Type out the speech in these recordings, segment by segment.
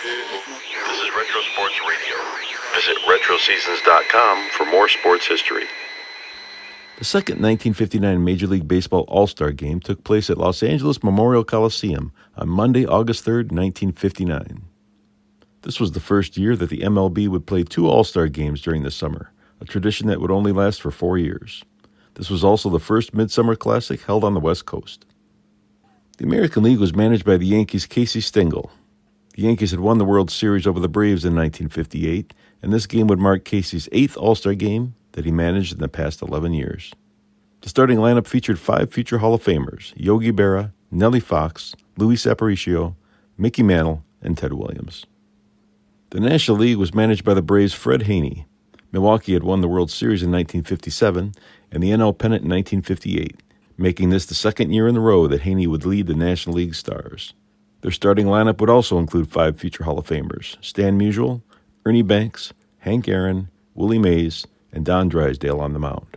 This is Retro Sports Radio. Visit RetroSeasons.com for more sports history. The second 1959 Major League Baseball All-Star Game took place at Los Angeles Memorial Coliseum on Monday, August 3, 1959. This was the first year that the MLB would play two All-Star games during the summer, a tradition that would only last for 4 years. This was also the first Midsummer Classic held on the West Coast. The American League was managed by the Yankees' Casey Stengel. The Yankees had won the World Series over the Braves in 1958, and this game would mark Casey's 8th All-Star game that he managed in the past 11 years. The starting lineup featured 5 future Hall of Famers: Yogi Berra, Nellie Fox, Luis Aparicio, Mickey Mantle, and Ted Williams. The National League was managed by the Braves' Fred Haney. Milwaukee had won the World Series in 1957 and the NL pennant in 1958, making this the second year in a row that Haney would lead the National League Stars. Their starting lineup would also include 5 future Hall of Famers: Stan Musial, Ernie Banks, Hank Aaron, Willie Mays, and Don Drysdale on the mound.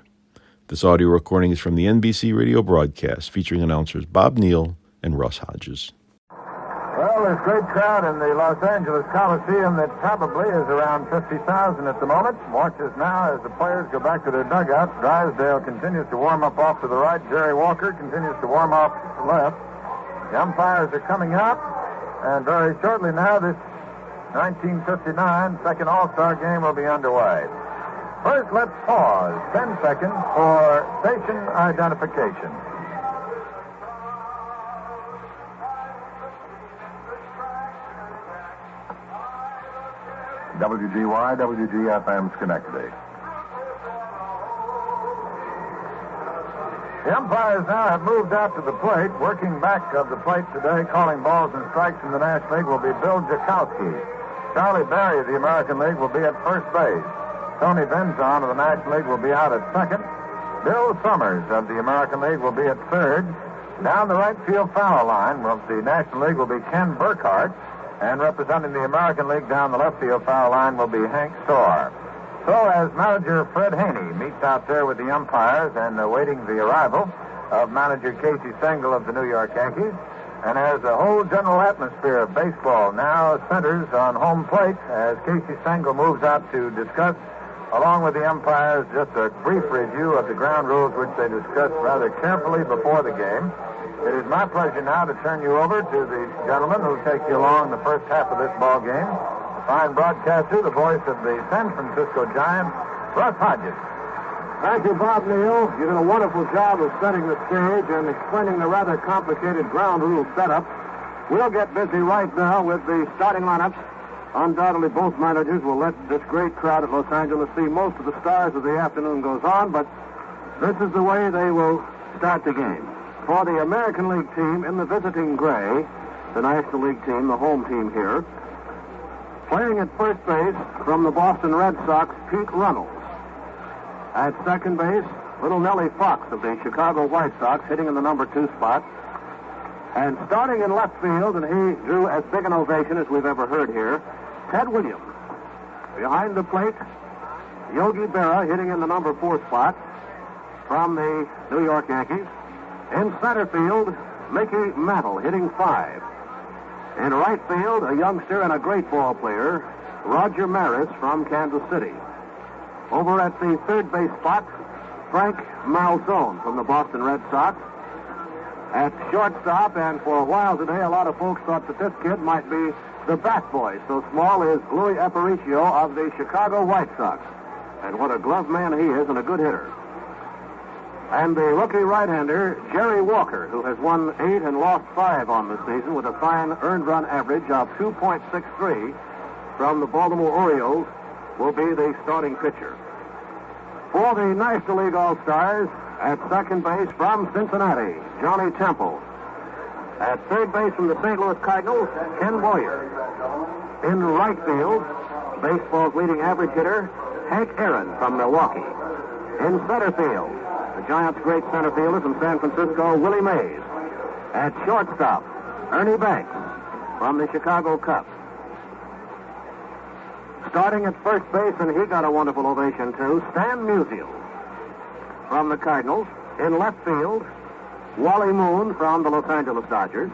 This audio recording is from the NBC radio broadcast featuring announcers Bob Neal and Russ Hodges. Well, there's a great crowd in the Los Angeles Coliseum that probably is around 50,000 at the moment. Watch us now as the players go back to their dugouts. Drysdale continues to warm up off to the right. Jerry Walker continues to warm up to the left. The umpires are coming up, and very shortly now, this 1959 second All-Star game will be underway. First, let's pause 10 seconds for station identification. WGY, WGFM, Schenectady. The umpires now have moved out to the plate. Working back of the plate today, calling balls and strikes in the National League will be Bill Jakowski. Charlie Berry of the American League will be at first base. Tony Benzon of the National League will be out at second. Bill Summers of the American League will be at third. Down the right field foul line of the National League will be Ken Burkhardt. And representing the American League down the left field foul line will be Hank Storr. So as manager Fred Haney meets out there with the umpires and awaiting the arrival of manager Casey Stengel of the New York Yankees, and as the whole general atmosphere of baseball now centers on home plate as Casey Stengel moves out to discuss, along with the umpires, just a brief review of the ground rules which they discussed rather carefully before the game. It is my pleasure now to turn you over to the gentleman who will take you along the first half of this ball game. Fine broadcaster, the voice of the San Francisco Giants, Russ Hodges. Thank you, Bob Neal. You did a wonderful job of setting the stage and explaining the rather complicated ground rule setup. We'll get busy right now with the starting lineups. Undoubtedly, both managers will let this great crowd at Los Angeles see most of the stars as the afternoon goes on, but this is the way they will start the game. For the American League team in the visiting gray, the National League team, the home team here, playing at first base from the Boston Red Sox, Pete Runnels. At second base, little Nellie Fox of the Chicago White Sox, hitting in the number 2 spot. And starting in left field, and he drew as big an ovation as we've ever heard here, Ted Williams. Behind the plate, Yogi Berra hitting in the number 4 spot from the New York Yankees. In center field, Mickey Mantle hitting 5. In right field, a youngster and a great ball player, Roger Maris from Kansas City. Over at the third base spot, Frank Malzone from the Boston Red Sox. At shortstop, and for a while today, a lot of folks thought that this kid might be the bat boy. So small is Luis Aparicio of the Chicago White Sox. And what a glove man he is and a good hitter. And the rookie right-hander, Jerry Walker, who has won 8 and lost 5 on the season with a fine earned run average of 2.63 from the Baltimore Orioles, will be the starting pitcher. For the National League All-Stars, at second base from Cincinnati, Johnny Temple. At third base from the St. Louis Cardinals, Ken Boyer. In right field, baseball's leading average hitter, Hank Aaron from Milwaukee. In center field, the Giants' great center fielder from San Francisco, Willie Mays. At shortstop, Ernie Banks from the Chicago Cubs. Starting at first base, and he got a wonderful ovation too, Stan Musial from the Cardinals. In left field, Wally Moon from the Los Angeles Dodgers.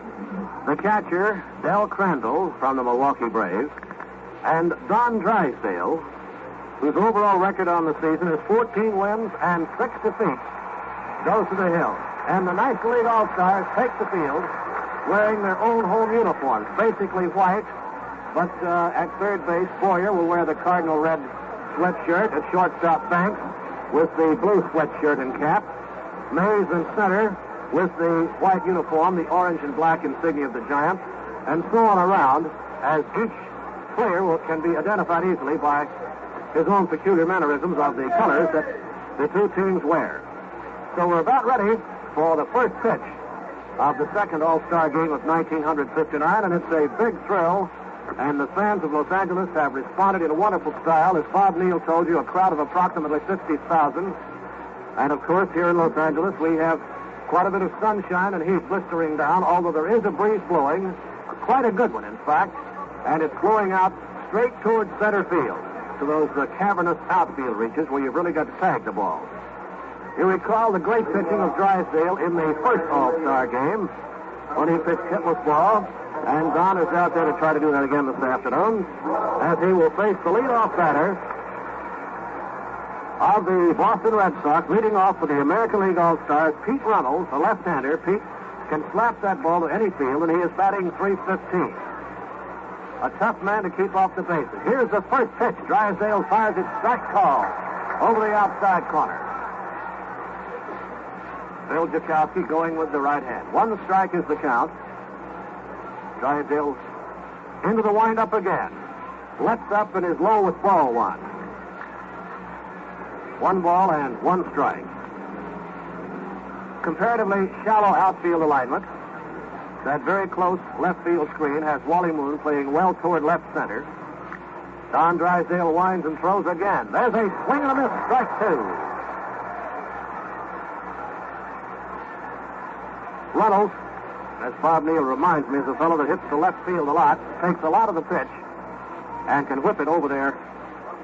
the catcher, Del Crandall from the Milwaukee Braves, and Don Drysdale, whose overall record on the season is 14 wins and 6 defeats, goes to the hill. And the National League All-Stars take the field wearing their own home uniforms, basically white, but at third base, Boyer will wear the cardinal red sweatshirt. At shortstop, Banks with the blue sweatshirt and cap. Mays in center with the white uniform, the orange and black insignia of the Giants, and so on around, as each player can be identified easily by his own peculiar mannerisms of the colors that the two teams wear. So we're about ready for the first pitch of the second All-Star game of 1959, and it's a big thrill, and the fans of Los Angeles have responded in a wonderful style. As Bob Neal told you, a crowd of approximately 50,000. And, of course, here in Los Angeles, we have quite a bit of sunshine and heat blistering down, although there is a breeze blowing, quite a good one, in fact, and it's blowing out straight towards center field to those cavernous outfield reaches where you've really got to tag the ball. You recall the great pitching of Drysdale in the first All-Star game when he pitched hitless ball, and Don is out there to try to do that again this afternoon, as he will face the leadoff batter of the Boston Red Sox, leading off for the American League All-Stars, Pete Runnels, a left-hander. Pete can slap that ball to any field, and he is batting .315. A tough man to keep off the bases. Here's the first pitch. Drysdale fires it, strike call over the outside corner. Bill Jakowski going with the right hand. 1 strike is the count. Drysdale into the windup again. Lets up and is low with ball 1. 1 ball and 1 strike. Comparatively shallow outfield alignment. That very close left field screen has Wally Moon playing well toward left center. Don Drysdale winds and throws again. There's a swing and a miss, strike 2. Runnels, as Bob Neal reminds me, is a fellow that hits the left field a lot, takes a lot of the pitch, and can whip it over there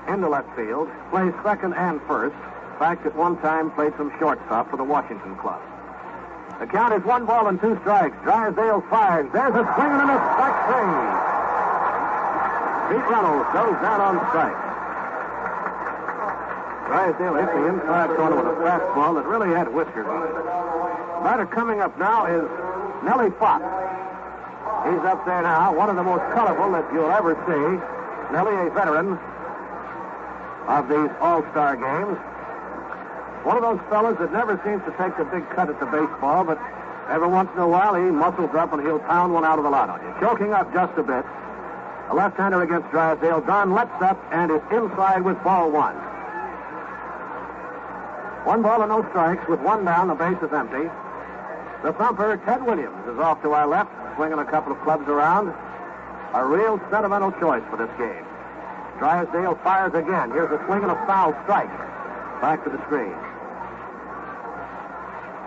into left field, plays second and first. In fact, at one time played some shortstop for the Washington club. The count is 1 ball and 2 strikes. Drysdale fires. There's a swing and a miss, strike 3. Pete Runnels goes down on strike. Drysdale hit the inside corner with a fastball that really had whiskers on it. The batter coming up now is Nellie Fox. He's up there now, one of the most colorful that you'll ever see. Nellie, a veteran of these All-Star games. One of those fellas that never seems to take a big cut at the baseball, but every once in a while he muscles up and he'll pound one out of the lot on you. Choking up just a bit. A left-hander against Drysdale. Don lets up and is inside with ball 1. 1 ball and no strikes with 1 down. The base is empty. The thumper, Ted Williams, is off to our left, swinging a couple of clubs around. A real sentimental choice for this game. Drysdale fires again. Here's a swing and a foul strike. Back to the screen.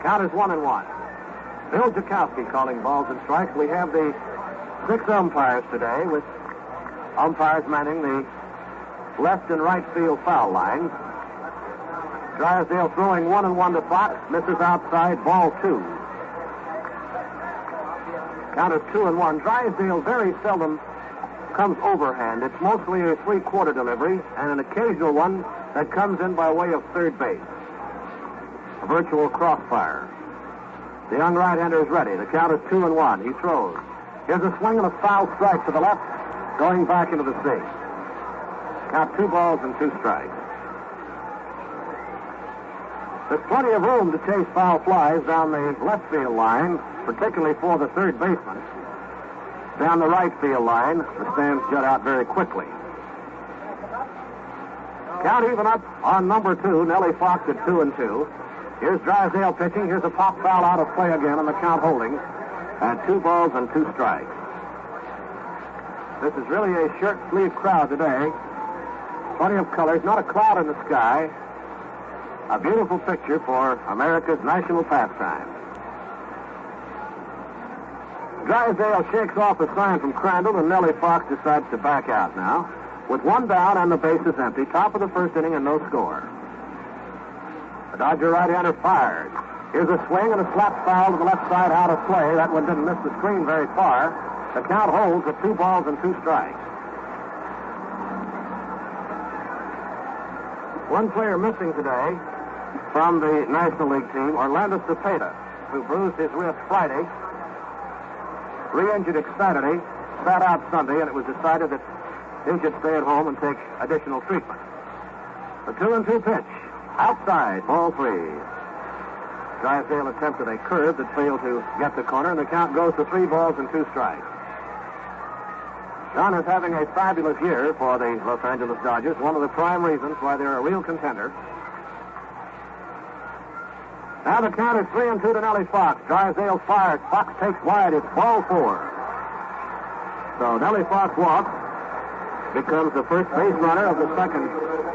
Count is 1-1. Bill Jakowski calling balls and strikes. We have the 6 umpires today, with umpires manning the left and right field foul lines. Drysdale throwing 1-1 to Fox. Misses outside, ball 2. Count is 2-1. Drysdale very seldom comes overhand. It's mostly a 3/4 delivery and an occasional one that comes in by way of third base. A virtual crossfire. The young right-hander is ready. The count is 2-1. He throws. Here's a swing and a foul strike to the left, going back into the seat. Count 2 balls and 2 strikes. There's plenty of room to chase foul flies down the left field line, particularly for the third baseman. Down the right field line, the stands jut out very quickly. Count even up on number 2, Nellie Fox at 2-2. Here's Drysdale pitching. Here's a pop foul out of play again, and the count holding. And 2 balls and 2 strikes. This is really a shirt-sleeve crowd today. Plenty of colors, not a cloud in the sky. A beautiful picture for America's national pastime. Drysdale shakes off a sign from Crandall, and Nellie Fox decides to back out now. With 1 down and the base is empty. Top of the first inning and no score. The Dodger right-hander fires. Here's a swing and a slap foul to the left side out of play. That one didn't miss the screen very far. The count holds at 2 balls and 2 strikes. One player missing today from the National League team, Orlando Cepeda, who bruised his wrist Friday, re-injured it Saturday, sat out Sunday, and it was decided that he should stay at home and take additional treatment. The 2-2 pitch. Outside, ball 3. Drysdale attempted a curve that failed to get the corner, and the count goes to 3 balls and 2 strikes. Don is having a fabulous year for the Los Angeles Dodgers, one of the prime reasons why they're a real contender. Now the count is 3-2 to Nellie Fox. Drysdale fires. Fox takes wide. It's ball 4. So Nellie Fox walks, becomes the first base runner of the second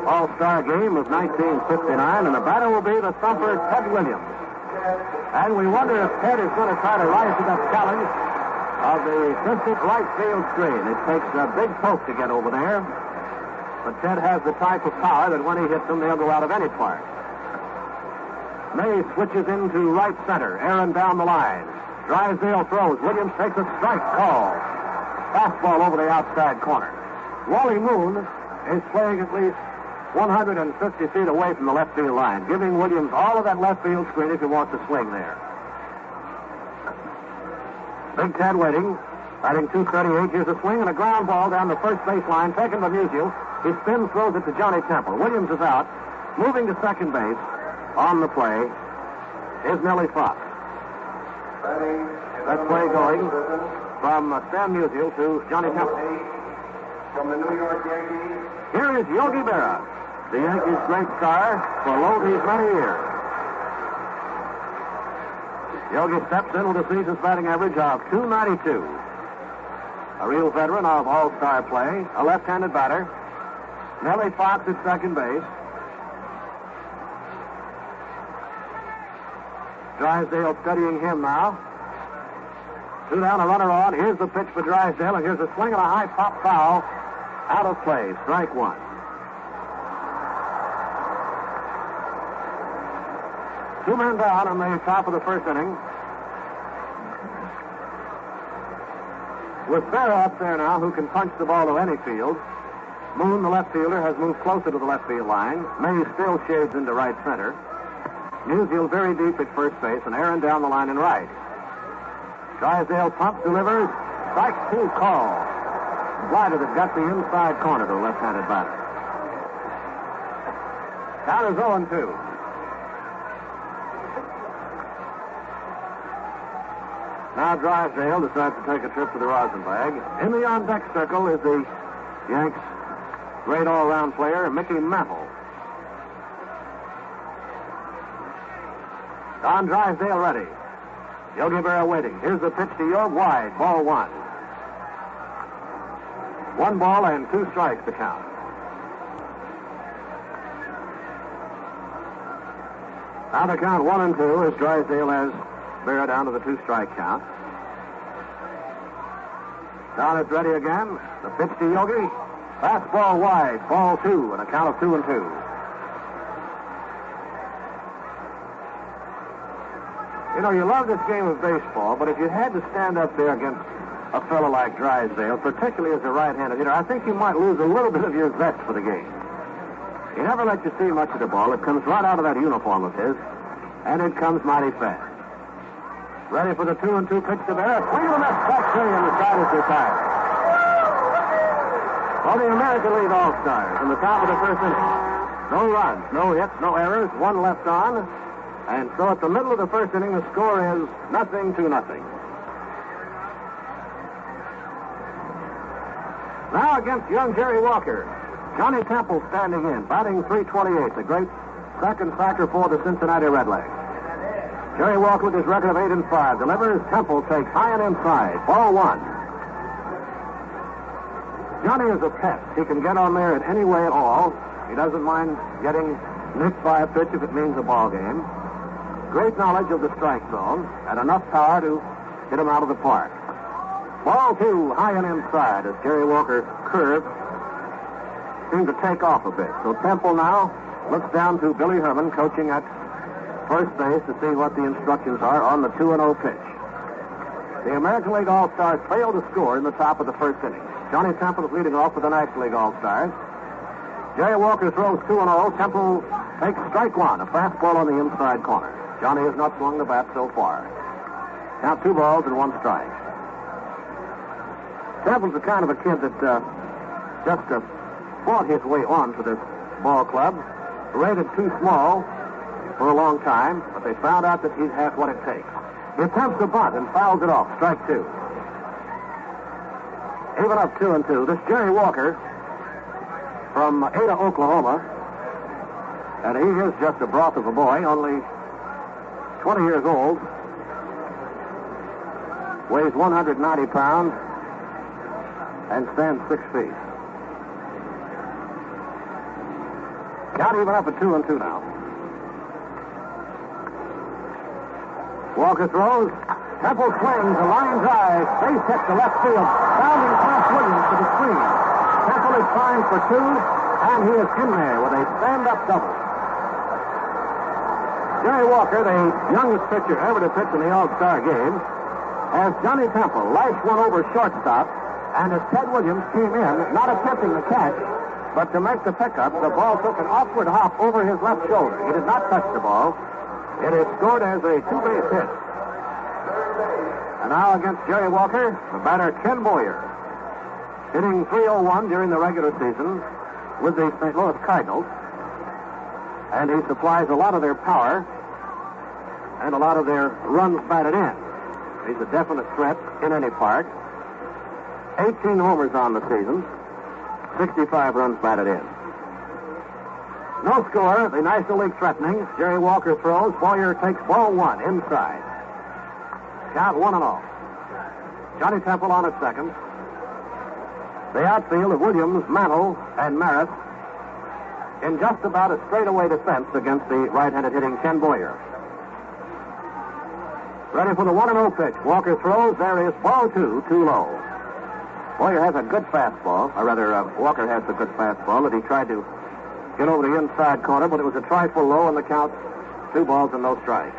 All-Star game of 1959, and the batter will be the thumper Ted Williams. And we wonder if Ted is going to try to rise to that challenge of the distant right field screen. It takes a big poke to get over there, but Ted has the type of power that when he hits them, they'll go out of any part. May switches into right center. Aaron down the line. Drysdale throws. Williams takes a strike call. Fastball over the outside corner. Wally Moon is playing at least 150 feet away from the left field line, giving Williams all of that left field screen if he wants to swing there. Big Ted waiting. Batting .238. Here's a swing and a ground ball down the first base line, taken by Musial. He spins, throws it to Johnny Temple. Williams is out. Moving to second base on the play is Nellie Fox. That play going from Stan Musial to Johnny Temple. From the New York Yankees. Here is Yogi Berra, the Yankees' great star for these many years. Yogi steps in with a season's batting average of .292. A real veteran of all-star play, a left-handed batter. Nellie Fox at second base. Drysdale studying him now. 2 down, a runner on. Here's the pitch for Drysdale, and here's a swing and a high pop foul. Out of play, strike 1. Two men down on the top of the first inning. With Berra up there now, who can punch the ball to any field. Moon, the left fielder, has moved closer to the left field line. May still shades into right center. Musial very deep at first base, and Aaron down the line in right. Drysdale pumps, delivers. Strike 2 call. Slider that got the inside corner to a left-handed batter. Count is 0-2. Now Drysdale decides to take a trip to the Rosenbag. In the on-deck circle is the Yanks' great all-around player, Mickey Mantle. Don Drysdale ready. Yogi Berra waiting. Here's the pitch to Yogi, wide, ball 1. 1 ball and 2 strikes to count. Now the count 1-2 as Drysdale has Berra down to the 2-strike count. Don is ready again. The pitch to Yogi. Fastball wide, ball 2, and a count of 2-2. You know, you love this game of baseball, but if you had to stand up there against a fellow like Drysdale, particularly as a right-handed hitter, I think you might lose a little bit of your zest for the game. He never lets you see much of the ball. It comes right out of that uniform of his, and it comes mighty fast. Ready for the 2-2 pitch to Berra. Swing and a miss. Strike 3, and the side is retired. For the American League All-Stars in the top of the first inning. No runs, no hits, no errors, 1 left on. And so at the middle of the first inning, the score is 0-0. Now against young Jerry Walker. Johnny Temple standing in, batting .328, the great second factor for the Cincinnati Redlegs. Jerry Walker with his record of 8-5 delivers. Temple takes high and inside. Ball 1. Johnny is a pest. He can get on there in any way at all. He doesn't mind getting nicked by a pitch if it means a ball game. Great knowledge of the strike zone and enough power to hit him out of the park. Ball 2, high and inside as Jerry Walker's curve seemed to take off a bit. So Temple now looks down to Billy Herman coaching at first base to see what the instructions are on the 2-0 pitch. The American League All-Stars failed to score in the top of the first inning. Johnny Temple is leading off with the National League All-Stars. Jerry Walker throws 2-0. Temple takes strike one, a fastball on the inside corner. Johnny has not swung the bat so far. Count 2 balls and 1 strike. Temple's the kind of a kid that just fought his way on to this ball club. Rated too small for a long time, but they found out that he has what it takes. He attempts a bunt and fouls it off. Strike 2. Even up 2-2. This Jerry Walker from Ada, Oklahoma, and he is just a broth of a boy, only 20 years old, weighs 190 pounds, and stands 6 feet. Count even up at 2-2 now. Walker throws. Temple swings. A line drive. Base hit to left field. Bounding past Williams to the screen. Temple is timed for 2, and he is in there with a stand-up double. Jerry Walker, the youngest pitcher ever to pitch in the All-Star game, as Johnny Temple lashed one over shortstop, and as Ted Williams came in, not attempting the catch, but to make the pickup, the ball took an awkward hop over his left shoulder. He did not touch the ball. It is scored as a 2-base hit. And now against Jerry Walker, the batter Ken Boyer, hitting .301 during the regular season with the St. Louis Cardinals. And he supplies a lot of their power and a lot of their runs batted in. He's a definite threat in any park. 18 homers on the season, 65 runs batted in. No score. The National League threatening. Jerry Walker throws. Boyer takes ball 1 inside. Count 1-0. Johnny Temple on at second. The outfield of Williams, Mantle, and Maris in just about a straightaway defense against the right-handed hitting Ken Boyer. Ready for the 1-0 pitch. Walker throws. There is ball 2, too low. Boyer has a good fastball. Or rather, Walker has a good fastball that he tried to get over the inside corner, but it was a trifle low, and the count 2 balls and no strikes.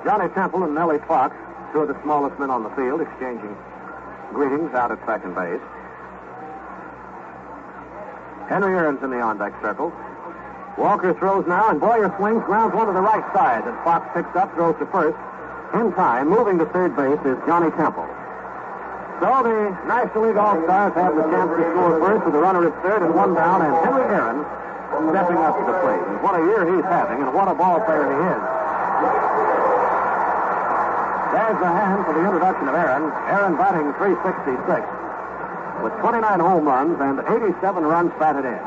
Johnny Temple and Nellie Fox, 2 of the smallest men on the field, exchanging greetings out at second base. Henry Aaron's in the on-deck circle. Walker throws now, and Boyer swings, grounds one to the right side, and Fox picks up, throws to first. In time, moving to third base is Johnny Temple. So the National League All-Stars have the chance to score first with a runner at third and 1 down, and Henry Aaron stepping up to the plate. And what a year he's having, and what a ball player he is. There's the hand for the introduction of Aaron. Aaron batting .366 with 29 home runs and 87 runs batted in.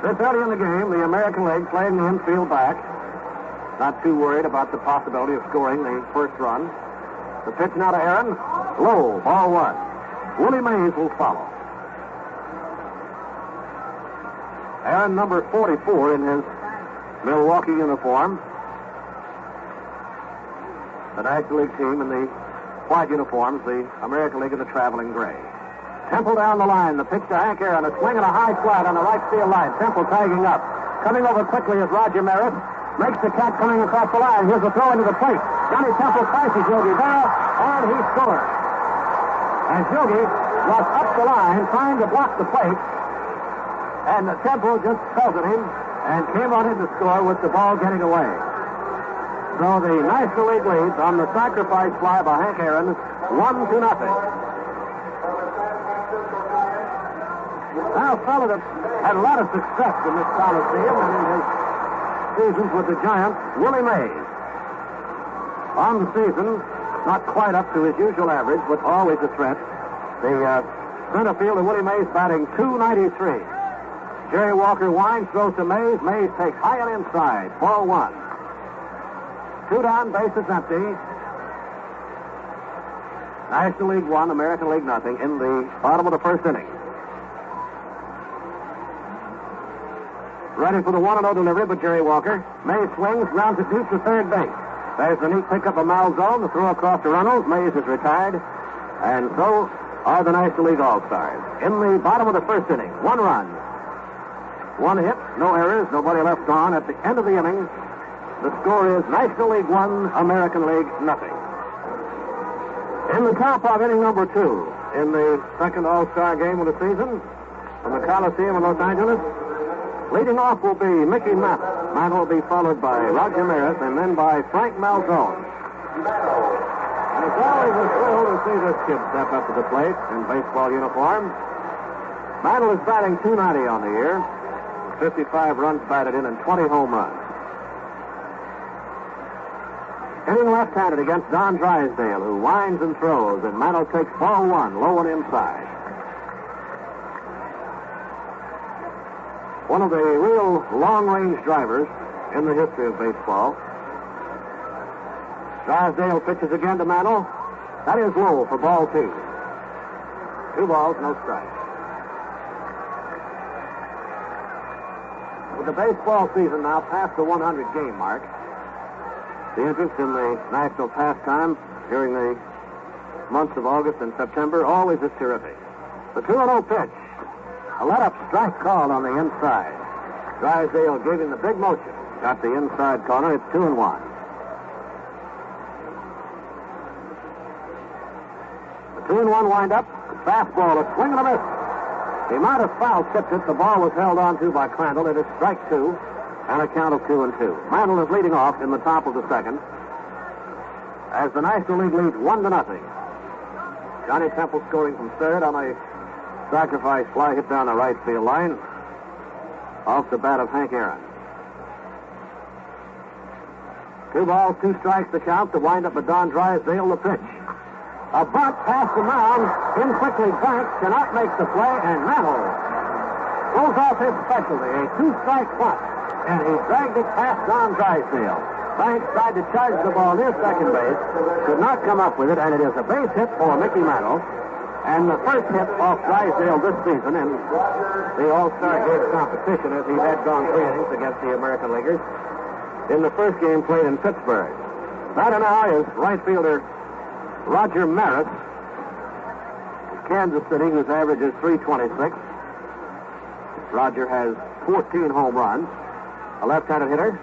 This early in the game, the American League playing the infield back. Not too worried about the possibility of scoring the first run. The pitch now to Aaron. Low, ball 1. Willie Mays will follow. Aaron, number 44 in his Milwaukee uniform. The National League team in the white uniforms, the American League in the traveling gray. Temple down the line. The pitch to Hank Aaron. A swing and a high slide on the right field line. Temple tagging up. Coming over quickly is Roger Maris. Makes the catch coming across the line. Here's a throw into the plate. Johnny Temple passes Yogi Berra, and he scores. And Yogi was up the line trying to block the plate. And Temple just pelted him and came on in to score with the ball getting away. So the National League leads on the sacrifice fly by Hank Aaron, 1-0. Now, a fellow that had a lot of success in this Coliseum and in his seasons with the Giants, Willie Mays. On the season, not quite up to his usual average, but always a threat. The center field of Willie Mays batting .293. Jerry Walker winds, throws to Mays. Mays takes high and inside. Ball 1. 2 down, bases empty. National League 1, American League nothing in the bottom of the first inning. Ready for the 1-0 delivery by Jerry Walker. Mays swings, grounds it deep to third base. There's the neat pickup of Malzone, the throw across to Reynolds. Mays is retired. And so are the National League All-Stars. In the bottom of the first inning, 1 run. 1 hit, no errors, nobody left on. At the end of the inning, the score is National League 1, American League 0. In the top of inning number 2, in the second All-Star game of the season, from the Coliseum in Los Angeles, leading off will be Mickey Mantle. Mantle will be followed by Roger Maris and then by Frank Malzone. And it's always a thrill to see this kid step up to the plate in baseball uniform. Mantle is batting .290 on the year, 55 runs batted in and 20 home runs. Hitting left-handed against Don Drysdale, who winds and throws, and Mantle takes ball 1, low and inside. One of the real long-range drivers in the history of baseball. Drysdale pitches again to Mantle. That is low for ball 2. 2 balls, no strikes. With the baseball season now past the 100-game mark, the interest in the national pastime during the months of August and September always is terrific. The 2-0 pitch. A let-up strike called on the inside. Drysdale gave him the big motion. Got the inside corner. It's 2-1. The 2-1 wind-up. Fastball, a swing and a miss. He might have foul tipped it. The ball was held on to by Crandall. It is strike 2 and a count of 2-2. Mantle is leading off in the top of the second as the National League leads 1-0. Johnny Temple scoring from third on a sacrifice fly hit down the right field line off the bat of Hank Aaron. 2 balls, 2 strikes to count. The windup of Don Drysdale, the pitch. A bunt past the mound. In quickly Banks cannot make the play, and Mantle pulls off his specialty, a 2-strike bunt, and he dragged it past Don Drysdale. Banks tried to charge the ball near second base, could not come up with it, and it is a base hit for Mickey Mantle. And the first hit off Drysdale this season in the All-Star game competition, as he had gone 3 innings against the American Leaguers in the first game played in Pittsburgh. Batter now is right fielder Roger Maris, Kansas City, whose average is .326. Roger has 14 home runs, a left-handed hitter.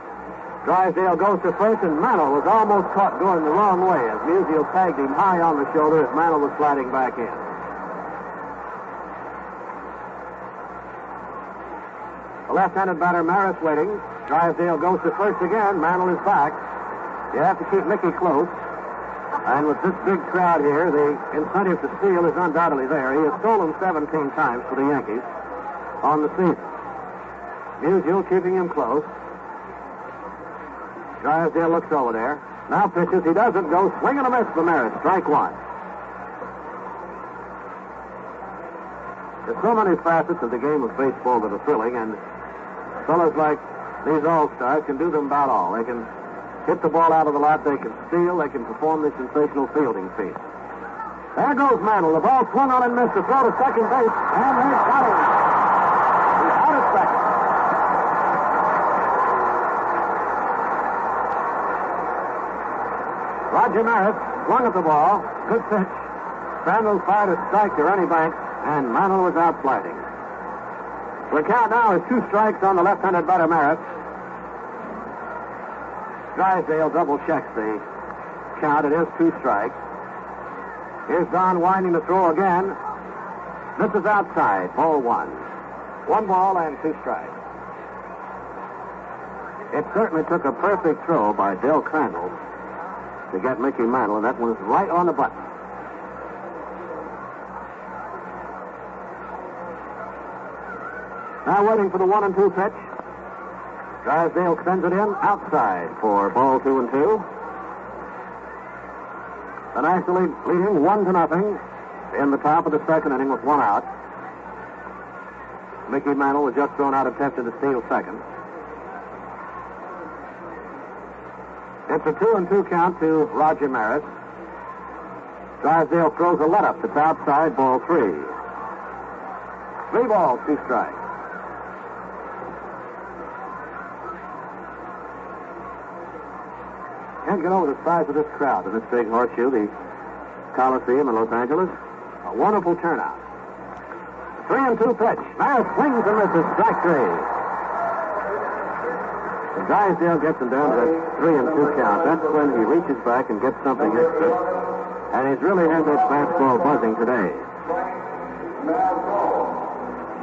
Drysdale goes to first, and Mantle was almost caught going the wrong way as Musial tagged him high on the shoulder as Mantle was sliding back in. The left-handed batter, Maris, waiting. Drysdale goes to first again. Mantle is back. You have to keep Mickey close. And with this big crowd here, the incentive to steal is undoubtedly there. He has stolen 17 times for the Yankees on the season. Musial keeping him close. Drysdale looks over there. Now pitches. He doesn't go. Swing and a miss for Maris. Strike 1. There's so many facets of the game of baseball that are thrilling, and fellas like these All-Stars can do them about all. They can hit the ball out of the lot. They can steal. They can perform the sensational fielding feat. There goes Mantle. The ball swung on and missed. The throw to second base, and they've got him. He's out at second. Roger Maris swung at the ball. Good pitch. Crandall fired a strike to Ernie Banks, and Mantle was out sliding. The count now is 2 strikes on the left-handed batter, Maris. Drysdale double-checks the count. It is 2 strikes. Here's Don winding the throw again. This is outside. Ball 1. 1 ball and 2 strikes. It certainly took a perfect throw by Del Crandall to get Mickey Mantle, and that was right on the button. Now waiting for the 1-2 pitch. Drysdale sends it in outside for ball 2-2. The National League leading 1-0 in the top of the second inning with 1 out. Mickey Mantle was just thrown out, attempted to steal second. It's a 2-2 count to Roger Maris. Drysdale throws a let-up. It's outside, ball 3. 3 balls, 2 strikes. can't get over the size of this crowd in this big horseshoe, the Coliseum in Los Angeles. A wonderful turnout. 3-2 pitch. Now swings and misses. Strike three. And Drysdale gets him down to that 3-2 count. That's when he reaches back and gets something extra. And he's really had that fastball buzzing today.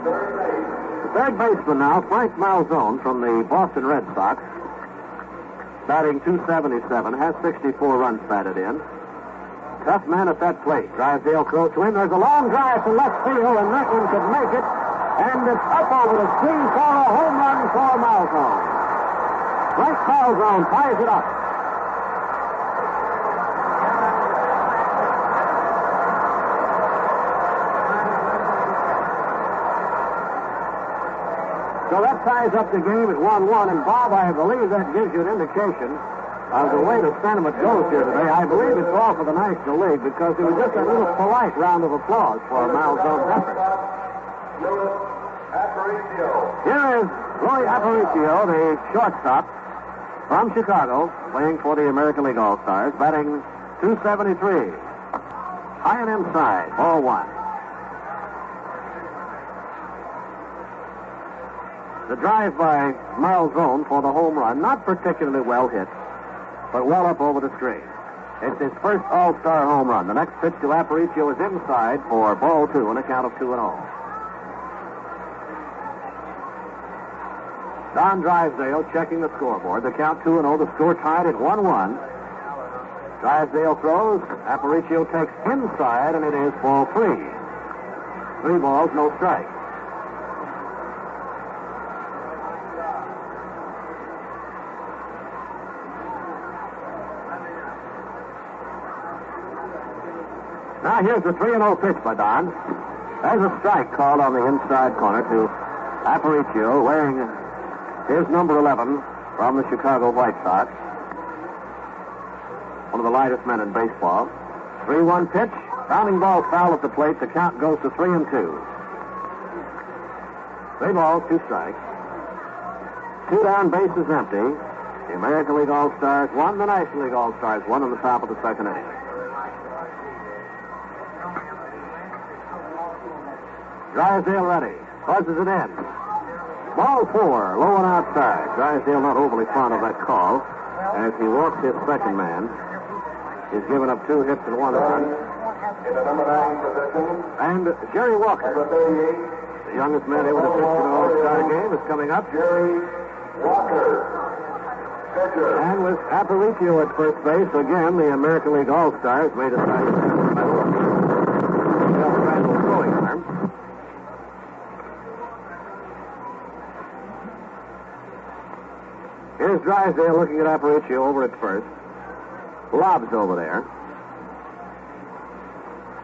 The third baseman now, Frank Malzone from the Boston Red Sox, batting .277, has 64 runs batted in. Tough man at that plate. Drysdale throws to him. There's a long drive to left field, and that one could make it. And it's up over the screen for a home run for Malzone. Frank Malzone ties it up. So that ties up the game at 1-1. And, Bob, I believe that gives you an indication of the way the sentiment goes here today. I believe it's all for the National League because it was just a little polite round of applause for Malzone's effort. Here is Roy Aparicio, the shortstop from Chicago, playing for the American League All-Stars, batting .273. High and inside, ball one. The drive by Malzone for the home run, not particularly well hit, but well up over the screen. It's his first All-Star home run. The next pitch to Aparicio is inside for ball two on a count of 2-0. Don Drysdale checking the scoreboard. The count 2-0. The score tied at 1-1. Drysdale throws. Aparicio takes inside, and it is ball three. 3 balls, no strike. Now here's the 3-0 pitch by Don. There's a strike called on the inside corner to Aparicio, wearing his number 11 from the Chicago White Sox. One of the lightest men in baseball. 3-1 pitch. Rounding ball foul at the plate. The count goes to 3-2. 3 balls, 2 strikes. 2 down, bases empty. The American League All-Stars won. The National League All-Stars won in the top of the second inning. Drysdale ready. Buzzes it in. Ball 4, low and outside. Drysdale not overly fond of that call as he walks his second man. He's given up 2 hits and 1 run. In the number 9 position, And Jerry Walker, number 38, the youngest man able to pitch in an All-Star game, is coming up. Jerry Walker. Pitcher. And with Aparicio at first base, again, the American League All-Stars may decide to send the medal of the Randall throwing arm. Here's Drysdale looking at Aparicio over at first. Lobs over there.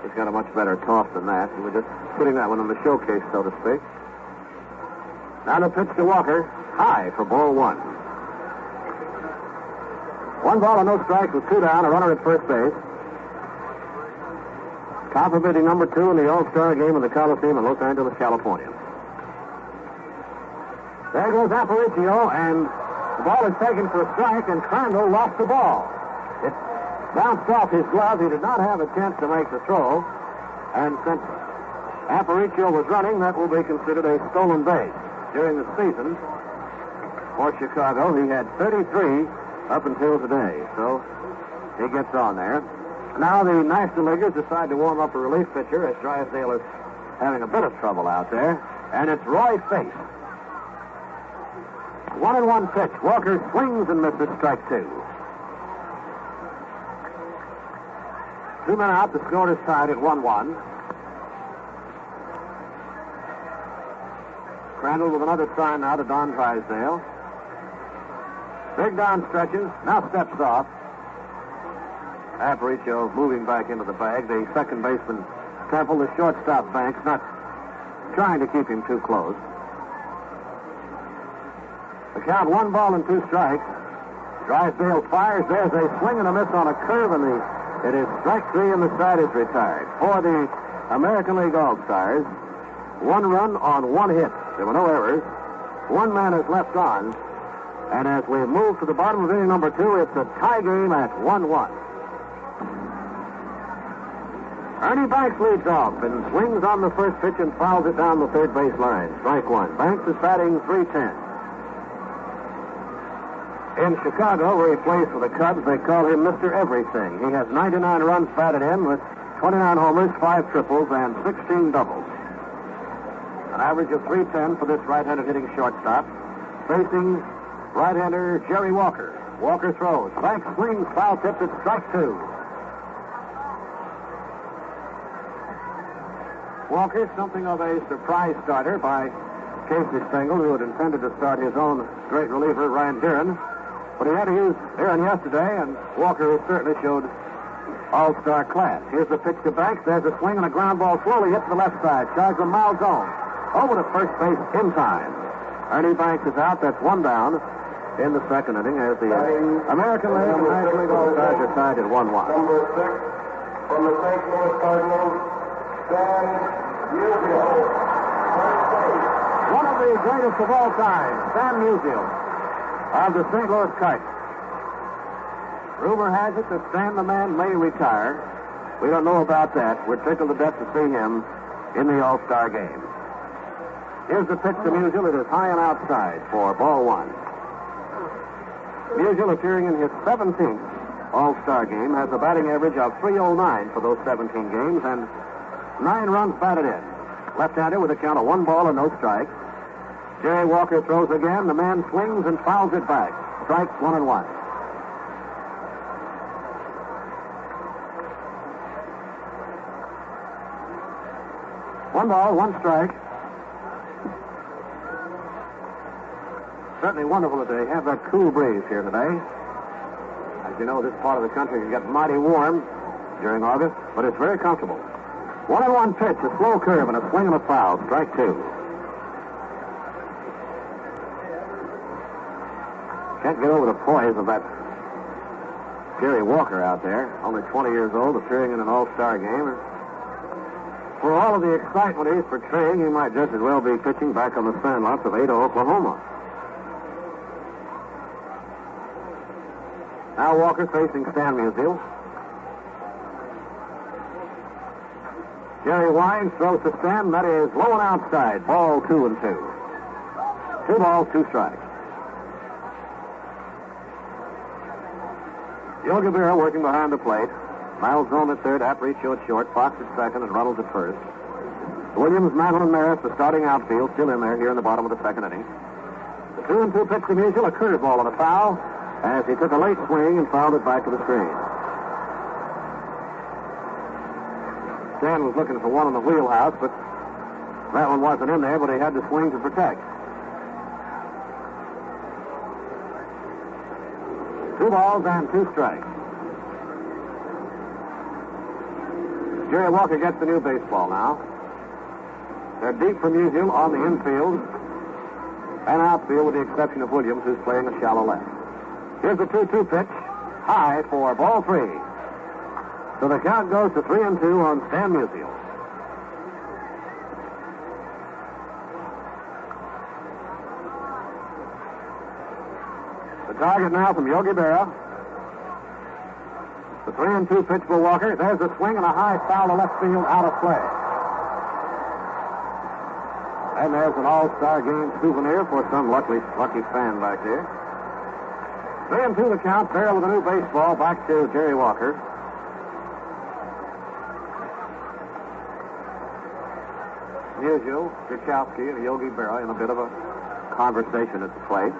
He's got a much better toss than that. And we're just putting that one in the showcase, so to speak. Now the pitch to Walker. High for ball 1. 1 ball and no strikes with 2 down. A runner at first base. Copper bidding number 2 in the All-Star game in the Coliseum in Los Angeles, California. There goes Aparicio, and the ball is taken for a strike, and Crandall lost the ball. It bounced off his glove. He did not have a chance to make the throw. And since Aparicio was running, that will be considered a stolen base. During the season for Chicago, he had 33 up until today. So he gets on there. Now the National Leaguers decide to warm up a relief pitcher as Drysdale is having a bit of trouble out there. And it's Roy Face. 1-1 pitch. Walker swings and misses, strike 2. 2 men out. The score is tied at 1-1. Crandall with another sign now to Don Drysdale. Big down stretches. Now steps off. Aparicio moving back into the bag. The second baseman, Temple, the shortstop, Banks, not trying to keep him too close. The count 1 ball and 2 strikes. Drysdale fires. There's a swing and a miss on a curve, and it is strike 3, and the side is retired. For the American League All-Stars, 1 run on 1 hit. There were no errors. 1 man is left on, And as we move to the bottom of inning number 2, it's a tie game at 1-1. Ernie Banks leads off and swings on the first pitch and fouls it down the third base line. Strike one. Banks is batting .310. In Chicago, where he plays for the Cubs, they call him Mr. Everything. He has 99 runs batted in with 29 homers, 5 triples, and 16 doubles. An average of .310 for this right-handed hitting shortstop. Facing right-hander Jerry Walker. Walker throws. Banks swings, foul tipped at strike 2. Walker, something of a surprise starter by Casey Stengel, who had intended to start his own great reliever, Ryan Deeren. But he had to use Deeren yesterday, and Walker certainly showed all-star class. Here's the pitch to Banks. There's a swing and a ground ball slowly hits the left side. Charges a mile zone. Over to first base in time. Ernie Banks is out. That's one down in the second inning as the American League and National League All-Stars are tied at 1-1. Number 6 from the St. Louis Cardinals, Stan Musial. First base. One of the greatest of all time, Stan Musial of the St. Louis Kites. Rumor has it that Stan the Man may retire. We don't know about that. We're tickled to death to see him in the All-Star game. Here's the pitch to Musial. It is high and outside for ball one. Musial, appearing in his 17th All-Star game, has a batting average of .309 for those 17 games and 9 runs batted in. Left-hander with a count of 1 ball and no strikes. Jerry Walker throws again. The man swings and fouls it back. Strikes 1-1. One ball, 1 strike. Certainly wonderful that they have that cool breeze here today. As you know, this part of the country can get mighty warm during August, but it's very comfortable. 1-1 pitch, a slow curve, and a swing and a foul. Strike 2. Can't get over the poise of that Jerry Walker out there, only 20 years old, appearing in an All-Star game. For all of the excitement he's portraying, he might just as well be pitching back on the sandlots of Ada, Oklahoma. Now Walker facing Stan Musial. Jerry winds, throws to Stan. That is low and outside. Ball 2-2. 2 balls, 2 strikes. Yogi Berra working behind the plate. Malzone at third, Aparicio at short, Fox at second, and Runnels at first. Williams, Mantle, and Maris, the starting outfield, still in there here in the bottom of the second inning. The 2-2 pitch to Musial, a curveball and a foul, as he took a late swing and fouled it back to the screen. Stan was looking for one in the wheelhouse, but that one wasn't in there, but he had to swing to protect. 2 balls and 2 strikes. Jerry Walker gets the new baseball now. They're deep for Musial on the infield and outfield with the exception of Williams, who's playing a shallow left. Here's the 2-2 pitch. High for ball 3. So the count goes to 3-2 on Stan Musial. The target now from Yogi Berra. The 3-2 pitch for Walker. There's a swing and a high foul to left field, out of play. And there's an All-Star game souvenir for some lucky fan back there. 3-2 the count. Berra with a new baseball. Back to Jerry Walker. Musial, Kachowski, and Yogi Berra in a bit of a conversation at the plate.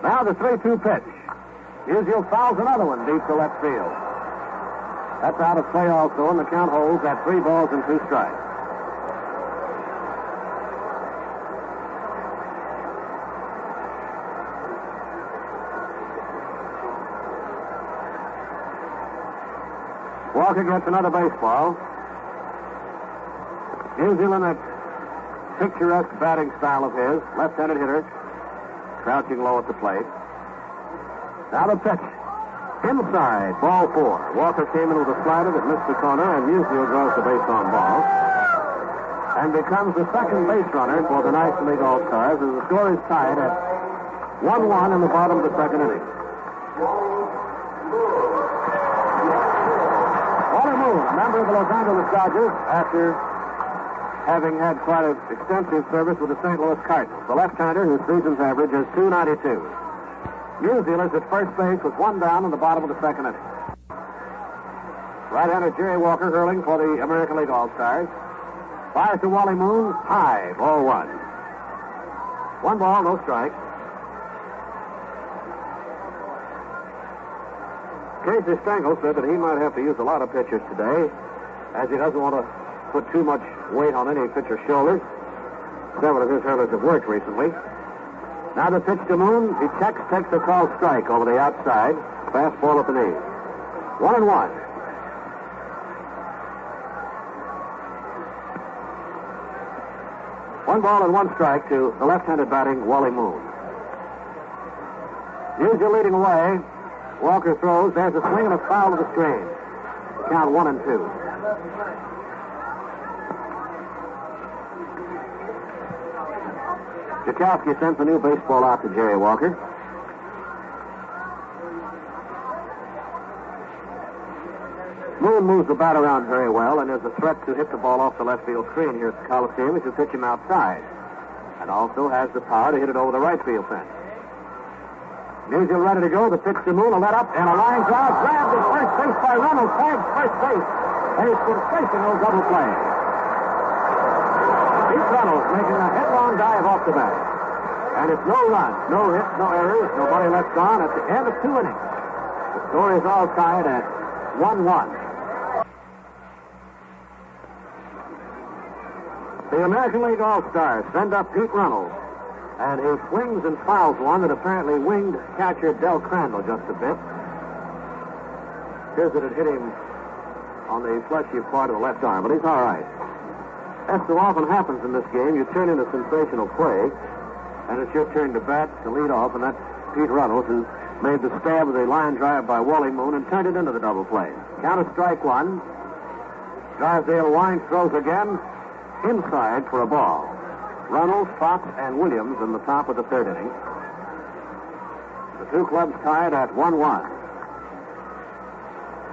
Now the 3-2 pitch. Musial fouls another one deep to left field. That's out of play also, and the count holds at 3 balls and 2 strikes. Walker gets another baseball. Musial in that picturesque batting style of his, left-handed hitter, crouching low at the plate. Now the pitch. Inside, ball 4. Walker came in with a slider that missed the corner, and Musial goes to base on ball. And becomes the second base runner for the National League All-Stars as the score is tied at 1-1 in the bottom of the second inning. Wally Moon, a member of the Los Angeles Dodgers, after having had quite an extensive service with the St. Louis Cardinals. The left-hander whose season's average is .292. Musial is at first base with one down in the bottom of the second inning. Right-hander Jerry Walker hurling for the American League All-Stars. Fires to Wally Moon, high, ball 1. 1 ball, no strikes. Casey Stengel said that he might have to use a lot of pitchers today, as he doesn't want to put too much weight on any pitcher's shoulders. Several of his hurlers have worked recently. Now the pitch to Moon. He checks, takes a called strike over the outside. Fastball at the knee. 1-1. One ball and one strike to the left-handed batting Wally Moon. Musial leading away. Walker throws. There's a swing and a foul to the screen. Count 1-2. Jakowski sends a new baseball out to Jerry Walker. Moon moves the bat around very well, and there's a threat to hit the ball off the left field screen here at the Coliseum if you pitch him outside. And also has the power to hit it over the right field fence. Musial ready to go. The pitch to Moon, a let up, and a line drive. Grabbed at first base by Reynolds. Tags first base. And he's sensational double play. Pete Reynolds making a headlong dive off the bat. And it's no runs, no hits, no errors, nobody left on at the end of 2 innings. The score is all tied at 1-1. The American League All-Stars send up Pete Reynolds. And he swings and fouls one that apparently winged catcher Del Crandall just a bit. Appears that it hit him on the fleshy part of the left arm, but he's all right. As so often happens in this game, you turn into sensational play, and it's your turn to bat, to lead off, and that's Pete Reynolds, who made the stab of the line drive by Wally Moon and turned it into the double play. Count of strike 1. Drysdale winds, throws again, inside for a ball. Reynolds, Fox, and Williams in the top of the third inning. The two clubs tied at 1-1.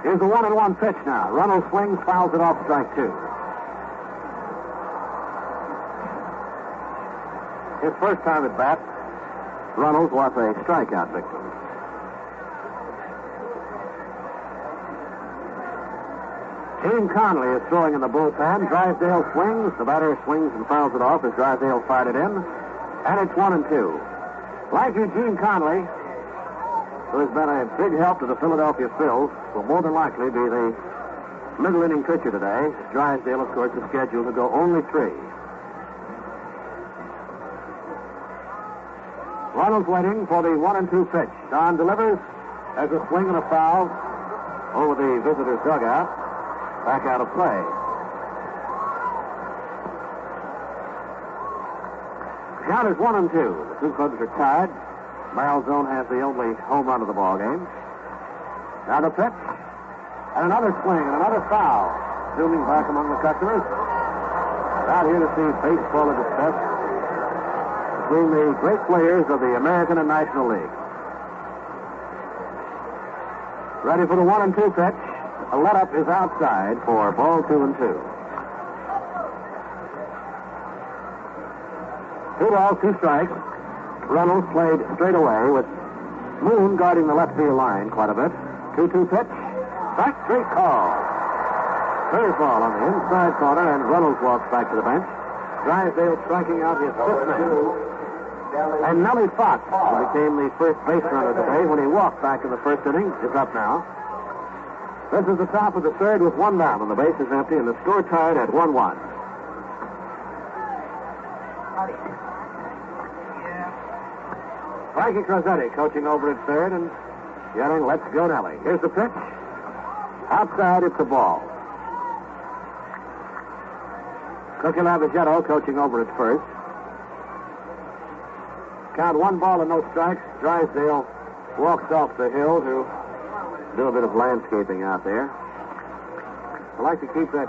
Here's the 1-1 pitch now. Reynolds swings, fouls it off, strike 2. His first time at bat, Reynolds was a strikeout victim. Gene Conley is throwing in the bullpen. Drysdale swings. The batter swings and fouls it off as Drysdale fired it in. And it's 1-2. Lanky Gene Conley, who has been a big help to the Philadelphia Phils, will more than likely be the middle inning pitcher today. Drysdale, of course, is scheduled to go only 3. Reynolds waiting for the 1-2 pitch. Don delivers. There's a swing and a foul over the visitor's dugout. Back out of play. The count is 1-2. The two clubs are tied. Malzone has the only home run of the ball game. Now the pitch, and another swing and another foul. Zooming back among the customers. Out here to see baseball at its best between the great players of the American and National League. Ready for the 1-2 pitch. A let-up is outside for ball 2-2. 2 balls, 2 strikes. Reynolds played straight away with Moon guarding the left field line quite a bit. 2-2 pitch. Strike 3 call. Curveball on the inside corner, and Reynolds walks back to the bench. Drysdale striking out his 5th man. And Nellie Fox, who became the first base runner today when he walked back in the first inning, is up now. This is the top of the third with 1 down, and the base is empty, and the score tied at 1-1. Frankie Crosetti coaching over at third and yelling, "Let's go, Nellie." Here's the pitch. Outside, it's a ball. Cookie Lavagetto coaching over at first. Count 1 ball and no strikes. Drysdale walks off the hill to do a bit of landscaping out there. I like to keep that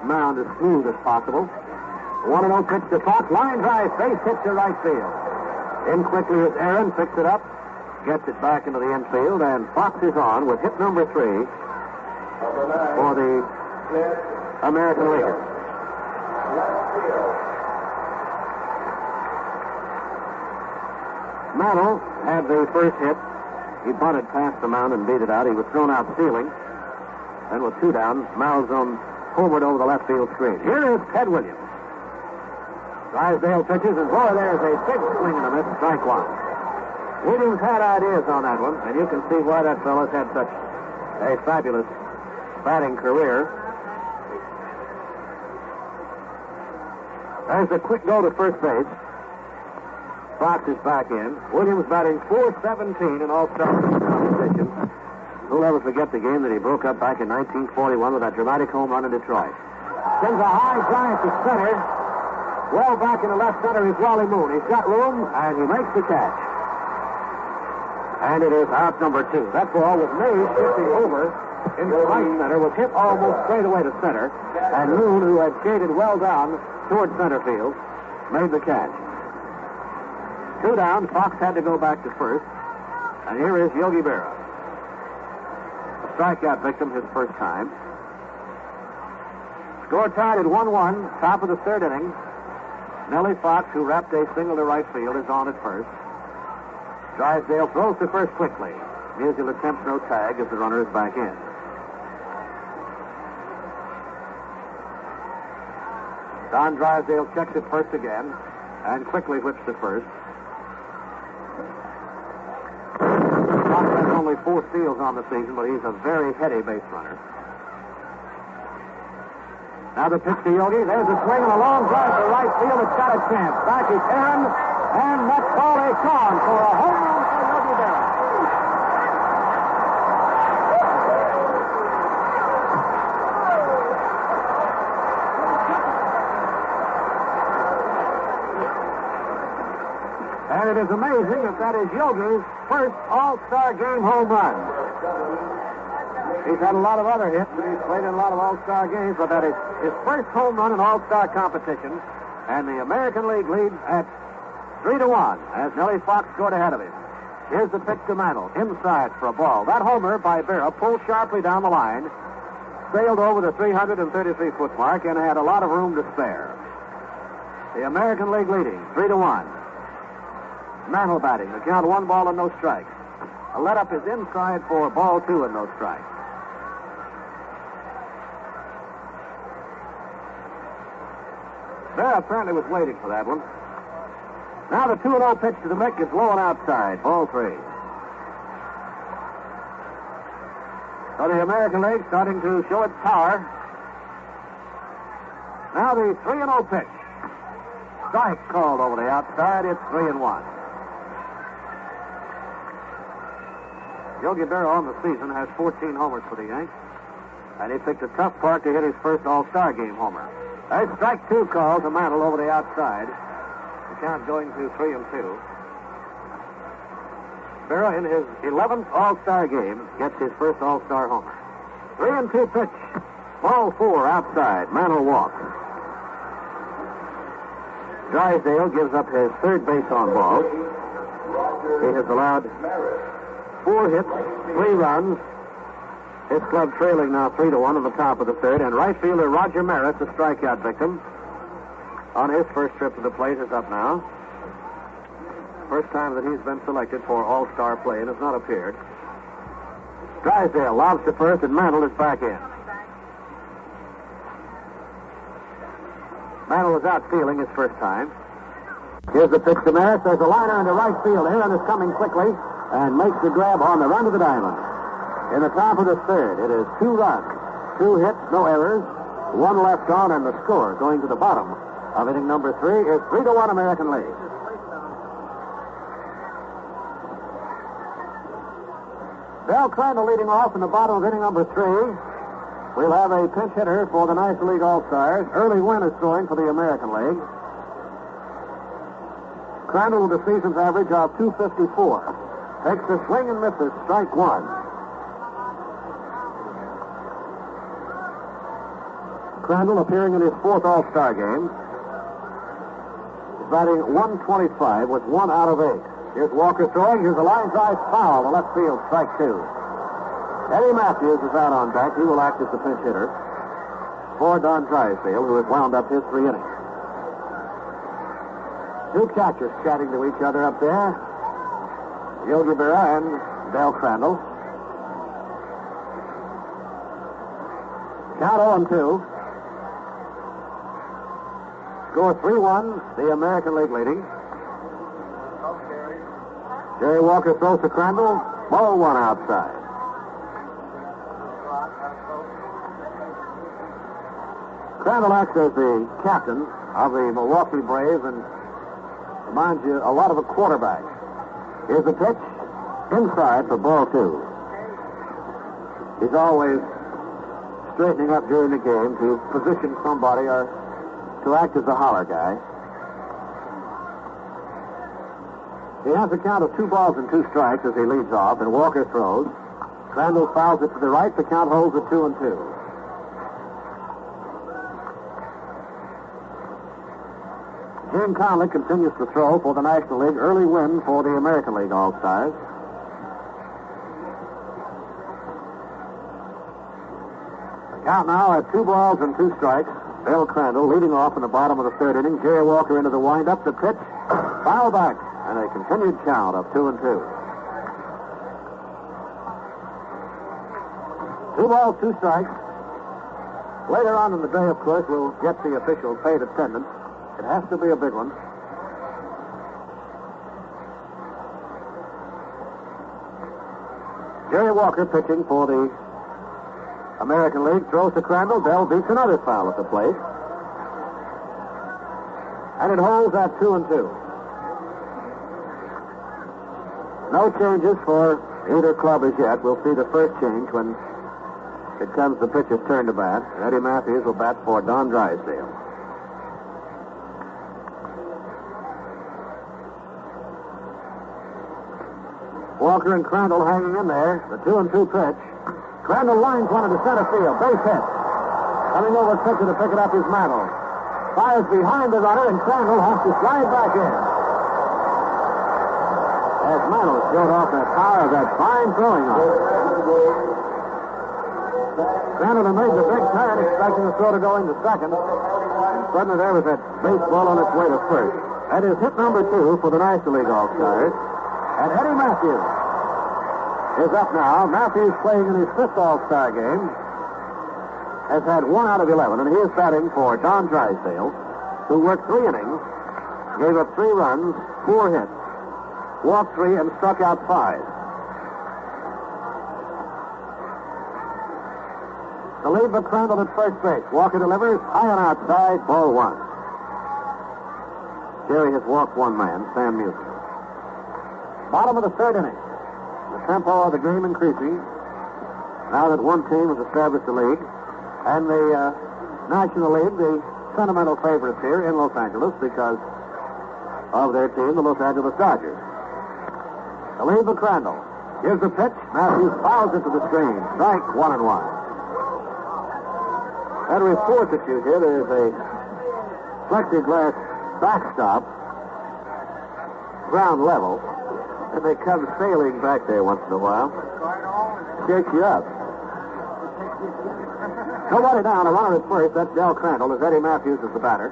mound as smooth as possible. 1-0 pitch to Fox. Line drive, base hit to right field. In quickly is Aaron, picks it up, gets it back into the infield, and Fox is on with hit number 3 for the American Leaguers. Mantle had the first hit. He bunted past the mound and beat it out. He was thrown out stealing. And with 2 down, Malzone homered over the left field screen. Here is Ted Williams. Drysdale pitches, and boy, there's a big swing and a miss, strike 1. Williams had ideas on that one, and you can see why that fellow's had such a fabulous batting career. There's a quick go to first base. Fox is back in. Williams batting .417 in all-star competition. Who'll ever forget the game that he broke up back in 1941 with that dramatic home run in Detroit. Sends a high drive to center. Well back in the left center is Wally Moon. He's got room, and he makes the catch. And it is out number 2. That ball with Mays shifting over into right center was hit almost straight away to center. And Moon, who had shaded well down toward center field, made the catch. 2 down, Fox had to go back to first. And here is Yogi Berra. A strikeout victim his first time. Score tied at 1-1, top of the 3rd inning. Nellie Fox, who wrapped a single to right field, is on at first. Drysdale throws to first quickly. Musial attempts no tag as the runner is back in. Don Drysdale checks at first again and quickly whips to first. Fox has only 4 steals on the season, but he's a very heady base runner. Now the pitch to Yogi. There's a swing and a long drive to right field. It's got a chance. Back is Aaron, and that's ball is gone for a home run for Yogi Berra. And it is amazing that is Yogi's first All-Star Game home run. He's had a lot of other hits, and he's played in a lot of All-Star games, but that is his first home run in All-Star competition, and the American League leads at 3-1 as Nellie Fox scored ahead of him. Here's the pitch to Mantle, inside for a ball. That homer by Berra pulled sharply down the line, sailed over the 333-foot mark, and had a lot of room to spare. The American League leading, 3-1. Mantle batting, the count 1 ball and no strikes. A let-up is inside for ball 2 and no strikes. Berra apparently was waiting for that one. Now the 2-0 pitch to the Mick is low and outside. Ball 3. So the American League starting to show its power. Now the 3-0 pitch. Strike called over the outside. It's 3-1. Yogi Berra on the season has 14 homers for the Yanks. And he picked a tough park to hit his first All-Star Game homer. There's strike 2 call to Mantle over the outside. The count going to 3-2. Berra in his 11th All-Star Game gets his first All-Star homer. 3-2 pitch. Ball 4 outside. Mantle walks. Drysdale gives up his 3rd base on balls. He has allowed 4 hits, 3 runs. His club trailing now 3-1 in the top of the 3rd, and right fielder Roger Maris, the strikeout victim, on his first trip to the plate, is up now. First time that he's been selected for All-Star play and has not appeared. Drysdale lobs to first, and Mantle is back in. Mantle was out stealing his first time. Here's the pitch to Maris. There's a liner into right field. Aaron is coming quickly and makes the grab on the run to the diamond. In the top of the 3rd, it is 2 runs, 2 hits, no errors, 1 left on, and the score going to the bottom of inning number 3 is 3-1 American League. Bell Crandall leading off in the bottom of inning number 3. We'll have a pinch hitter for the National League All-Stars. Early Wynn is throwing for the American League. Crandall with the season's average of .254. Takes a swing and misses, strike 1. Crandall, appearing in his fourth All-Star game, is batting .125 with 1 out of 8. Here's Walker throwing. Here's a line drive foul to left field, strike 2. Eddie Matthews is out on deck. He will act as the pinch hitter for Don Drysdale, who has wound up his 3 innings. 2 catchers chatting to each other up there. Yogi Berra and Del Crandall. Count 0-2. Score 3-1. The American League leading. Jerry Walker throws to Crandall. Ball 1 outside. Crandall acts as the captain of the Milwaukee Braves and reminds you a lot of a quarterback. Here's the pitch. Inside for ball 2. He's always straightening up during the game to position somebody or to act as a holler guy. He has a count of 2 balls and 2 strikes as he leads off, and Walker throws. Crandall fouls it to the right. The count holds at 2-2. Jim Conley continues to throw for the National League. Early Wynn for the American League All-Stars. The count now at 2 balls and 2 strikes. Bill Crandall leading off in the bottom of the 3rd inning. Jerry Walker into the windup. The pitch. Foul back. And a continued count of 2-2. 2 balls, 2 strikes. Later on in the day, of course, we'll get the official paid attendance. It has to be a big one. Jerry Walker pitching for the American League. Throws to Crandall. Bell beats another foul at the plate. And it holds at 2-2. No changes for either club as yet. We'll see the first change when it comes the pitcher's turn to bat. Eddie Matthews will bat for Don Drysdale. Walker and Crandall hanging in there. The 2-2 pitch. Crandall lines one into center field. Base hit. Coming over pitcher to pick it up is Mantle. Fires behind the runner, and Crandall has to slide back in. As Mantle showed off that power of that fine throwing arm. Crandall had made the big turn, expecting the throw to go into second. Suddenly there was that baseball on its way to first. That is hit number 2 for the National League All-Stars. And Eddie Matthews is up now. Matthews playing in his 5th All-Star game. Has had 1 out of 11, and he is batting for Don Drysdale, who worked 3 innings, gave up 3 runs, 4 hits, walked 3, and struck out 5. The lead for Crandall at first base. Walker delivers, high and outside, ball 1. Jerry has walked 1 man, Sam Music. Bottom of the 3rd inning. The tempo of the game increasing. Now that one team has established the league. And the National League, the sentimental favorites here in Los Angeles because of their team, the Los Angeles Dodgers. The lead for Crandall. Here's the pitch. Matthews fouls it to the screen. Strike 1-1. That report that you hear, there's a plexiglass backstop, ground level. And they come sailing back there once in a while. Shakes you up. Nobody down. A runner at first. That's Del Crandall as Eddie Matthews is the batter.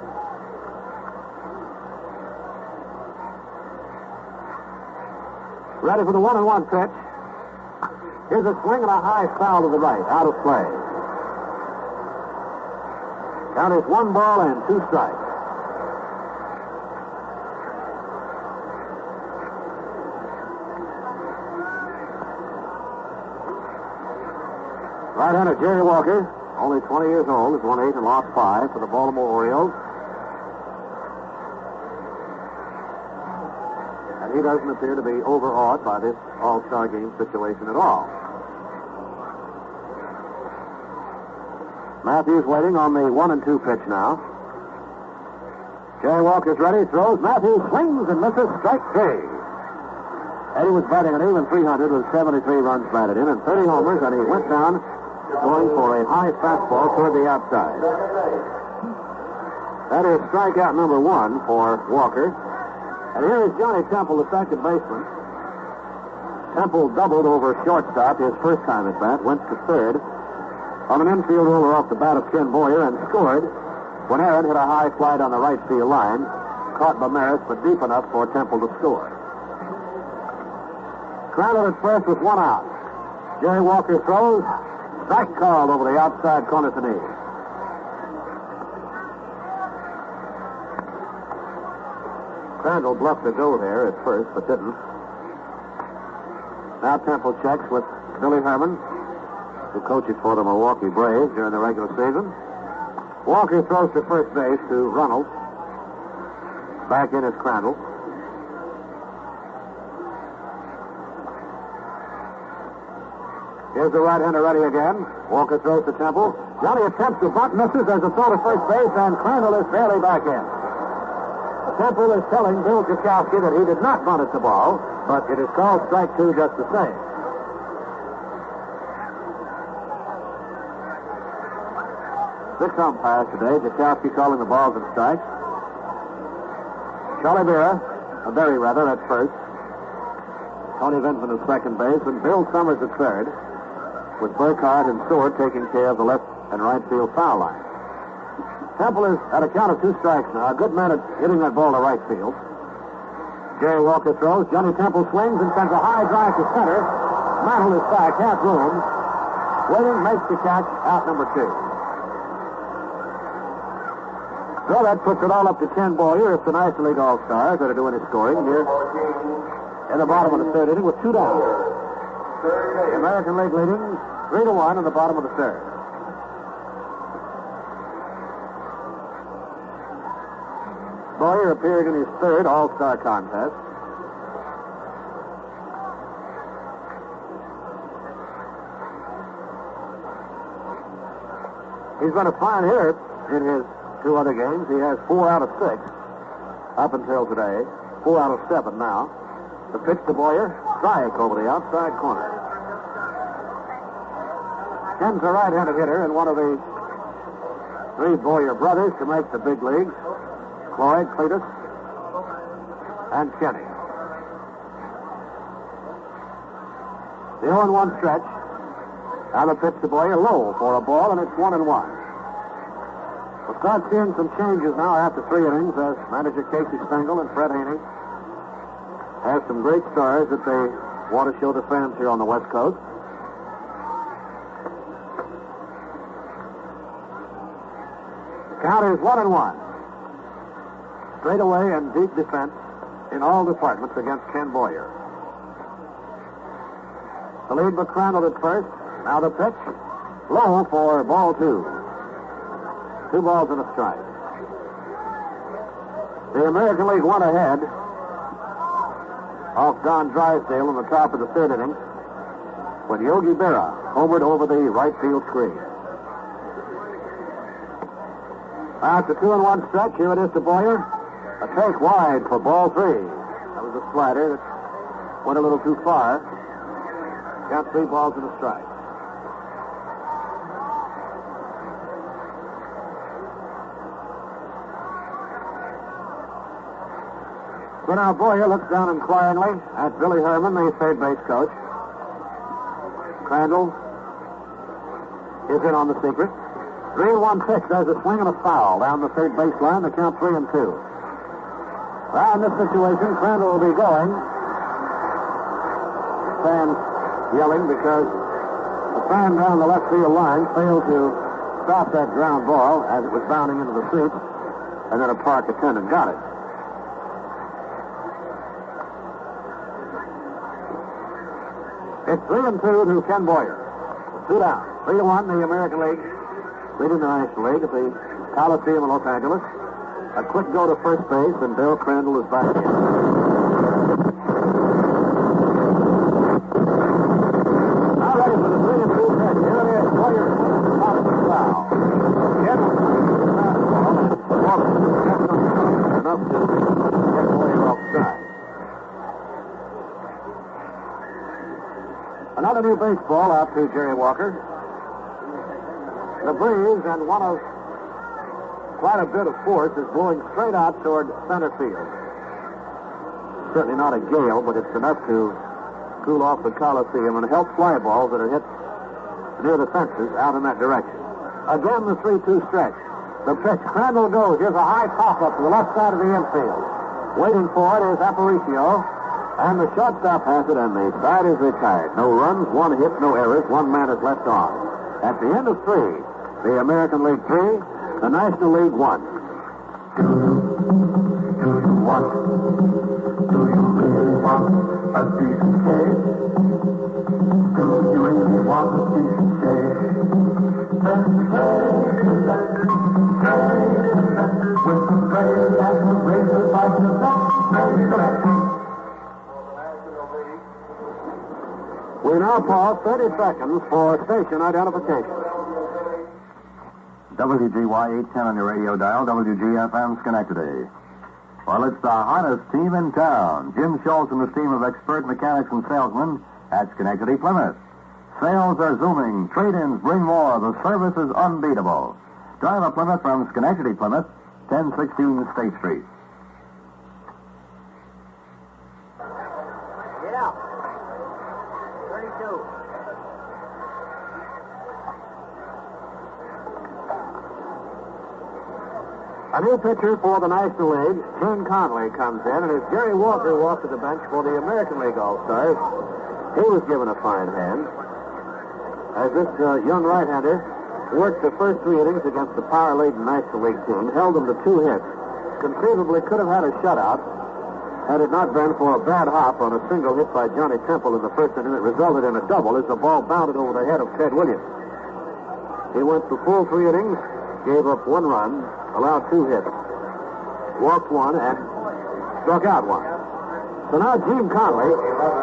Ready for the 1-1 pitch. Here's a swing and a high foul to the right. Out of play. Count is 1 ball and 2 strikes. Right-hander Jerry Walker, only 20 years old, has won 8 and lost 5 for the Baltimore Orioles. And he doesn't appear to be overawed by this All-Star game situation at all. Matthews waiting on the 1-2 pitch now. Jerry Walker's ready, throws. Matthews swings and misses. Strike 3. Eddie was batting an even .300 with 73 runs batted in and 30 homers, and he went down going for a high fastball toward the outside. That is strikeout number 1 for Walker. And here is Johnny Temple, the second baseman. Temple doubled over shortstop his first time at bat, went to third on an infield roller off the bat of Ken Boyer and scored when Aaron hit a high fly down the right field line, caught by Maris, but deep enough for Temple to score. Crandall at first with 1 out. Jerry Walker throws. Strike called over the outside corner to knee. Crandall bluffed to go there at first, but didn't. Now Temple checks with Billy Herman, who coaches for the Milwaukee Braves during the regular season. Walker throws to first base to Runnels. Back in is Crandall. Here's the right-hander ready again. Walker throws to Temple. Johnny attempts to bunt, misses. There's a throw to first base, and Crandall is barely back in. Temple is telling Bill Kachowski that he did not bunt at the ball, but it is called strike 2 just the same. Six umpires today. Kachowski calling the balls and strikes. Charlie Berra, at first. Tony Vincent at second base, and Bill Summers at third, with Burkhardt and Sword taking care of the left and right field foul line. Temple is at a count of 2 strikes now. A good man at hitting that ball to right field. Jerry Walker throws. Johnny Temple swings and sends a high drive to center. Mantle is back, half room. Waiting, makes the catch, out number 2. So that puts it all up to Ken Boyer. It's the National League All-Stars that are doing his scoring here in the bottom of the third inning with 2 down. The American League leading 3-1 in the bottom of the third. Boyer appeared in his third All-Star contest. He's been a fine hitter in his 2 other games. He has 4 out of 6 up until today. 4 out of 7 now. The pitch to Boyer, strike over the outside corner. Ken's a right-handed hitter and one of the 3 Boyer brothers to make the big leagues. Cloyd, Cletus, and Kenny. The 0-1 stretch. Now the pitch to Boyer, low for a ball, and it's 1-1. We'll start seeing some changes now after 3 innings as manager Casey Stengel and Fred Haney have some great stars that they want to show the fans here on the West Coast. The count is 1-1. Straight away and deep defense in all departments against Ken Boyer. The lead by Crandall at first. Now the pitch. Low for ball 2. 2 balls and a strike. The American League went ahead off Don Drysdale in the top of the third inning when Yogi Berra homered over the right field screen. Now it's a 2-1 stretch. Here it is to Boyer. A take wide for ball 3. That was a slider that went a little too far. Got 3 balls and a strike. So now Boyer looks down inquiringly at Billy Herman, the third base coach. Crandall is in on the secret. 3-1 pitch. There's a swing and a foul down the third baseline. The count 3-2. Well, in this situation, Crandall will be going. Fans yelling because the fan down the left field line failed to stop that ground ball as it was bounding into the seats, and then a park attendant got it. It's 3-2 to Ken Boyer. 2 down. 3-1, the American League leading the National League at the Coliseum in Los Angeles. A quick go to first base, and Bill Crandall is back in. Now ready for the 3-2 pitch. Here it is. Boyer swings the top of the foul. Ken was swinging the fastball, and Walker stepped on the front enough to get Boyer offside. Another new baseball out to Jerry Walker. The breeze and one of quite a bit of force is blowing straight out toward center field. Certainly not a gale, but it's enough to cool off the Coliseum and help fly balls that are hit near the fences out in that direction. Again, the 3-2 stretch. The pitch. Crandall goes. Here's a high pop-up to the left side of the infield. Waiting for it is Aparicio. And the shortstop has it, and the side is retired. No runs, one hit, no errors. One man is left on. At the end of 3, the American League 3, the National League 1. Do you want? Do you really want a decent cake? Do you really want a decent cake? Then with the braid and the razor by the top, We now pause 30 seconds for station identification. WGY 810 on your radio dial, WGFM Schenectady. Well, it's the hottest team in town. Jim Schultz and the team of expert mechanics and salesmen at Schenectady Plymouth. Sales are zooming. Trade-ins bring more. The service is unbeatable. Drive a Plymouth from Schenectady Plymouth, 1016 State Street. Yeah. 32. A new pitcher for the National League, Gene Conley, comes in, and as Jerry Walker walked to the bench for the American League All-Stars, he was given a fine hand. As this young right-hander worked the first 3 innings against the power-laden National League team, held them to 2 hits, conceivably could have had a shutout had it not been for a bad hop on a single hit by Johnny Temple in the first inning that resulted in a double as the ball bounded over the head of Ted Williams. He went the full 3 innings, gave up 1 run, allowed 2 hits, walked 1, and struck out 1. So now Gene Conley,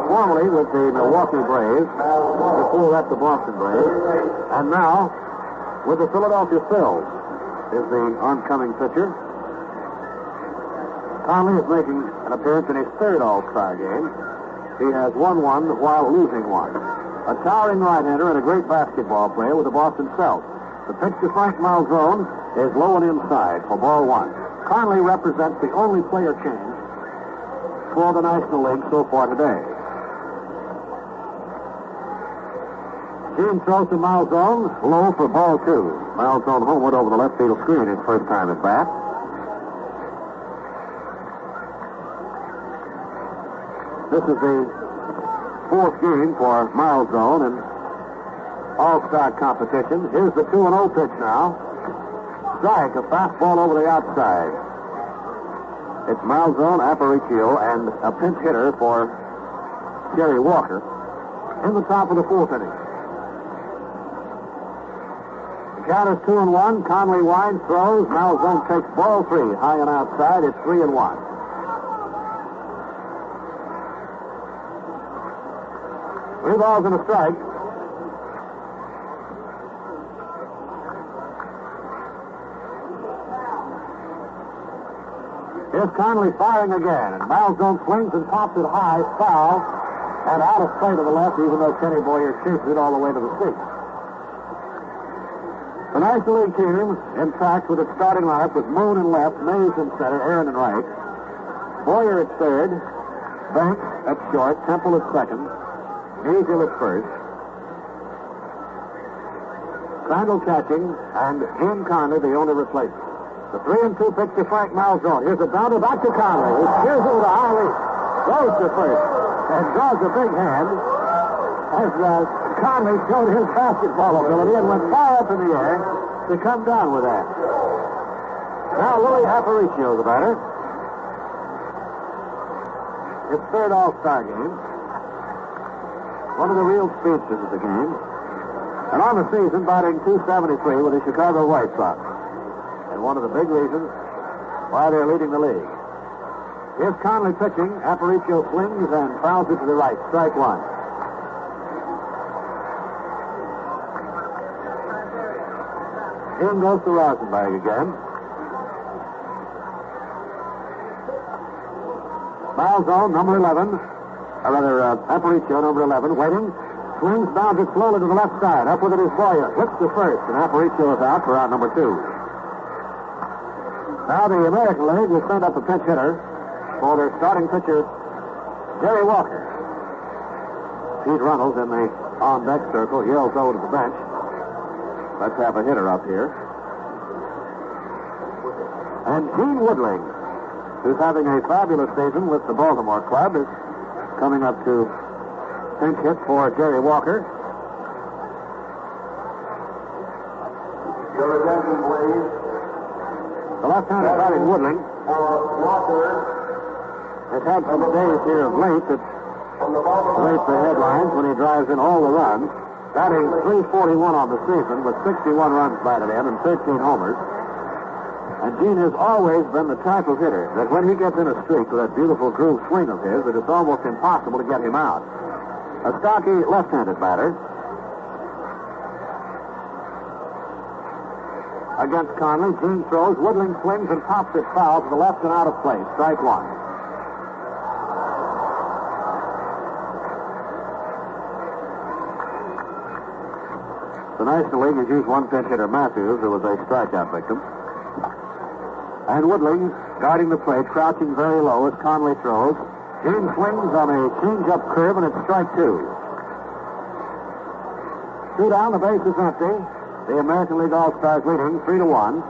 formerly with the Milwaukee Braves, before that the Boston Braves, and now with the Philadelphia Phils, is the oncoming pitcher. Conley is making an appearance in his 3rd All-Star game. He has won 1 while losing 1. A towering right-hander and a great basketball player with the Boston Celtics. The pitch to Frank Malzone is low and inside for ball 1. Conley represents the only player change for the National League so far today. Gene throws to Malzone, low for ball 2. Malzone homeward over the left field screen his first time at bat. This is the 4th game for Malzone in All-Star competition. Here's the 2-0 pitch now. Strike, a fastball over the outside. It's Malzone, Aparicio, and a pinch hitter for Jerry Walker in the top of the 4th inning. The count is 2-1. Conley winds, throws. Malzone takes ball 3, high and outside. It's 3-1. 3 balls and a strike. Here's Conley firing again, and Malzone swings and pops it high, foul, and out of play to the left, even though Kenny Boyer chases it all the way to the seats. The National League team, in fact, with its starting lineup with Moon in left, Mays in center, Aaron in right, Boyer at 3rd, Banks at short, Temple at 2nd, Hazel at 1st, Crandall catching, and Gene Conley the only replacement. The 3-2 pitch to Frank Malzone. Here's a bounder back to Conley, who steers it with a high leap, goes to first, and draws a big hand as Conley showed his basketball ability and went far up in the air to come down with that. Now Louis Aparicio, the batter. His 3rd All-Star game. One of the real speedsters of the game. And on the season, batting .273 with the Chicago White Sox. And one of the big reasons why they're leading the league. Here's Conley pitching. Aparicio swings and fouls it to the right. Strike 1. In goes to Rosenberg again. Malzone, number 11. Aparicio, number 11, waiting. Swings, bounds it slowly to the left side. Up with it is Boyer. Hits to first, and Aparicio is out for out number 2. Now the American League will send up a pinch hitter for their starting pitcher, Jerry Walker. Pete Reynolds in the on-deck circle yells over to the bench. Let's have a hitter up here. And Gene Woodling, who's having a fabulous season with the Baltimore club, is coming up to pinch hit for Jerry Walker. Your attention, please. The left-handed batting Woodling Walker has had some days here of late that raise the headlines when he drives in all the runs. Batting .341 on the season with 61 runs batted in and 13 homers. And Gene has always been the type of hitter that when he gets in a streak with that beautiful groove swing of his, that it's almost impossible to get him out. A stocky left-handed batter. Against Conley, Gene throws, Woodling swings and pops it foul to the left and out of play. Strike 1. The National League has used one pinch hitter, Matthews, who was a strikeout victim. And Woodling guarding the plate, crouching very low as Conley throws. Gene swings on a change-up curve, and it's strike 2. 2 down, the base is empty. The American League All-Stars leading 3-1.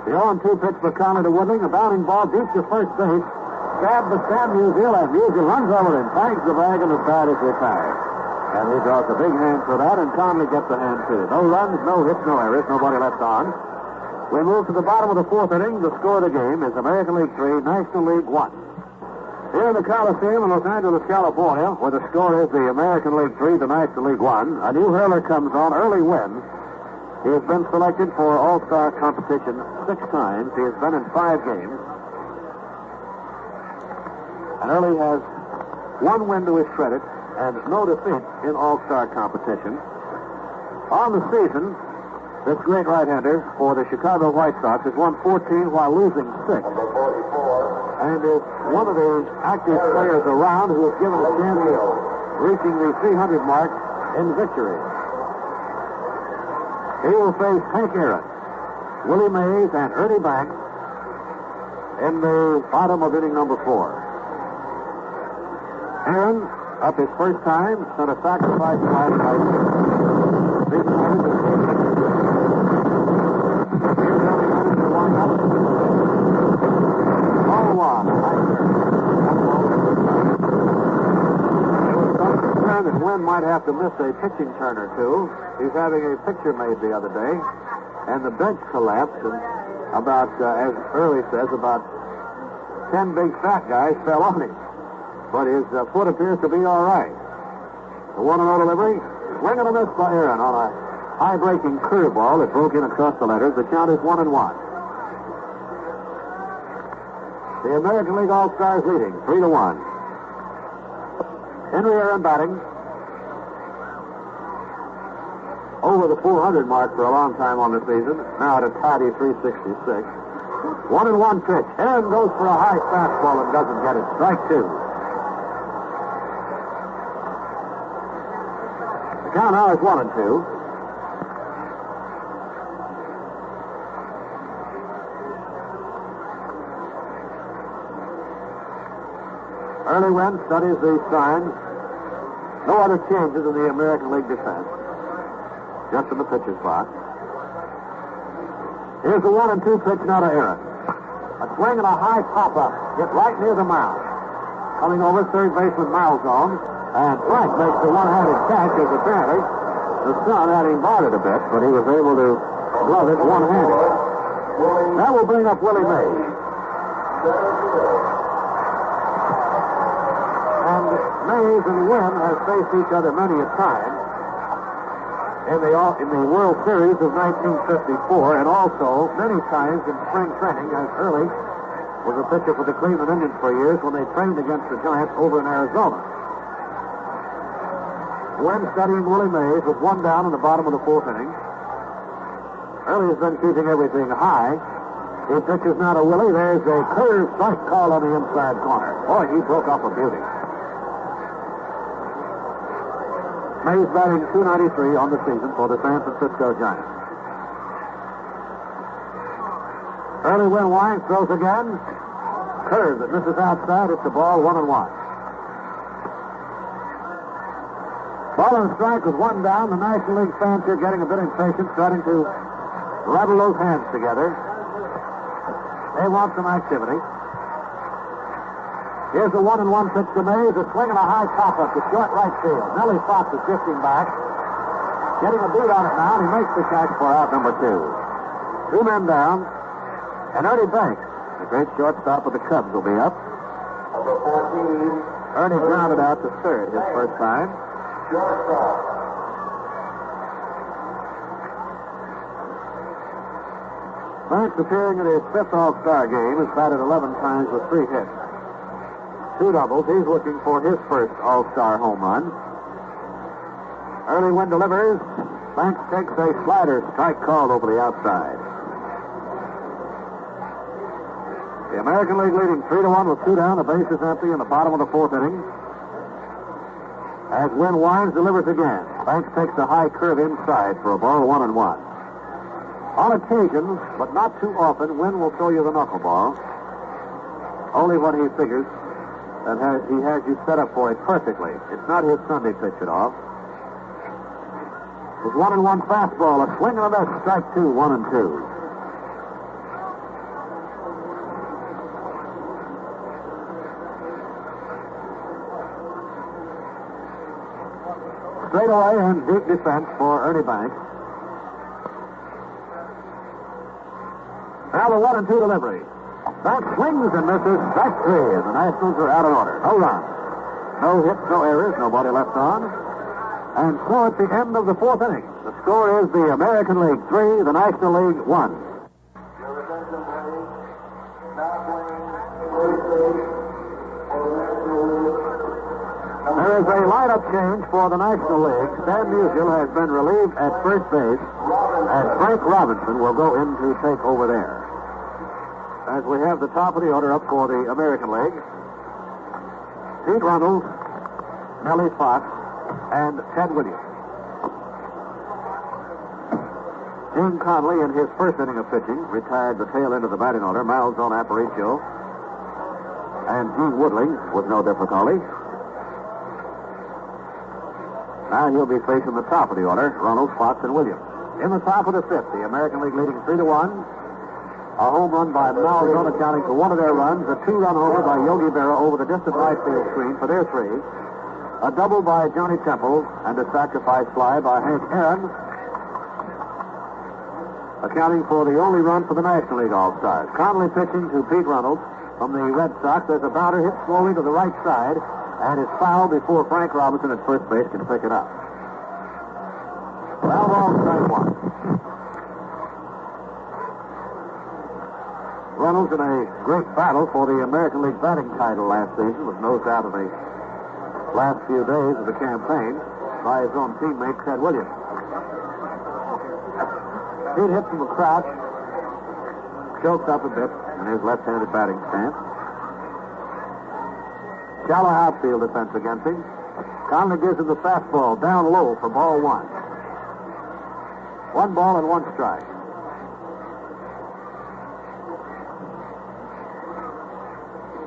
The 0-2 pitch for Conley to Woodling. A bounding ball deep to first base. Stab the Sam Musial, and Musial runs over him, bangs the bag, and the side is retired. And he draws a big hand for that, and Conley gets a hand too. No runs, no hits, no errors, nobody left on. We move to the bottom of the 4th inning. The score of the game is American League 3, National League 1. Here in the Coliseum in Los Angeles, California, where the score is the American League 3, the National League 1, a new hurler comes on, Early Wynn. He has been selected for All-Star competition 6 times. He has been in 5 games. And Early has 1 win to his credit and no defeat in All-Star competition. On the season, this great right-hander for the Chicago White Sox has won 14 while losing 6. And is one of the active players around who has given a chance of reaching the 300 mark in victory. He will face Hank Aaron, Willie Mays, and Ernie Banks in the bottom of inning number 4. Aaron, up his first time, sent a sacrifice fly to right field. Big runners and big hitters. Here's Ernie Banks to wind up. Ball 1. There was some concern that Wynn might have to miss a pitching turn or two. He's having a picture made the other day, and the bench collapsed, and about, as Early says, about 10 big fat guys fell on him. But his foot appears to be all right. The 1-0 delivery. Swing and a miss by Aaron on a high-breaking curveball that broke in across the letters. The count is 1-1. The American League All-Stars leading 3-1. Henry Aaron batting. Over the 400 mark for a long time on the season. Now at a tidy 366. 1-1 pitch. Aaron goes for a high fastball and doesn't get it. Strike 2. The count now is 1-2. Early Wynn studies the signs. No other changes in the American League defense. Just in the pitcher's box. Here's the 1-2 pitch now to Aaron. A swing and a high pop-up. Hit right near the mound. Coming over third baseman Malzone. And Frank makes the one-handed catch as apparently the sun had him bothered a bit, but he was able to glove it one-handed. That will bring up Willie Mays. And Mays and Wynn have faced each other many a time in the World Series of 1954, and also many times in spring training, as Early was a pitcher for the Cleveland Indians for years when they trained against the Giants over in Arizona. Wynn studying Willie Mays with 1 down in the bottom of the 4th inning. Early has been keeping everything high. He pitches now to Willie. There's a curve strike call on the inside corner. Boy, he broke off a beauty. Mays batting .293 on the season for the San Francisco Giants. Early Wynn winds, throws again. Curve that misses outside. It's the ball, 1-1. Ball and strike with one down. The National League fans here getting a bit impatient, starting to rattle those hands together. They want some activity. Here's the 1-1 pitch to Mays. A swing and a high pop-up to short right field. Nellie Fox is drifting back. Getting a beat on it now, and he makes the catch for out number 2. 2 men down. And Ernie Banks, the great shortstop of the Cubs, will be up. Ernie grounded out to third his first time. Banks, appearing in his 5th All-Star game, has batted 11 times with 3 hits. 2 doubles. He's looking for his first All-Star home run. Early Wynn delivers. Banks takes a slider, strike called over the outside. The American League leading 3-1 with 2 down. The base is empty in the bottom of the 4th inning. As Wynn winds, delivers again. Banks takes a high curve inside for a ball, 1-1. On occasions, but not too often, Wynn will throw you the knuckleball. Only when he figures that he has you set up for it perfectly. It's not his Sunday pitch at all. His 1-1 fastball, a swing and a miss, strike 2, 1-2. Straight away and deep defense for Ernie Banks. Now the 1-2 delivery. Banks swings and misses. Strike 3, and the Nationals are out of order. No runs. No hits, no errors, nobody left on. And so at the end of the 4th inning, the score is the American League 3, the National League 1. There is a lineup change for the National League. Stan Musial has been relieved at first base, and Frank Robinson will go in to take over there. As we have the top of the order up for the American League, Pete Runnels, Nellie Fox, and Ted Williams. Gene Conley, in his first inning of pitching, retired the tail end of the batting order. Malzone, Aparicio, and Gene Woodling with no difficulty. Now he'll be facing the top of the order, Runnels, Fox, and Williams. In the top of the 5th, the American League leading 3-1. A home run by Malzone accounting for one of their runs. A 2-run homer by Yogi Berra over the distant right field screen for their 3. A double by Johnny Temple and a sacrifice fly by Hank Aaron, accounting for the only run for the National League All-Stars. Conley pitching to Pete Runnels from the Red Sox. There's a batter hit slowly to the right side and is fouled before Frank Robinson at first base can pick it up. Foul ball, strike 1. Runnels in a great battle for the American League batting title last season was nosed out of the last few days of the campaign by his own teammate, Ted Williams. Pete hit from a crouch, choked up a bit in his left-handed batting stance. Shallow outfield defense against him. Conley gives him the fastball down low for ball 1. 1 ball and 1 strike.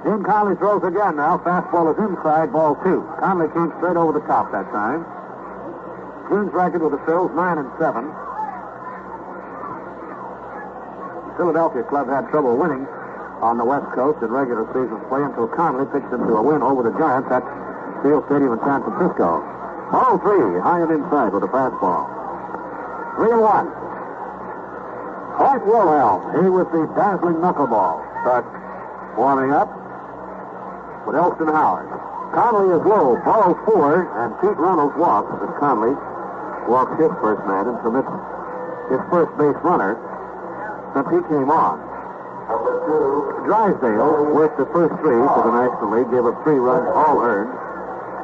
Jim Conley throws again now. Fastball is inside, ball 2. Conley came straight over the top that time. Gene's record with the Phils, 9-7. The Philadelphia club had trouble winning on the West Coast in regular season play until Conley pitched them to a win over the Giants at Field Stadium in San Francisco. Ball 3, high and inside with a fastball. 3-1. Hoyt Wilhelm, he with the dazzling knuckleball, starts warming up with Elston Howard. Conley is low, ball 4, and Pete Runnels walks as Conley walks his first man and permits his first base runner since he came on. Drysdale worked the first 3 for the National League, gave up 3 runs, all earned,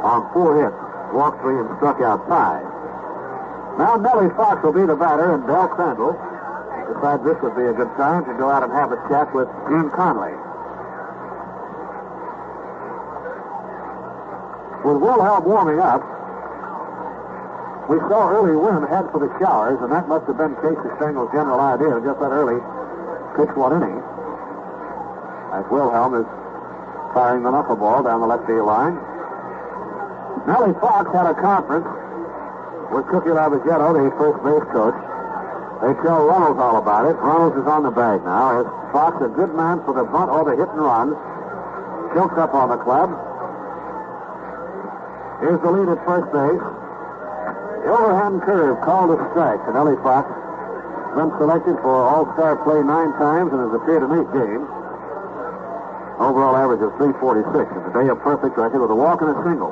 on 4 hits, walked 3 and struck out 5. Now Nellie Fox will be the batter, and Del Crandall decides this would be a good time to go out and have a chat with Gene Conley. With Wilhelm warming up, We saw Early Wynn head for the showers, and that must have been Casey Stengel's general idea. Just let Early pitch one inning. As Wilhelm is firing the knuckleball down the left field line. Nellie Fox had a conference with Cookie Lavagetto, the first base coach. They tell Runnels all about it. Runnels is on the bag now. Is Fox a good man for the bunt or the hit and run? Chokes up on the club. Here's the lead at first base. The overhand curve called a strike to Nellie Fox. Been selected for All-Star play 9 times and has appeared in 8 games. Overall average of 346. It's a day of perfect record with a walk and a single.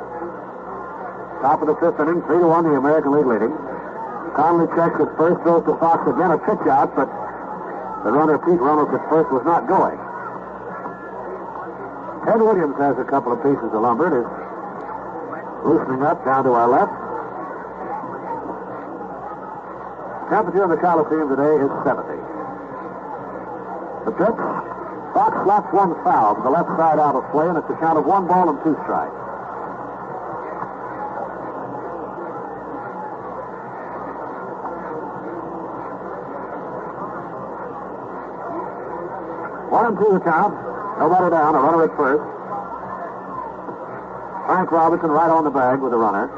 Top of the 5th inning, 3-1, the American League leading. Conley checks at first, throws to Fox again, a pitch out, but the runner Pete Runnels at first was not going. Ted Williams has a couple of pieces of lumber. It is loosening up down to our left. Temperature in the Coliseum today is 70. The pitch. Fox slaps one foul to the left side out of play, and it's a count of 1 ball and 2 strikes. One and 2 the count. Nobody down. A runner at first. Frank Robinson right on the bag with a runner.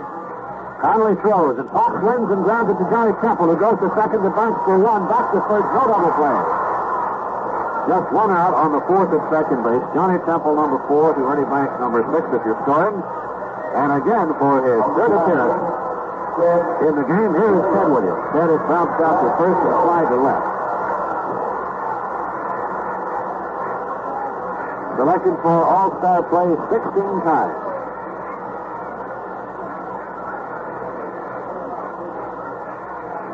Conley throws, and Fox swings and grounds it to Johnny Temple, who goes to second, the bunch for 1, back to third, no double play. Just 1 out on the 4th at second base. Johnny Temple, number 4, to Ernie Banks, number 6, if you're scoring. And again, for his 3rd appearance in the game, here is Ted Williams. Ted is bounced out to first and flied to left. Selected for All-Star play 16 times.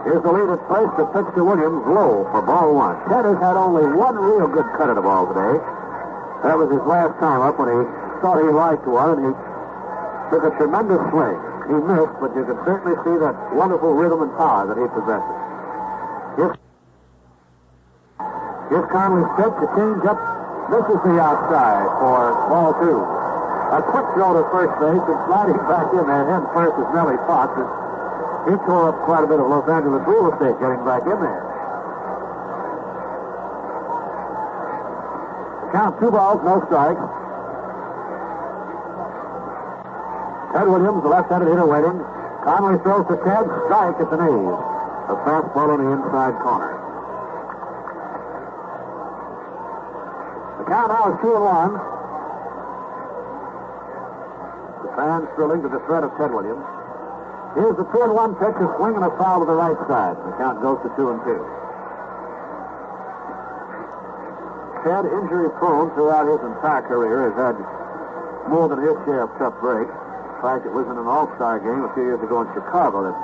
Here's the lead at first. The pitch to Williams, low for ball 1. Ted has had only 1 real good cut at the ball today. That was his last time up when he thought he liked one, and he took a tremendous swing. He missed, but you could certainly see that wonderful rhythm and power that he possesses. Here's Conley's pitch, a change up. Misses the outside for ball 2. A quick throw to first base, and sliding back in there, head first is Nellie Fox. He tore up quite a bit of Los Angeles real estate getting back in there. The count 2 balls, no strikes. Ted Williams, the left-handed hitter, waiting. Conley throws to Ted, strike at the knees. A fastball on the inside corner. The count now is 2-1. The fans thrilling to the threat of Ted Williams. Here's the 2-1 pitch, a swing and a foul to the right side. The count goes to 2-2. Ted, injury-prone throughout his entire career, has had more than his share of tough breaks. In fact, it was in an All-Star game a few years ago in Chicago that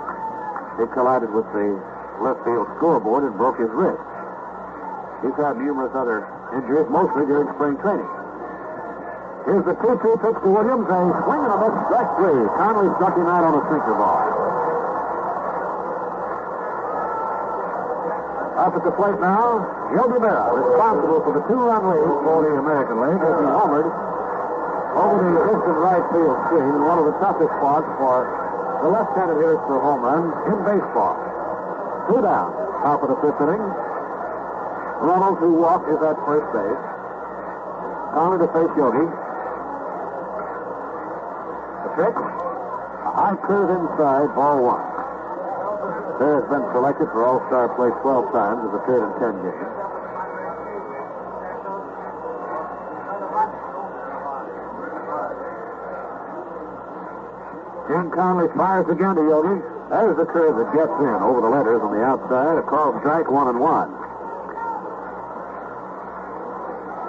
he collided with the left field scoreboard and broke his wrist. He's had numerous other injuries, mostly during spring training. Here's the 2-2 pitch to Williams. A swing and a miss, strike 3. Conley struck him out on a sinker ball. Up at the plate now, Yogi Berra, responsible for the 2-run lead for the American League, as he homered over the distant right field screen in one of the toughest spots for the left-handed hitters for home runs in baseball. 2 down, top of the 5th inning. Runnels, who walked, is at first base. Conley to face Yogi. The pitch, a high curve inside, ball 1. Berra has been selected for All-Star play 12 times, has appeared in 10 games. Jim Conley fires again to Yogi. There's the curve that gets in over the letters on the outside. A called strike, 1-1.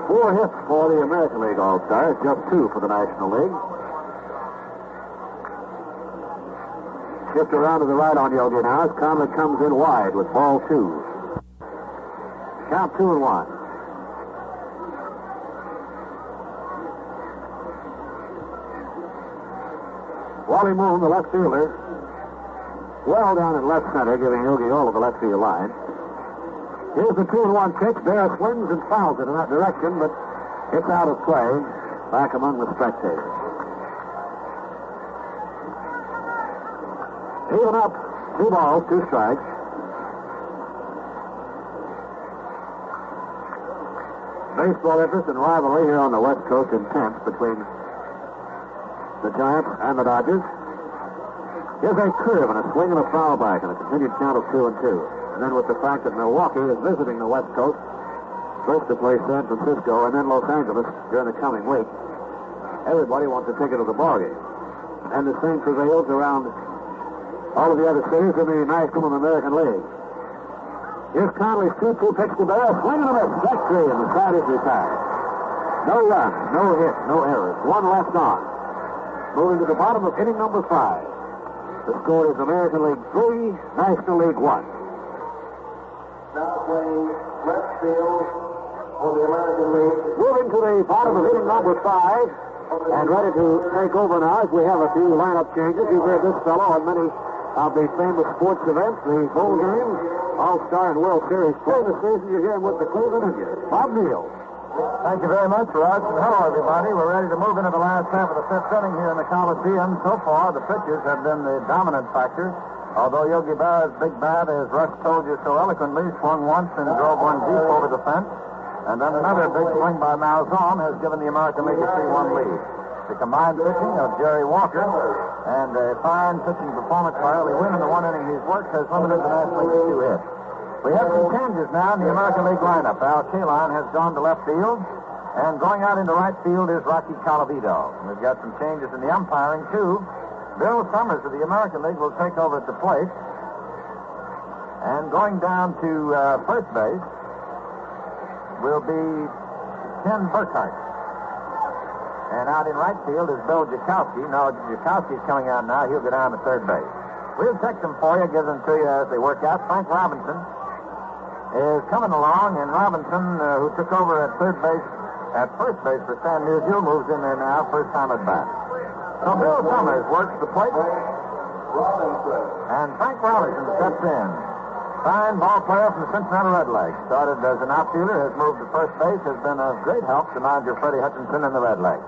4 hits for the American League All-Stars, just 2 for the National League. Shift around to the right on Yogi now as Conley comes in wide with ball 2. Count 2-1. Wally Moon, the left fielder, well down in left center, giving Yogi all of the left field line. Here's the 2-1 pitch. Berra swings and fouls it in that direction, but it's out of play back among the spectators. Even up. 2 balls, 2 strikes. Baseball interest and rivalry here on the West Coast intense between the Giants and the Dodgers. Here's a curve and a swing and a foul back and a continued count of 2-2. And then with the fact that Milwaukee is visiting the West Coast, first to play San Francisco and then Los Angeles during the coming week, everybody wants a ticket to the ballgame. And the same prevails around all of the other cities in the National and American League. Here's Conley's 2-2 pitch to Berra. Swing and a miss. Strike 3, and the side is retired. No runs, no hits, no errors. 1 left on. Moving to the bottom of inning number 5. The score is American League 3, National League 1. Now playing left field for the American League. Moving to the bottom of inning number 5. And ready to take over now as we have a few lineup changes. You've heard this fellow on many of the famous sports events, the bowl games, All-Star and World Series play this season. You're here with the Cleveland Indians. Bob Neal. Thank you very much, Russ. And hello, everybody. We're ready to move into the last half of the 5th inning here in the Coliseum. So far, the pitchers have been the dominant factor. Although Yogi Berra's big bat, as Russ told you so eloquently, swung once and drove one deep over the fence. And then another big swing by Malzahn has given the American League a 3-1 lead. The combined pitching of Jerry Walker and a fine pitching performance by Early Wynn in the 1 inning he's worked has limited the National League to 2 hits. We have some changes now in the American League lineup. Al Kaline has gone to left field, and going out into right field is Rocky Colavito. We've got some changes in the umpiring, too. Bill Summers of the American League will take over at the plate. And going down to first base will be Ken Burkhart. And out in right field is Bill Jakowski. No, Jakowski's coming out now. He'll go down to third base. We'll check them for you, give them to you as they work out. Frank Robinson is coming along, and Robinson, who took over at first base for Stan Musial, moves in there now, first time at bat. So Bill Summers works the plate, and Frank Robinson steps in. Fine ball player from the Cincinnati Redlegs. Started as an outfielder, has moved to first base, has been of great help to manager Freddie Hutchinson and the Redlegs.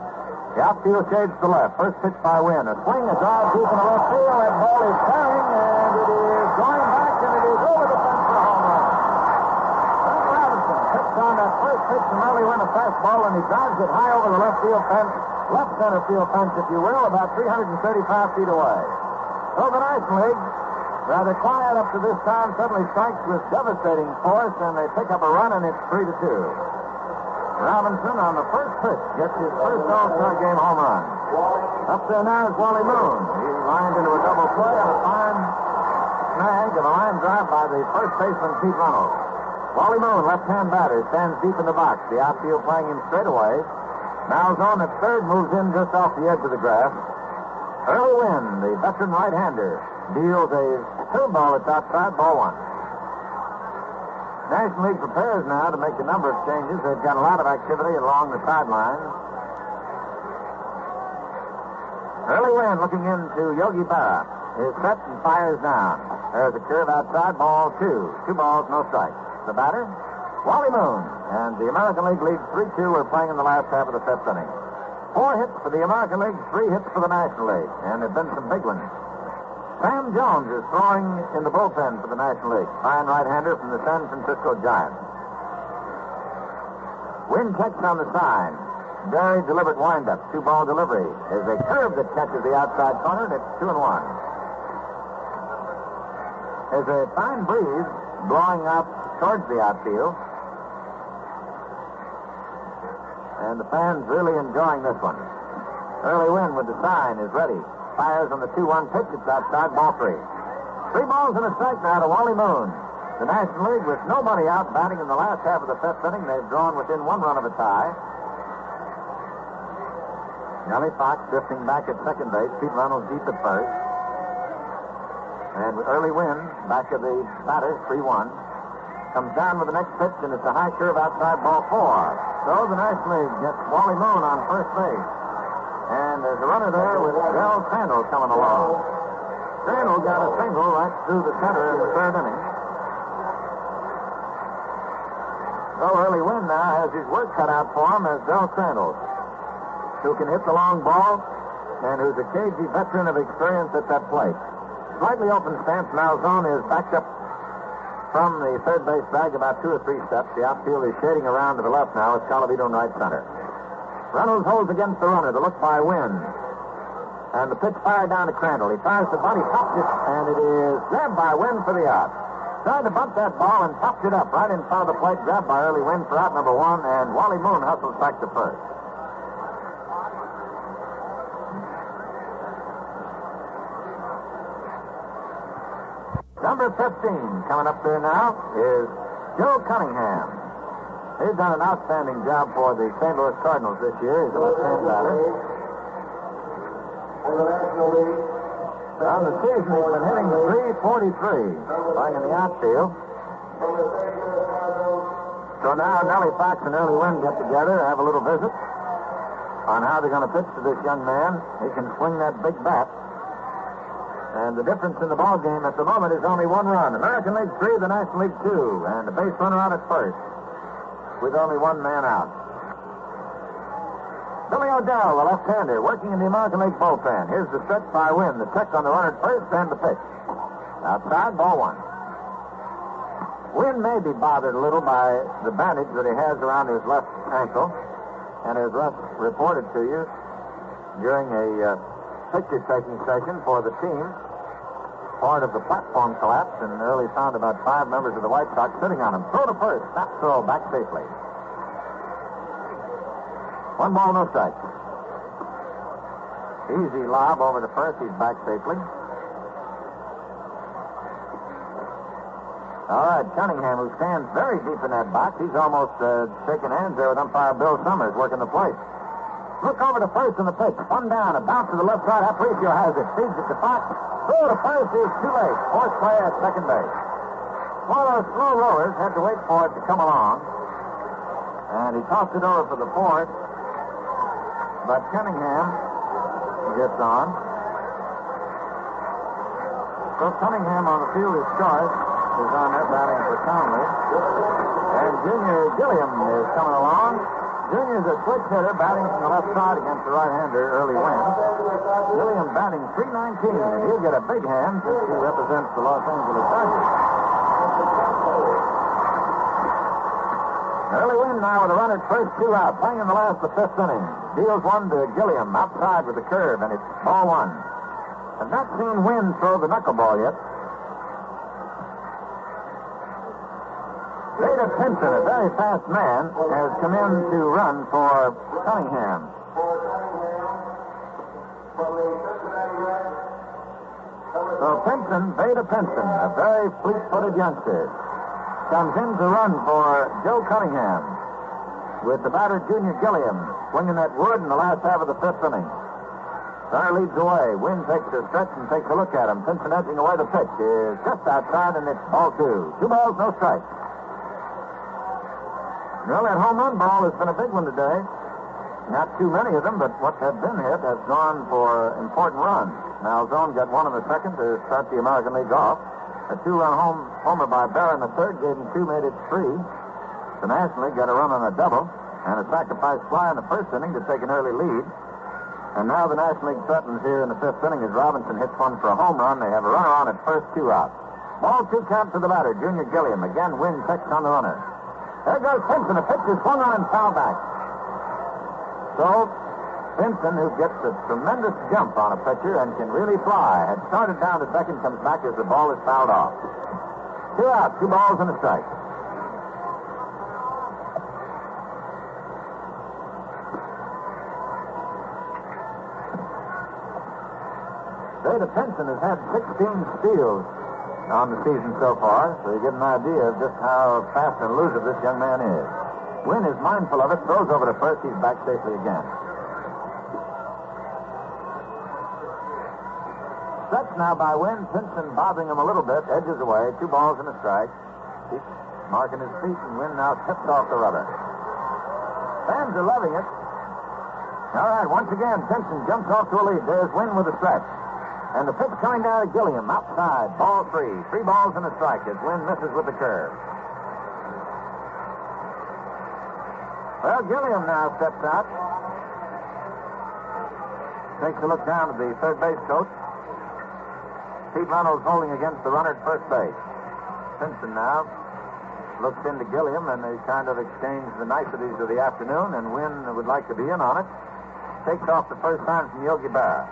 The outfield shades to left. First pitch by Wynn. A swing, a drive deep in the left field. That ball is carrying, and it is going back, and it is over the fence for a home run. Frank Robinson picks on that first pitch from Early Wynn, a fastball, and he drives it high over the left field fence, left center field fence, if you will, about 335 feet away. So the National League, rather quiet up to this time, suddenly strikes with devastating force, and they pick up a run, and it's 3-2. Robinson on the first pitch gets his first All-Star game home run. Up there now is Wally Moon. He lined into a double play on a fine snag of a line drive by the first baseman, Pete Reynolds. Wally Moon, left-hand batter, stands deep in the box. The outfield playing him straight away. Malzahn at third moves in just off the edge of the grass. Early Wynn, the veteran right-hander, deals a curveball that's outside, ball 1. National League prepares now to make a number of changes. They've got a lot of activity along the sideline. Early Wynn looking into Yogi Berra. Is set and fires down. There's a curve outside, ball 2. 2 balls, no strikes. The batter, Wally Moon. And the American League leads 3-2. We're playing in the last half of the 5th inning. 4 hits for the American League, 3 hits for the National League. And there have been some big ones. Sam Jones is throwing in the bullpen for the National League. Fine right-hander from the San Francisco Giants. Wynn catches on the side. Very deliberate windup. 2-ball delivery. There's a curve that catches the outside corner, and it's 2-1. There's a fine breeze blowing up towards the outfield. And the fans really enjoying this one. Early Wynn with the sign is ready. Fires on the 2-1 pitch. It's outside, ball 3. 3 balls and a strike now to Wally Moon. The National League with nobody out batting in the last half of the 5th inning. They've drawn within 1 run of a tie. Nellie Fox drifting back at second base. Pete Reynolds deep at first. And Early Wynn back of the batter, 3-1. Comes down with the next pitch, and it's a high curve outside, ball 4. So the National League gets Wally Moon on first base. And there's a runner there with Del Crandall coming along. Crandall got a single right through the center in the 3rd inning. So Early Wynn now has his work cut out for him as Del Crandall, who can hit the long ball and who's a cagey veteran of experience at that plate. slightly open stance. Malzone is backed up from the third base bag about 2 or 3 steps. The outfield is shading around to the left now. It's Colavito in right center. Reynolds holds against the runner. The look by Wynn. And the pitch fired down to Crandall. He fires the bunt. He pops it, and it is grabbed by Wynn for the out. Tried to bunt that ball and popped it up right in front of the plate. Grabbed by Early Wynn for out number 1, and Wally Moon hustles back to first. Number 15 coming up there now is Joe Cunningham. He's done an outstanding job for the St. Louis Cardinals this year. He's a left-hand batter. On the season, he's been hitting .343, playing in the outfield. So now Nellie Fox and Early Wynn get together, have a little visit on how they're going to pitch to this young man. He can swing that big bat. And the difference in the ball game at the moment is only 1 run. American League 3, the National League 2, and a base runner out at first, with only 1 man out. Billy O'Dell, the left-hander, working in the American League bullpen. Here's the stretch by Wynn. The check on the runner at first and the pitch. Outside, ball 1. Wynn may be bothered a little by the bandage that he has around his left ankle. And as Russ reported to you during a picture-taking session for the team, part of the platform collapse, and early found about 5 members of the White Sox sitting on him. Throw to first, snap throw, back safely. 1 ball, no strike. Easy lob over to first, he's back safely. All right, Cunningham, who stands very deep in that box, he's almost shaking hands there with umpire Bill Summers working the plate. Look over to first in the pitch. Spun down. A bounce to the left side. Aparicio has it. Feeds it to Fox. Throw to first is too late. Forced play at second base. One of those slow rollers had to wait for it to come along. And he tossed it over for the fourth. But Cunningham gets on. So Cunningham on the field is short. Is on there batting for Conley. And Junior Gilliam is coming along. Junior's a switch hitter batting from the left side against the right-hander, Early Wynn. Gilliam batting .319, and he'll get a big hand since he represents the Los Angeles Dodgers. Early Wynn now with a runner at first, 2 out, playing in the last of the 5th inning. Deals 1 to Gilliam outside with the curve, and it's ball 1. I've not seen Wynn throw the knuckleball yet. Veda Pinson, a very fast man, has come in to run for Cunningham. So Veda Pinson, a very fleet-footed youngster, comes in to run for Joe Cunningham with the batter Junior Gilliam swinging that wood in the last half of the 5th inning. Runner leads away. Wynn takes a stretch and takes a look at him. Pinson edging away. The pitch is just outside, and it's ball 2. 2 balls, no strikes. Well, that home run ball has been a big one today. Not too many of them, but what have been hit has gone for important runs. Malzone got 1 in the 2nd to start the American League off. A 2-run homer by Berra in the 3rd gave him 2, made it 3. The National League got a run on a double and a sacrifice fly in the 1st inning to take an early lead. And now the National League threatens here in the 5th inning as Robinson hits 1 for a home run. They have a runner on at first, 2 out. Ball 2 count to the batter, Junior Gilliam. Again, Wynn checks on the runner. There goes Pinson. The pitch is swung on and foul back. So, Pinson, who gets a tremendous jump on a pitcher and can really fly, had started down to second, comes back as the ball is fouled off. 2 out, 2 balls and a strike. Veda Pinson has had 16 steals on the season so far, so you get an idea of just how fast and elusive this young man is. Wynn is mindful of it, throws over to first, he's back safely again. Stretch now by Wynn, Pinson bothering him a little bit, edges away, 2 balls and a strike. Keeps marking his feet, and Wynn now tips off the rubber. Fans are loving it. All right, once again, Pinson jumps off to a lead. There's Wynn with a stretch. And the pitch coming down to Gilliam, outside, ball 3. 3 balls and a strike as Wynn misses with the curve. Well, Gilliam now steps out. Takes a look down at the third base coach. Pete Reynolds holding against the runner at first base. Pinson now looks into Gilliam, and they kind of exchange the niceties of the afternoon, and Wynn would like to be in on it. Takes off the first time from Yogi Berra.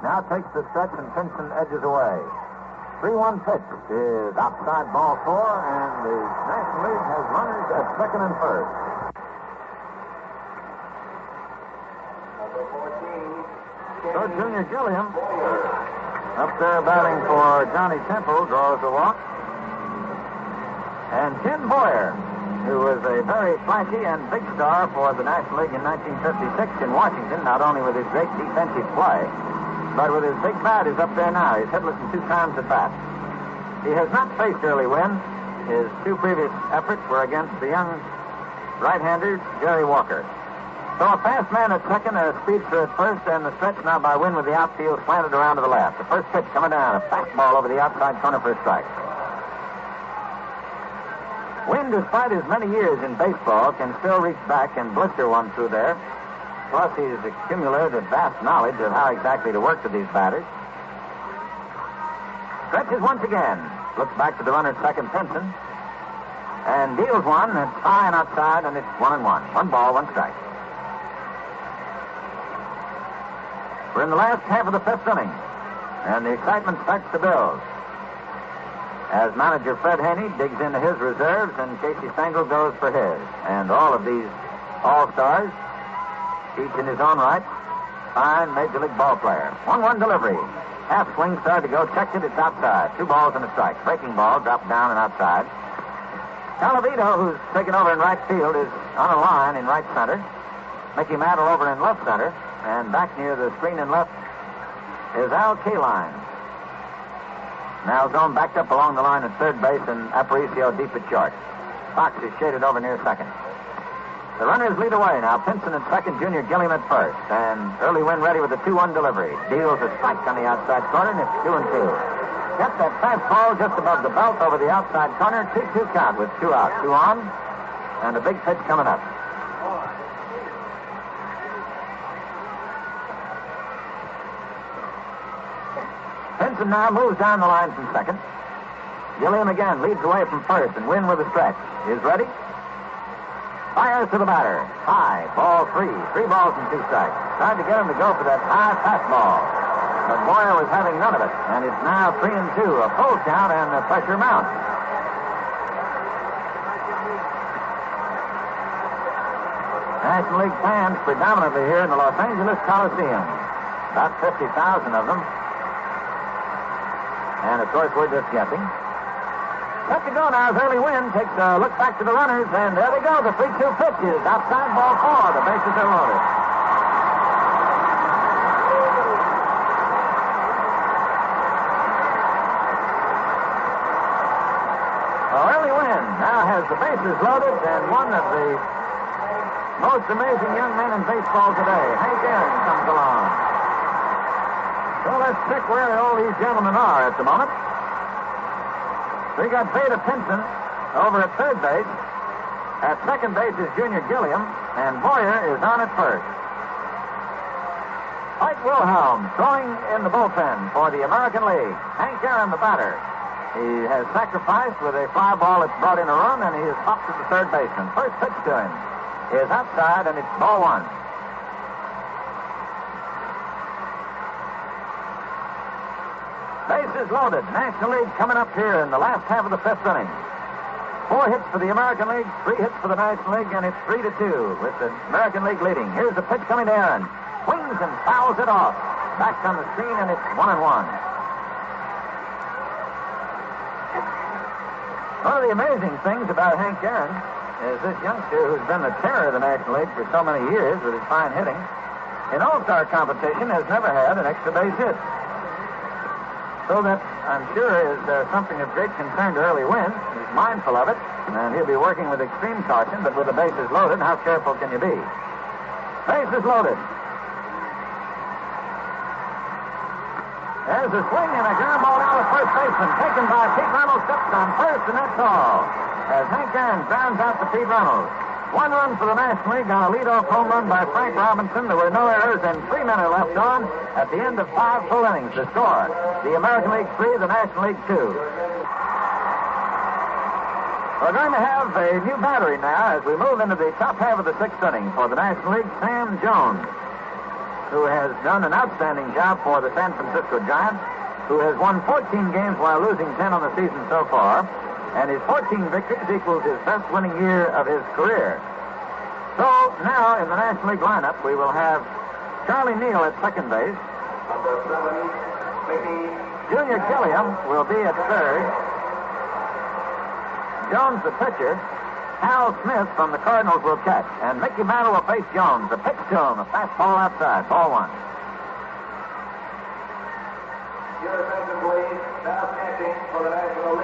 Now takes the stretch, and Pinson edges away. 3-1 pitch is outside ball 4, and the National League has runners at second and first. So Junior Gilliam, up there batting for Johnny Temple, draws the walk. And Ken Boyer, who was a very flashy and big star for the National League in 1956 in Washington, not only with his great defensive play, but with his big bat, is up there now. He's hitless in 2 times at bat. He has not faced Early Wynn. His 2 previous efforts were against the young right-hander, Jerry Walker. So a fast man at second, a speedster at first, and the stretch now by Wynn with the outfield slanted around to the left. The first pitch coming down, a fastball over the outside corner for a strike. Wynn, despite his many years in baseball, can still reach back and blister one through there. Plus, he's accumulated vast knowledge of how exactly to work with these batters. Stretches once again. Looks back to the runner at second, Pinson. And deals one that's high and outside, and it's 1-1. 1 ball, 1 strike. We're in the last half of the 5th inning, and the excitement starts to build. As manager Fred Haney digs into his reserves, and Casey Stengel goes for his. And all of these all-stars, each in his own right, fine Major League ball player. 1-1 delivery. Half swing started to go. Checked it. It's outside. 2 balls and a strike. Breaking ball dropped down and outside. Calavito, who's taken over in right field, is on a line in right center. Mickey Mantle over in left center. And back near the screen in left is Al Kaline. Now zone backed up along the line at third base, and Aparicio deep at short. Fox is shaded over near second. The runners lead away now. Pinson at second, Junior Gilliam at first. And Early Wynn ready with a 2-1 delivery. Deals a strike on the outside corner, and it's 2-2. Got that fastball just above the belt over the outside corner. 2-2 count with 2 out. 2 on, and a big pitch coming up. Pinson now moves down the line from second. Gilliam again leads away from first, and Wynn with a stretch. Is ready. Fires to the batter. High. Ball 3. 3 balls and 2 strikes. Tried to get him to go for that high fastball. But Boyer was having none of it. And it's now 3-2. A full count, and the pressure mounts. National League fans predominantly here in the Los Angeles Coliseum. About 50,000 of them. And, of course, we're just guessing. Let to go now as Early Wynn takes a look back to the runners, and there they go. The 3-2 pitch is outside ball 4. The bases are loaded. Well, Early Wynn now has the bases loaded, and one of the most amazing young men in baseball today, Hank Aaron, comes along. So let's check where all these gentlemen are at the moment. We got Beta Pinson over at third base. At second base is Junior Gilliam, and Boyer is on at first. Mike Wilhelm throwing in the bullpen for the American League. Hank Aaron, the batter. He has sacrificed with a fly ball that's brought in a run, and he is popped to the third baseman. First pitch to him is outside, and it's ball 1. Bases loaded. National League coming up here in the last half of the 5th inning. 4 hits for the American League, 3 hits for the National League, and it's 3-2 with the American League leading. Here's the pitch coming to Aaron. Swings and fouls it off. Back on the screen, and it's 1-1. One of the amazing things about Hank Aaron is this youngster who's been the terror of the National League for so many years with his fine hitting, in All-Star competition has never had an extra base hit. So that, I'm sure, is something of great concern to Early Wynn. He's mindful of it, and he'll be working with extreme caution, but with the bases loaded, how careful can you be? Bases loaded. There's a swing and a ground ball down to first baseman, taken by Pete Reynolds, steps on first, and that's all. As Hank Aaron grounds out to Pete Reynolds. 1 run for the National League on a leadoff home run by Frank Robinson. There were no errors, and 3 men are left on at the end of 5 full innings to score. The American League 3, the National League 2. We're going to have a new battery now as we move into the top half of the 6th inning for the National League. Sam Jones, who has done an outstanding job for the San Francisco Giants, who has won 14 games while losing 10 on the season so far. And his 14 victories equals his best winning year of his career. So now in the National League lineup, we will have Charlie Neal at second base. Junior Gilliam will be at third. Jones, the pitcher. Hal Smith from the Cardinals will catch. And Mickey Mantle will face Jones. The pitch to him, a fastball outside. Ball 1.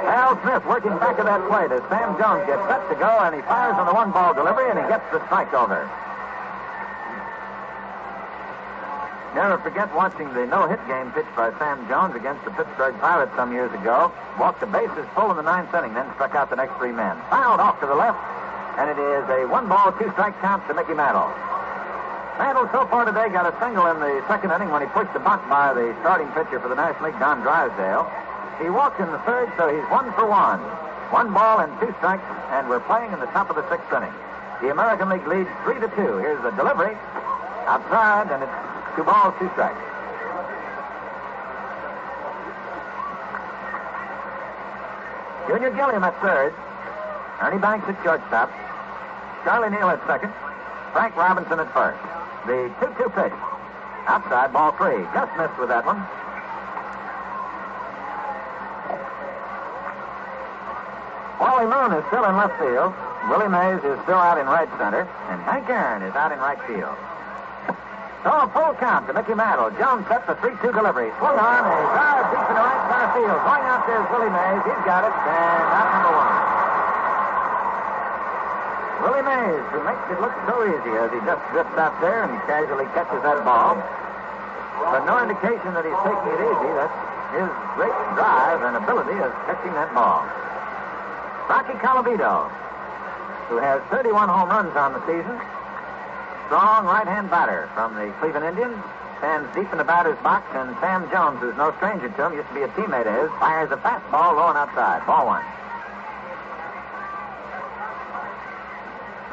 Hal Smith working back of that plate as Sam Jones gets set to go, and he fires on the 1-ball delivery, and he gets the strike over. Never forget watching the no-hit game pitched by Sam Jones against the Pittsburgh Pirates some years ago. Walked the bases full in the 9th inning, then struck out the next 3 men. Fouled off to the left, and it is a 1-ball, 2-strike count to Mickey Mantle. Mantle so far today got a single in the 2nd inning when he pushed the bunt by the starting pitcher for the National League, Don Drysdale. He walked in the 3rd, so he's 1 for 1. 1 ball and 2 strikes, and we're playing in the top of the 6th inning. The American League leads 3-2. Here's the delivery. Outside, and it's 2 balls, 2 strikes. Junior Gilliam at third. Ernie Banks at shortstop. Charlie Neal at second. Frank Robinson at first. The 2-2 pitch. Outside, ball 3. Just missed with that one. Wally Moon is still in left field. Willie Mays is still out in right center. And Hank Aaron is out in right field. So a full count to Mickey Mantle. Jones set the 3-2 delivery. Swung on, a drive deep into right center field. Going out there is Willie Mays. He's got it, and out number 1. Willie Mays, who makes it look so easy as he just drifts out there and casually catches that ball. But no indication that he's taking it easy. That's his great drive and ability of catching that ball. Rocky Colavito, who has 31 home runs on the season. Strong right-hand batter from the Cleveland Indians. Stands deep in the batter's box, and Sam Jones, who's no stranger to him, used to be a teammate of his, fires a fastball low and outside. Ball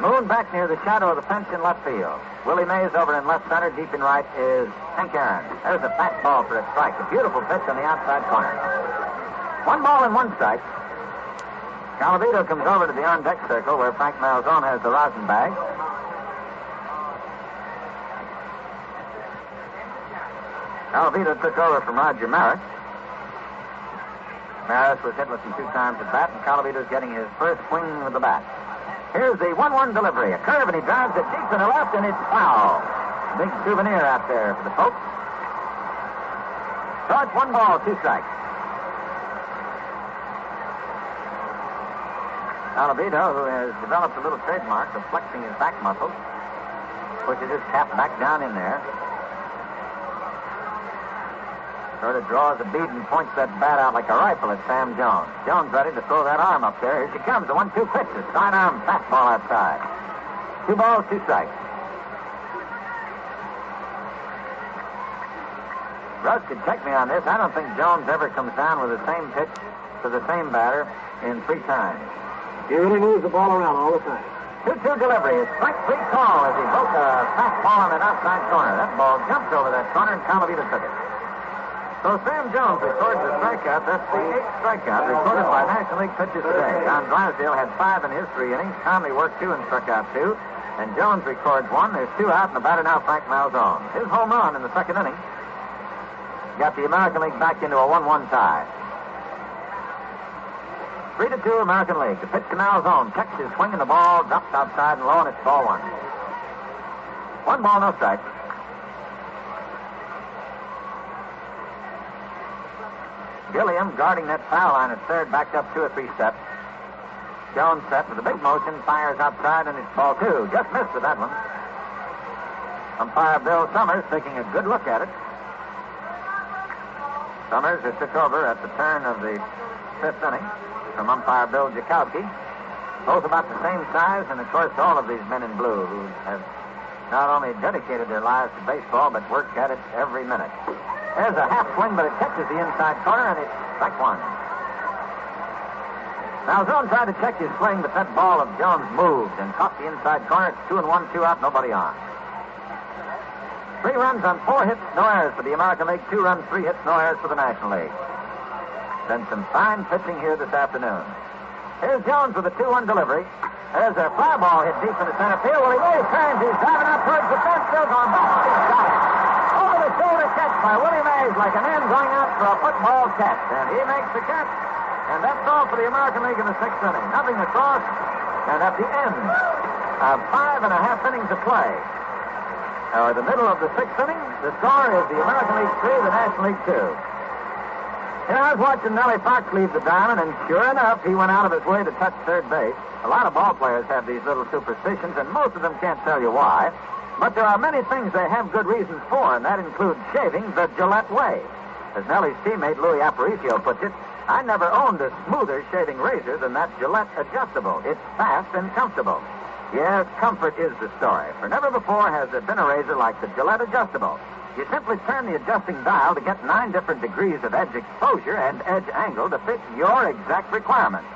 1. Moon back near the shadow of the fence in left field. Willie Mays over in left center. Deep in right is Hank Aaron. There's a fastball for a strike. A beautiful pitch on the outside corner. 1 ball and 1 strike. Colavito comes over to the on-deck circle where Frank Malzone has the rosin bag. Colavito took over from Roger Maris. Maris was hitless in 2 times at bat, and Colavito's getting his first swing with the bat. Here's the 1-1 delivery. A curve, and he drives it deep to the left, and it's foul. Big souvenir out there for the folks. So it's 1 ball, 2 strikes. Colavito, who has developed a little trademark of flexing his back muscles, pushes his cap back down in there. Sort of draws a bead and points that bat out like a rifle at Sam Jones. Jones ready to throw that arm up there. Here she comes, the 1-2 pitch. A sidearm fastball outside. 2 balls, 2 strikes. Russ could check me on this. I don't think Jones ever comes down with the same pitch to the same batter in 3 times. He really moves the ball around all the time. 2-2 delivery. A strike-free call as he broke a fastball on an outside corner. That ball jumped over that corner, and Colavito took it. So Sam Jones records a strikeout. That's the 8th strikeout recorded by National League pitchers today. Don Drysdale had 5 in his 3 innings. Conley worked 2 and struck out 2. And Jones records 1. There's 2 out, and the batter now Frank Malzone. His home run in the 2nd inning got the American League back into a 1-1 tie. 3-2 American League. The pitch to Malzone. Checks his swing, and the ball drops outside and low, and it's ball 1. 1 ball, no strike. Gilliam guarding that foul line at third, backed up 2 or 3 steps. Jones set with a big motion, fires outside, and it's ball 2. Just missed with that one. Umpire Bill Summers taking a good look at it. Summers, who took over at the turn of the 5th inning from umpire Bill Jakowski. both about the same size, and of course all of these men in blue who have not only dedicated their lives to baseball, but worked at it every minute. There's a half swing, but it catches the inside corner, and it's strike one. Now, Zone tried to check his swing, but that ball of Jones moved and caught the inside corner. It's 2-1, 2 out, nobody on. 3 runs on 4 hits, no errors for the American League. 2 runs, 3 hits, no errors for the National League. Then some fine pitching here this afternoon. Here's Jones with a 2-1 delivery. There's a fly ball hit deep in the center field. Willie Mays turns. He's driving out towards the fence. Still going back. He's got it. Over the shoulder catch by Willie Mays like a man going out for a football catch. And he makes the catch. And that's all for the American League in the 6th inning. Nothing across. And at the end of 5 1/2 innings of play, or the middle of the 6th inning, the score is the American League 3, the National League 2. You know, I was watching Nellie Fox leave the diamond, and sure enough, he went out of his way to touch third base. A lot of ball players have these little superstitions, and most of them can't tell you why. But there are many things they have good reasons for, and that includes shaving the Gillette way. As Nellie's teammate Louis Aparicio puts it, I never owned a smoother shaving razor than that Gillette Adjustable. It's fast and comfortable. Yes, comfort is the story, for never before has there been a razor like the Gillette Adjustable. You simply turn the adjusting dial to get 9 different degrees of edge exposure and edge angle to fit your exact requirements.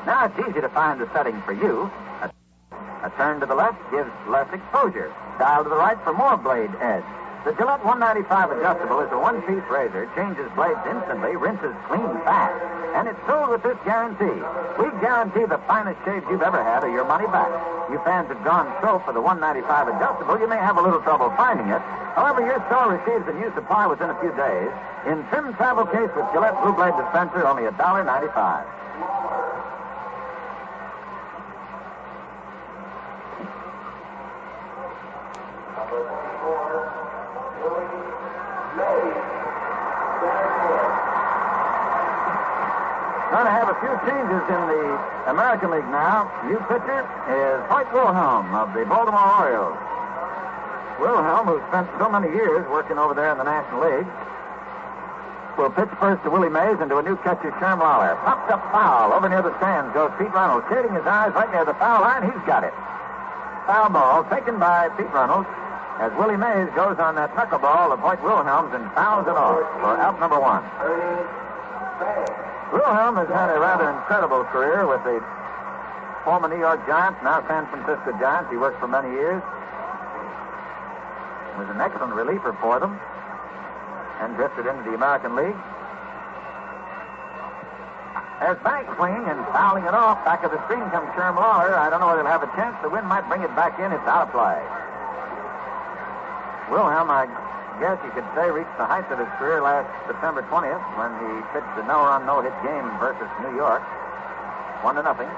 Now it's easy to find the setting for you. A turn to the left gives less exposure. Dial to the right for more blade edge. The Gillette 195 Adjustable is a one-piece razor, changes blades instantly, rinses clean fast, and it's sold with this guarantee. We guarantee the finest shaves you've ever had or your money back. You fans have gone so for the 195 Adjustable, you may have a little trouble finding it. However, your store receives a new supply within a few days. In trim travel case with Gillette Blue Blade dispenser, only $1.95. Going to have a few changes in the American League now. New pitcher is Hoyt Wilhelm of the Baltimore Orioles. Wilhelm, who spent so many years working over there in the National League, will pitch first to Willie Mays and to a new catcher, Sherm Lawler. Pops up foul. Over near the stands goes Pete Reynolds, shading his eyes right near the foul line. He's got it. Foul ball taken by Pete Reynolds as Willie Mays goes on that knuckleball of Hoyt Wilhelm's and fouls it off for out number 1. Wilhelm has had a rather incredible career with the former New York Giants, now San Francisco Giants. He worked for many years. Was an excellent reliever for them and drifted into the American League. There's bank swing and fouling it off. Back of the screen comes Sherm Lawler. I don't know whether he'll have a chance. The wind might bring it back in. It's out of play. Wilhelm, I guess you could say, reached the height of his career last September 20th when he pitched a no-run, no-hit game versus New York. 1-0.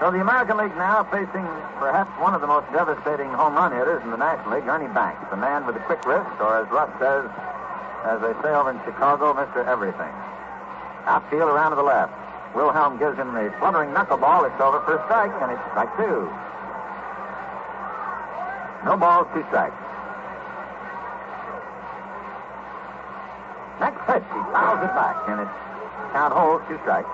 So the American League now facing perhaps one of the most devastating home run hitters in the National League, Ernie Banks, the man with the quick wrist, or as Russ says, as they say over in Chicago, Mr. Everything. Outfield around to the left. Wilhelm gives him the fluttering knuckleball. It's over for a strike, and it's strike 2. No balls, 2 strikes. Next pitch, he fouls it back, and it's count holds, 2 strikes.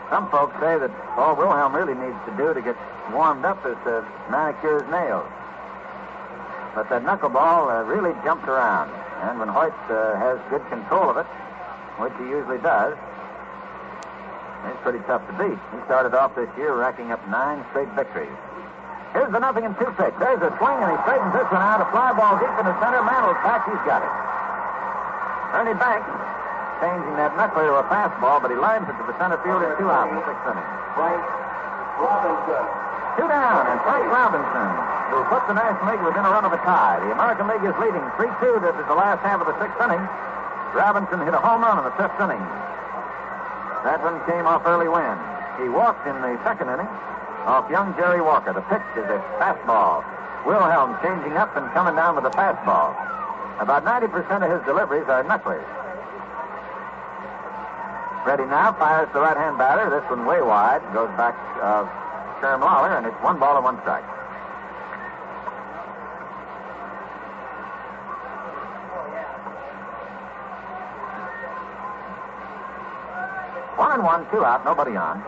Some folks say that all Wilhelm really needs to do to get warmed up is to manicure his nails. But that knuckleball really jumps around. And when Hoyt has good control of it, which he usually does, it's pretty tough to beat. He started off this year racking up 9 straight victories. Here's the 0-2 pitch. There's a swing, and he straightens this one out. A fly ball deep in the center. Mantle's back. He's got it. Ernie Banks changing that knuckler to a fastball, but he lines it to the center field in 2 out in the 6th inning. Frank Robinson. 2 down, and Frank Robinson will put the National League within a run of a tie. The American League is leading 3-2. This is the last half of the 6th inning. Robinson hit a home run in the 5th inning. That one came off Early Wynn. He walked in the 2nd inning off young Jerry Walker. The pitch is a fastball. Wilhelm changing up and coming down with a fastball. About 90% of his deliveries are knucklers. Ready now, fires to the right-hand batter. This one way wide. Goes back of Sherm Lawler, and it's 1 ball and 1 strike. 1-1, 2 out, nobody on.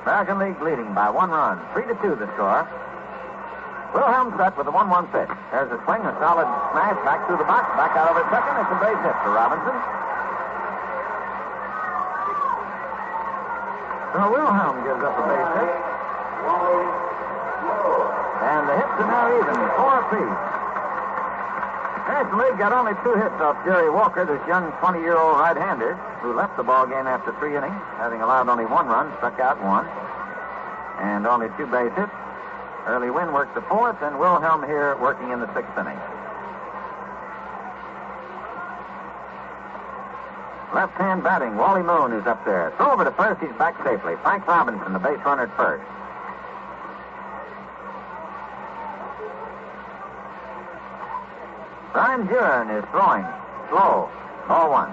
American League leading by 1 run. 3-2 the score. Wilhelm set with the 1-1 pitch. There's a swing, a solid smash back through the box, back out over second. It's a base hit for Robinson. So Wilhelm gives up a base hit. And the hits are now even, 4 apiece. National League got only 2 hits off Jerry Walker, this young 20-year-old right-hander who left the ball game after 3 innings, having allowed only 1 run, struck out 1, and only 2 base hits. Early Wynn worked the 4th, and Wilhelm here working in the 6th inning. Left-hand batting, Wally Moon is up there. Throw over to first, he's back safely. Frank Robinson, the base runner at first. Ryan Duran is throwing. Slow. Ball 1.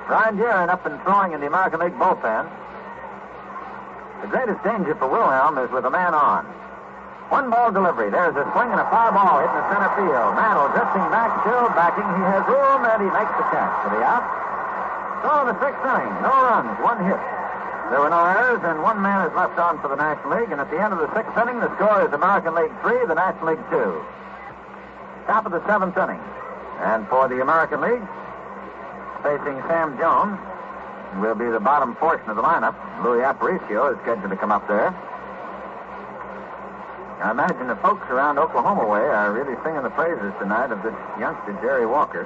Ryan Duran up and throwing in the American League bullpen. The greatest danger for Wilhelm is with a man on. 1-ball delivery. There's a swing and a foul ball hitting the center field. Mantle drifting back, still backing. He has room, and he makes the catch for the out. So in the 6th inning, no runs, 1 hit. There were no errors, and 1 man is left on for the National League. And at the end of the 6th inning, the score is American League 3, the National League 2. Top of the 7th inning. And for the American League, facing Sam Jones, will be the bottom portion of the lineup. Louis Aparicio is scheduled to come up there. I imagine the folks around Oklahoma way are really singing the praises tonight of this youngster, Jerry Walker,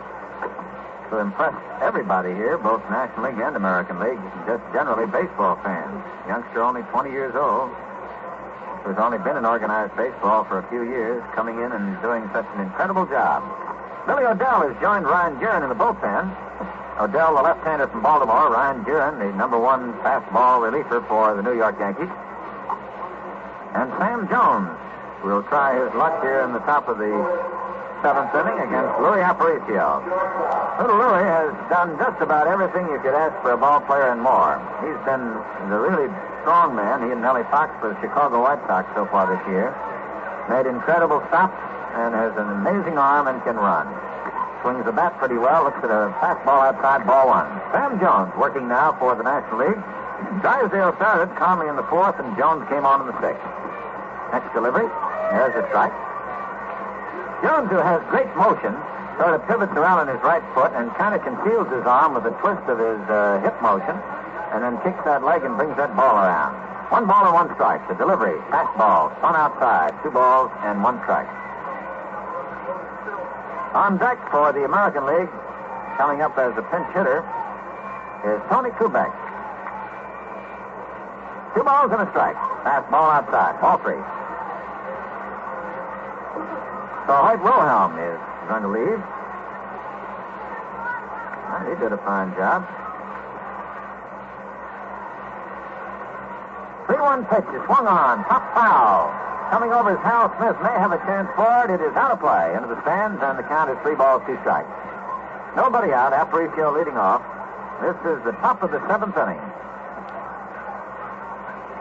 who impressed everybody here, both National League and American League, just generally baseball fans. Youngster only 20 years old, who's only been in organized baseball for a few years, coming in and doing such an incredible job. Billy O'Dell has joined Ryan Duran in the bullpen. O'Dell, the left-hander from Baltimore. Ryan Duran, the number 1 fastball reliever for the New York Yankees. And Sam Jones will try his luck here in the top of the 7th inning against Louis Aparicio. Little Louis has done just about everything you could ask for a ball player and more. He's been the really strong man. He and Nellie Fox for the Chicago White Sox so far this year. Made incredible stops and has an amazing arm and can run. Swings the bat pretty well. Looks at a fastball outside, ball 1. Sam Jones working now for the National League. Drysdale started calmly in the 4th, and Jones came on in the 6th. Next delivery. There's a strike. Jones, who has great motion, sort of pivots around on his right foot and kind of conceals his arm with a twist of his hip motion, and then kicks that leg and brings that ball around. 1 ball and 1 strike. The delivery. Fastball. Spun outside. 2 balls and 1 strike. On deck for the American League, coming up as a pinch hitter, is Tony Kubek. 2 balls and a strike. Fastball outside. Ball 3. So Hoyt Wilhelm is going to leave. Well, he did a fine job. 3-1 pitch is swung on. Top foul. Coming over is Hal Smith. May have a chance for it. It is out of play. Into the stands, and the count is 3 balls, 2 strikes. Nobody out. Aparicio leading off. This is the top of the 7th inning.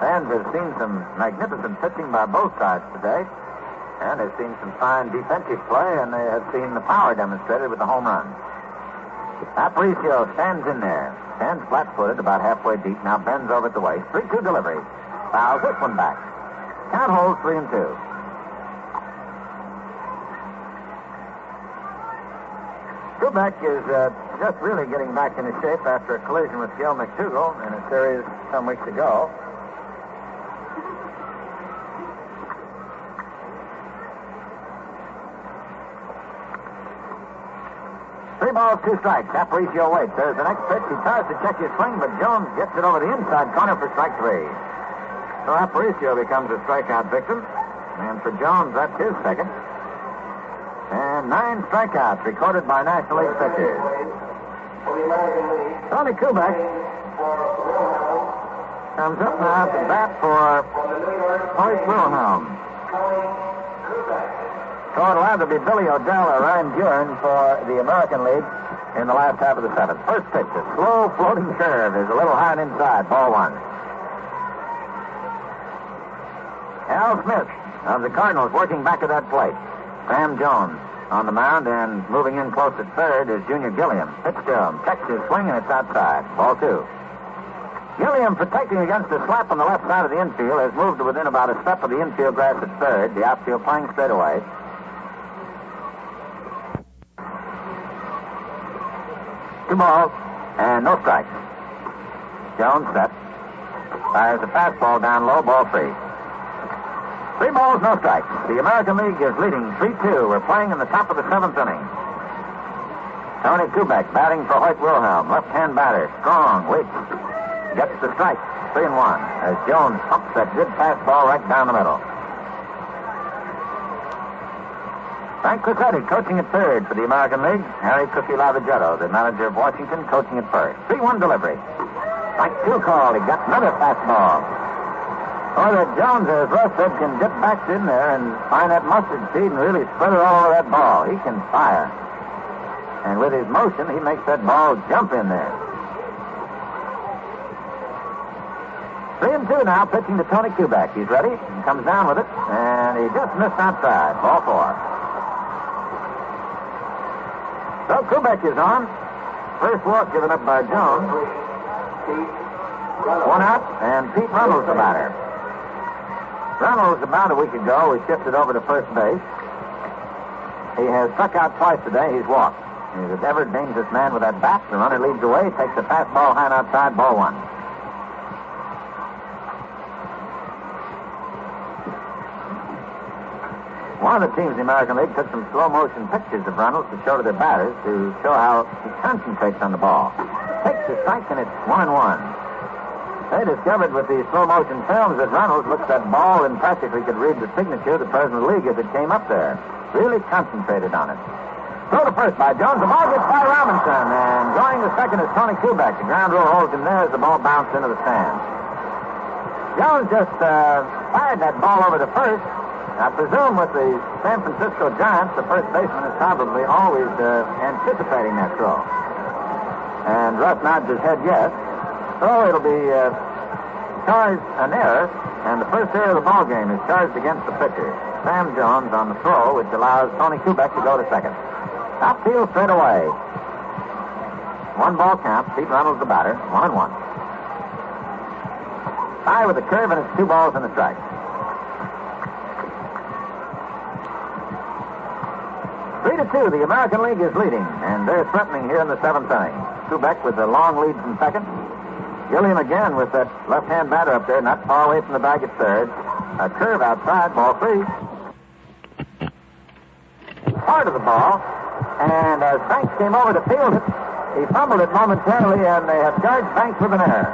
Fans have seen some magnificent pitching by both sides today, and have seen some fine defensive play, and they have seen the power demonstrated with the home run. Aparicio stands in there. Stands flat-footed, about halfway deep. Now bends over at the waist. 3-2 delivery. Fouls this one back. Count holds 3-2. Kubek is just really getting back into shape after a collision with Gil McDougall in a series some weeks ago. Three balls, 2 strikes. Aparicio waits. There's the next pitch. He tries to check his swing, but Jones gets it over the inside corner for strike 3. So Aparicio becomes a strikeout victim. And for Jones, that's his 2nd. And 9 strikeouts recorded by National League pitchers. Tony Kubek comes up now to bat for Hoyt Wilhelm. So it'll either be Billy O'Dell or Ryan Duran for the American League in the last half of the 7th. First pitch, a slow floating curve, is a little high and inside. Ball 1. Al Smith of the Cardinals working back at that plate. Sam Jones on the mound, and moving in close at third is Junior Gilliam. Pitch to him. Checks his swing, and it's outside. Ball 2. Gilliam, protecting against a slap on the left side of the infield, has moved to within about a step of the infield grass at third. The outfield playing straight away. Two balls and no strikes. Jones set. Fires a fastball down low, ball 3. 3 balls, no strikes. The American League is leading 3-2. We're playing in the top of the 7th inning. Tony Kubek batting for Hoyt Wilhelm. Left-hand batter. Strong. Waits. Gets the strike. 3-1. As Jones pumps that good fastball right down the middle. Frank Crissetti coaching at third for the American League. Harry Cookie Lavagetto, the manager of Washington, coaching at first. 3-1 delivery. Strike 2 call. He got another fastball. Oh, that Jones, as Russ said, can get back in there and find that mustard seed and really spread it all over that ball. He can fire. And with his motion, he makes that ball jump in there. 3-2 now, pitching to Tony Kubek. He's ready. He comes down with it, and he just missed outside. Ball 4. So Kubek is on. First walk given up by Jones. 1 out, and Pete Reynolds the batter. Reynolds, about a week ago, was shifted over to first base. He has struck out twice today. He's walked. He's a ever dangerous man with that bat. The runner leads away, takes a fastball high and outside, ball 1. One of the teams in the American League took some slow-motion pictures of Reynolds to show to their batters to show how he concentrates on the ball. Takes the strike, and it's 1-1. They discovered with the slow-motion films that Reynolds looked at that ball and practically could read the signature of the President of the League as it came up there. Really concentrated on it. Throw to first by Jones. The ball gets by Robinson, and going to second is Tony Kubek. The ground rule holds him there as the ball bounced into the stands. Jones just fired that ball over to first. I presume with the San Francisco Giants, the first baseman is probably always anticipating that throw. And Russ nods his head yes. So it'll be charged an error, and the first error of the ball game is charged against the pitcher, Sam Jones, on the throw, which allows Tony Kubek to go to second. Outfield straight away. 1 ball count. Pete Reynolds the batter. 1-1. High with a curve, and it's 2 balls and a strike. Three to 2. The American League is leading, and they're threatening here in the 7th inning. Kubek with a long lead from second. Gilliam again with that left-hand batter up there, not far away from the bag at third. A curve outside, ball 3. Part of the ball, and as Banks came over to field it, he fumbled it momentarily, and they have charged Banks with an error.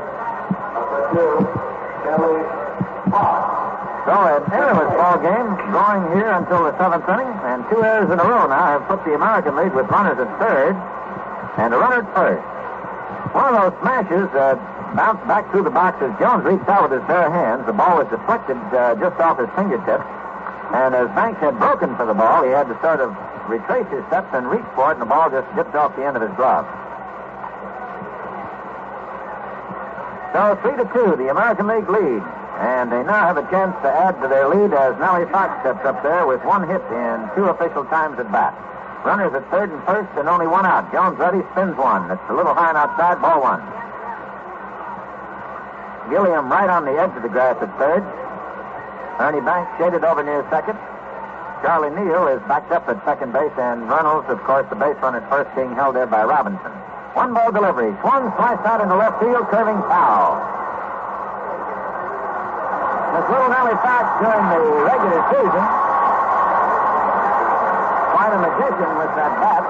So an errorless ball game going here until the 7th inning, and 2 errors in a row now have put the American League with runners at third and a runner at first. One of those smashes bounced back through the box as Jones reached out with his bare hands. The ball was deflected just off his fingertips, and as Banks had broken for the ball, he had to sort of retrace his steps and reach for it, and the ball just dipped off the end of his glove. So 3-2, the American League lead. And they now have a chance to add to their lead as Nellie Fox steps up there with 1 hit in 2 official times at bat. Runners at third and first and only 1 out. Jones ready, spins 1. It's a little high and outside, ball 1. Gilliam right on the edge of the grass at third. Ernie Banks shaded over near second. Charlie Neal is backed up at second base, and Reynolds, of course, the base runner at first, being held there by Robinson. 1 ball delivery. Swung, sliced out into left field, curving foul. This little Nellie Fox during the regular season, quite a magician with that bat.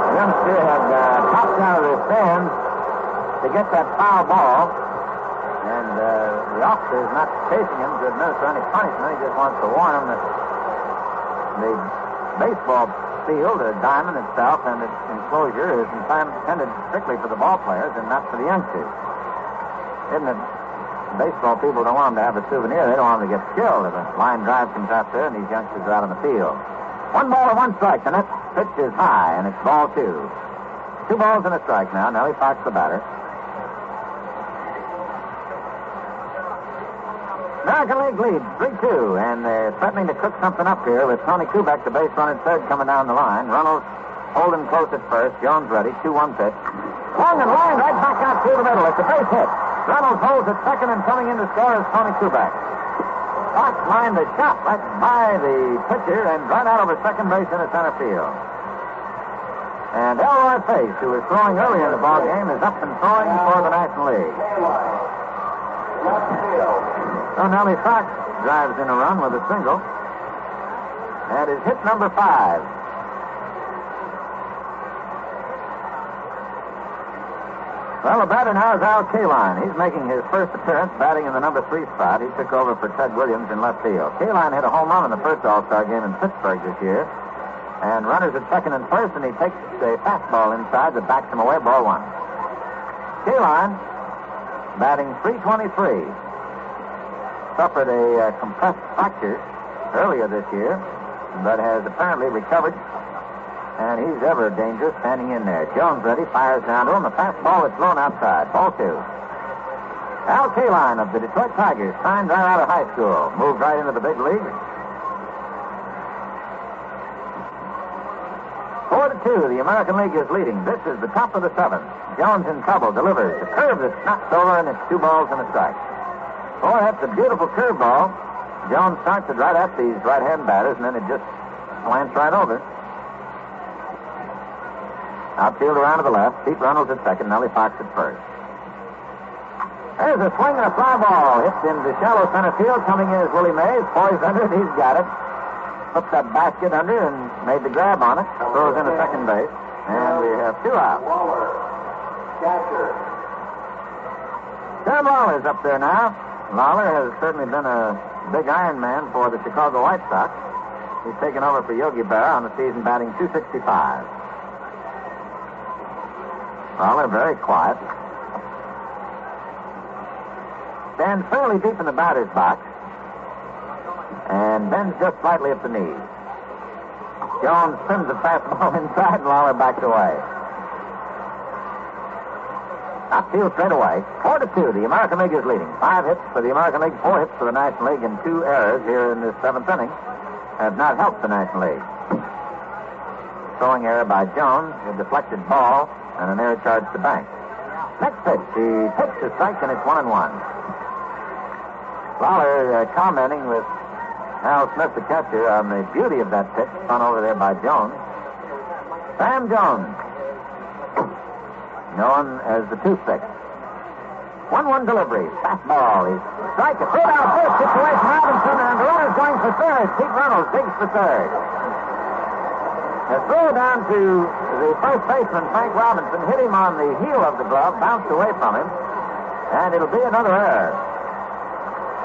The youngster had popped out of the stands to get that foul ball, and the officer is not chasing him to administer any punishment. He just wants to warn him that the baseball field, the diamond itself, and its enclosure is intended strictly for the ball players and not for the youngsters. Isn't it? Baseball people don't want them to have a souvenir. They don't want them to get killed if a line drive comes out there and these youngsters are out on the field. 1 ball and 1 strike. The next pitch is high, and it's ball 2. 2 balls and a strike now. Nellie Fox, the batter. American League leads 3-2, and they're threatening to cook something up here with Tony Kubek, the base runner, third, coming down the line. Runnels holding close at first. Jones ready. 2-1 pitch. Swung and lined right back out through the middle. It's a base hit. Runnels holds at second, and coming in to score is Tony Kubek. Fox lined the shot right by the pitcher and right out over second base into center field. And Elroy Pace, who was throwing early in the ball game, is up and throwing for the National League. So Nellie Fox drives in a run with a single. That is hit number 5. Well, the batter now is Al Kaline. He's making his first appearance batting in the number 3 spot. He took over for Ted Williams in left field. Kaline hit a home run in the first All-Star game in Pittsburgh this year. And runners at second and first, and he takes a fastball inside that backs him away, ball 1. Kaline batting .323. Suffered a compressed fracture earlier this year, but has apparently recovered. And he's ever dangerous standing in there. Jones ready, fires down to him. The fastball is thrown outside. Ball 2. Al Kaline of the Detroit Tigers, signed right out of high school, moved right into the big league. 4-2, the American League is leading. This is the top of the 7th. Jones in trouble, delivers. The curve that's knocked over, and it's 2 balls and a strike. Boy, that's a beautiful curveball. Jones starts it right at these right-hand batters, and then it just slants right over. Outfield around to the left. Pete Runnels at second. Nellie Fox at first. There's a swing and a fly ball. Hit into shallow center field. Coming in is Willie Mays. Poised under it. He's got it. Hooked that basket under and made the grab on it. Throws into second base. And we have 2 out. Sam Lawler's up there now. Lawler has certainly been a big Iron Man for the Chicago White Sox. He's taken over for Yogi Berra on the season, batting .265. Lawler very quiet. Stands fairly deep in the batter's box and bends just slightly at the knees. Jones trims the fastball inside, and Lawler backs away. Outfield straight away. 4-2. The American League is leading. 5 hits for the American League, 4 hits for the National League, and 2 errors here in this 7th inning have not helped the National League. Throwing error by Jones, a deflected ball, and an error charge to Banks. Next pitch, he takes a strike, and it's 1-1. Lawler commenting with Al Smith, the catcher, on the beauty of that pitch spun over there by Jones. Sam Jones, known as the toothpick. 1-1 delivery. Fastball. He's strike. A third out pitch. Gets away from Robinson, and the runner's going for third. Pete Runnels digs for third. A throw down to the first baseman, Frank Robinson, hit him on the heel of the glove, bounced away from him, and it'll be another error.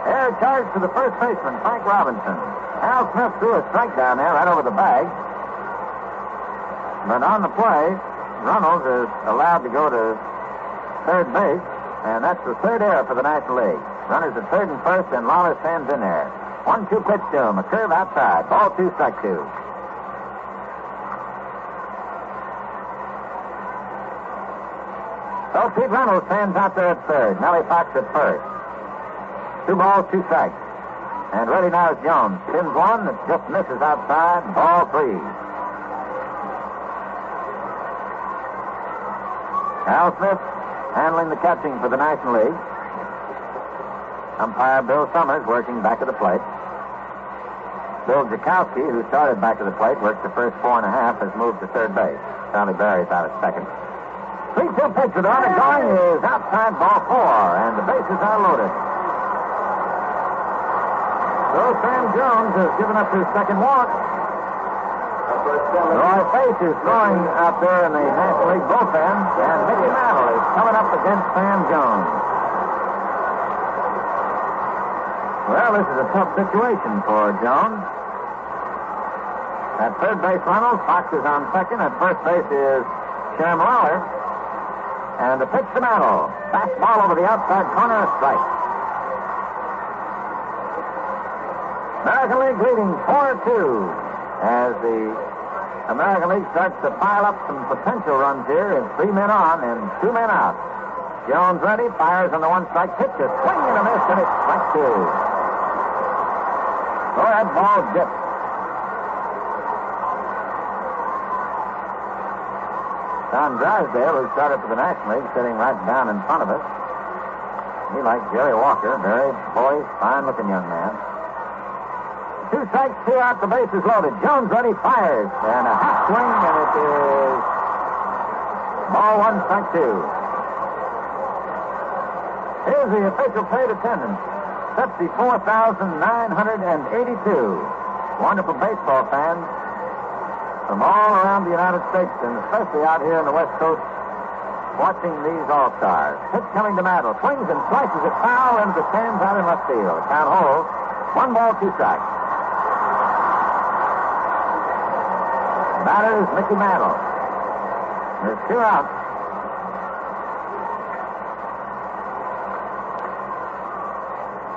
Error charged to the first baseman, Frank Robinson. Al Smith threw a strike down there right over the bag. But on the play, Runnels is allowed to go to third base, and that's the third error for the National League. Runners at third and first, and Lawler stands in there. 1-2 pitch to him, a curve outside. Ball 2, strike 2. So Pete Runnels stands out there at third. Nellie Fox at first. 2 balls, 2 strikes. And ready now is Jones. Spins one that just misses outside. Ball 3. Al Smith handling the catching for the National League. Umpire Bill Summers working back at the plate. Bill Jakowski, who started back at the plate, worked the first 4.5, has moved to third base. Charlie Berry's out at second. 3-2 pitch with the runner going is outside, ball 4, and the bases are loaded. So Sam Jones has given up his second walk. Roy Faith is throwing out there in the National League bullpen, and Mickey Mantle is coming up against Sam Jones. Well, this is a tough situation for Jones. At third base, Runnels. Fox is on second. At first base is Sherm Lawler. And the pitch to Mantle. Fastball over the outside corner, a strike. American League leading 4-2 as the American League starts to pile up some potential runs here. It's 3 men on and 2 men out. Jones ready, fires on the 1-strike pitch. A swing and a miss, and it's strike 2. So that ball dipped. Don Drysdale, who started for the National League, sitting right down in front of us. He likes Jerry Walker, very poised, fine-looking young man. 2 strikes, 2 out, the base is loaded. Jones ready, fires, and a half swing, and it is ball 1, strike 2. Here's the official plate attendance. 54,982. Wonderful baseball fans from all around the United States, and especially out here on the West Coast, watching these All-Stars. Pitch coming to Mantle. Swings and slices it foul into the stands out in left field. Count holds. 1 ball, 2 strikes. Batter is Mickey Mantle. There's 2 outs.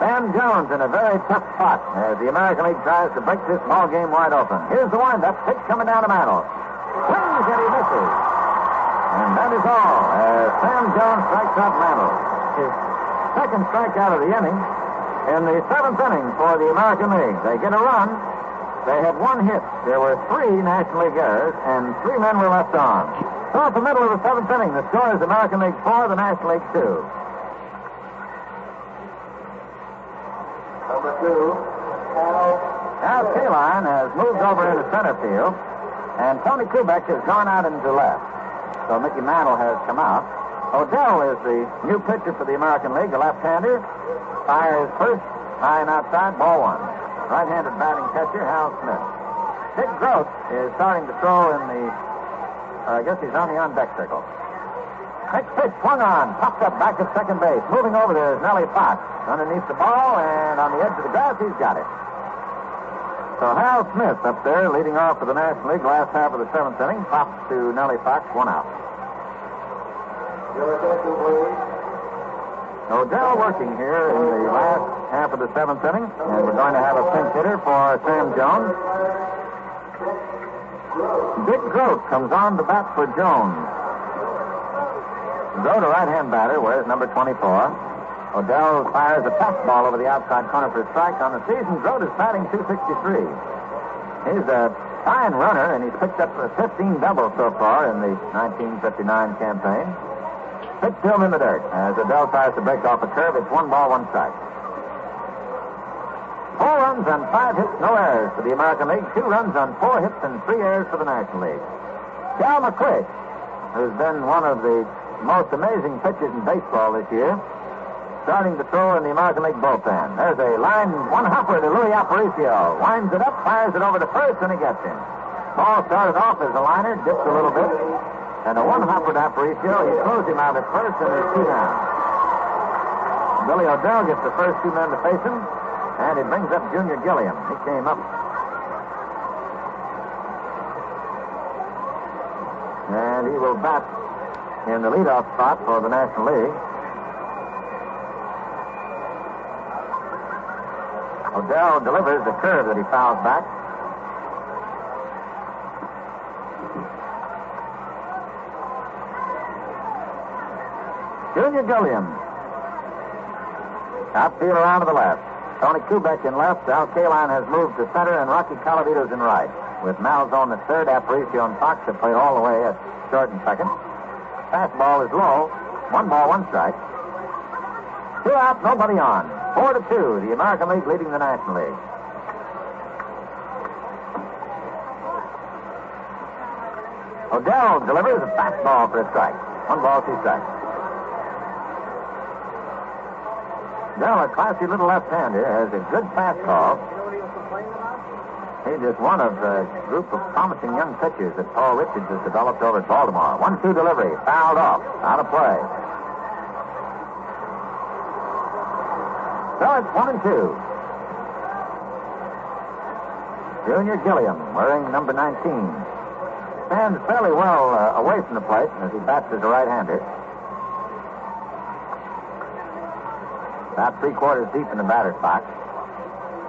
Sam Jones in a very tough spot as the American League tries to break this ball game wide open. Here's the windup. Pitch coming down to Mantle. Swings and he misses. And that is all as Sam Jones strikes out Mantle. His second strikeout of the inning in the 7th inning for the American League. They get a run. They had 1 hit. There were 3 National League errors, and 3 men were left on. So at the middle of the 7th inning, the score is American League 4, the National League 2. Number 2, Now Kaline has moved over into center field, and Tony Kubek has gone out into left. So Mickey Mantle has come out. Odell is the new pitcher for the American League, a left-hander. Fires first, high and outside, ball 1. Right-handed batting catcher, Hal Smith. Dick Gross is starting to throw in the, I guess he's on the on-deck circle. Next pitch, swung on, popped up back at second base. Moving over there is Nellie Fox. Underneath the ball, and on the edge of the grass, he's got it. So Hal Smith up there leading off for the National League last half of the 7th inning. Pops to Nellie Fox, 1 out. your attention, please. Odell working here in the last half of the 7th inning, and we're going to have a pinch hitter for Sam Jones. Dick Gross comes on to bat for Jones. Gross, a right-hand batter, wears number 24. Odell fires a fastball over the outside corner for a strike. On the season, Gross is batting .263. He's a fine runner, and he's picked up 15 doubles so far in the 1959 campaign. Pitch to him in the dirt as Odell tries to break off a curve. It's 1 ball, 1 strike. 4 runs on 5 hits, no errors for the American League. 2 runs on 4 hits and 3 errors for the National League. Cal McQuick, who's been one of the most amazing pitchers in baseball this year, starting to throw in the American League bullpen. There's a line, 1 hopper to Louis Aparicio. Winds it up, fires it over to first, and he gets him. Ball started off as a liner, dipped a little bit, and a 1 hopper to Aparicio. He throws him out at first, and there's 2 down. Billy Odell gets the first 2 men to face him, and he brings up Junior Gilliam. He came up. And he will bat in the leadoff spot for the National League. Odell delivers the curve that he fouls back. Junior Gilliam. Outfield around to the left. Tony Kubek in left. Al Kaline has moved to center, and Rocky Colavito's in right. With Malzone at third, Aparicio and Fox have played all the way at short and second. Fastball is low. 1 ball, 1 strike. 2 out, nobody on. 4-2, the American League leading the National League. Odell delivers a fastball for a strike. 1 ball, 2 strikes. Odell, a classy little left-hander, has a good fastball. He's just one of a group of promising young pitchers that Paul Richards has developed over at Baltimore. 1-2 delivery, fouled off, out of play. So it's 1-2. Junior Gilliam, wearing number 19. Stands fairly well away from the plate as he bats as a right-hander. About 3/4 deep in the batter's box.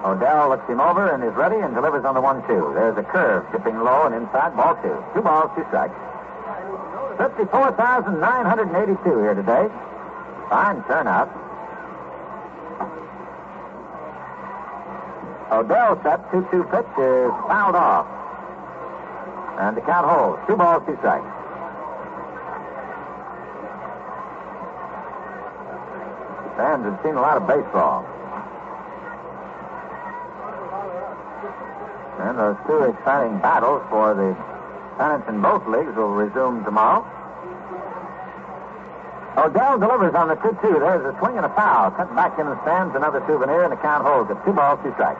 Odell looks him over and is ready and delivers on the 1-2. There's a curve, chipping low and inside, ball 2. 2 balls, 2 strikes. 54,982 here today. Fine turnout. Odell set, 2-2 pitch is fouled off. And the count holds. 2 balls, 2 strikes. Fans have seen a lot of baseball. And those 2 exciting battles for the pennants in both leagues will resume tomorrow. Odell delivers on the 2-2. There's a swing and a foul. Sent back in the stands, another souvenir, and the count holds at 2 balls, 2 strikes.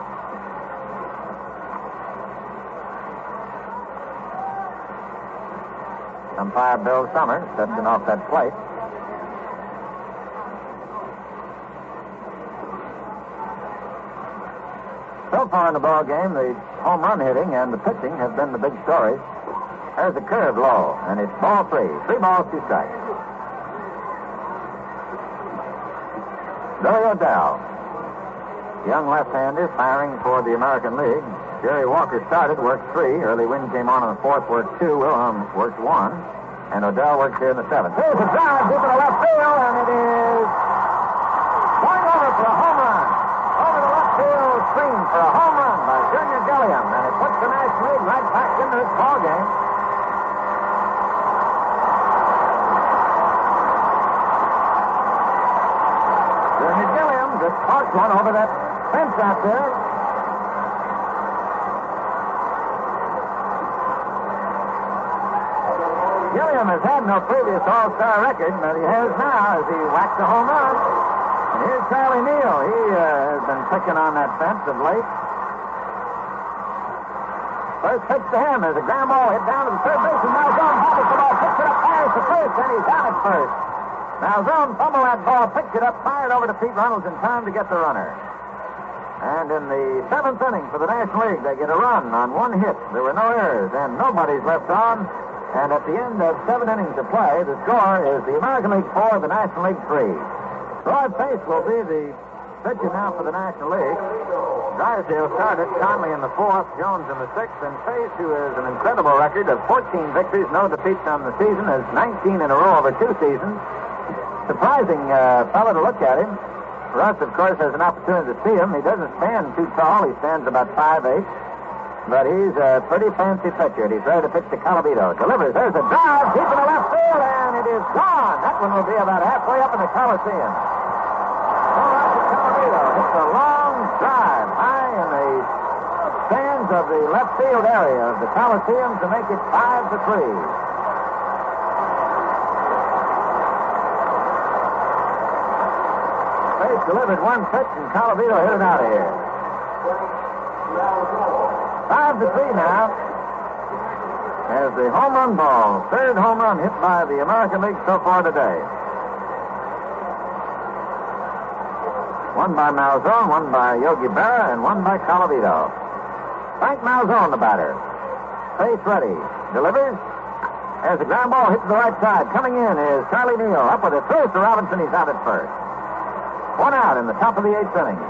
Umpire Bill Summers steps in off that plate. So far in the ball game, the home run hitting and the pitching have been the big stories. There's a curve low, and it's ball 3. 3 balls, 2 strikes. Billy Odell, young left-hander, firing for the American League. Jerry Walker started, worked 3. Early Wynn came on the 4th, worked 2. Wilhelm worked 1. And Odell works here in the 7th. Here's a drive deep in the left field, and it is going over for a home run. Over the left field screen for a home run by Junior Gilliam, and it puts the National League right back into this ball game. Junior Gilliam just parked one over that fence out there. Gilliam has had no previous All-Star record, but he has now as he whacks a home run. And here's Charlie Neal. He has been picking on that fence of late. First pitch to him. There's a ground ball hit down to the third base, and Malzone bobbles the ball, picks it up, fires to first, and he's out at first. Malzone fumbled that ball, picked it up, fired over to Pete Reynolds in time to get the runner. And in the 7th inning for the National League, they get a run on 1 hit. There were no errors, and nobody's left on. And at the end of 7 innings of play, the score is the American League 4, the National League 3. Roy Pace will be the pitcher now for the National League. Drysdale started, Conley in the 4th, Jones in the 6th, and Pace, who has an incredible record of 14 victories, no defeats on the season, has 19 in a row over 2 seasons. Surprising fellow to look at him. Russ, of course, has an opportunity to see him. He doesn't stand too tall. He stands about 5'8". But he's a pretty fancy pitcher. He's ready to pitch to Colavito. Delivers. There's a drive deep in the left field, and it is gone. That one will be about halfway up in the Coliseum. Colavito hits a long drive high in the stands of the left field area of the Coliseum to make it 5-3. Pace delivered 1 pitch, and Colavito hit it out of here. 5-3 now. As the home run ball, 3rd home run hit by the American League so far today. 1 by Malzone, 1 by Yogi Berra, and 1 by Colavito. Frank Malzone, the batter. Pace ready. Delivers. As the ground ball hits the right side. Coming in is Charlie Neal. Up with it. Throws to Robinson. He's out at first. 1 out in the top of the 8th inning.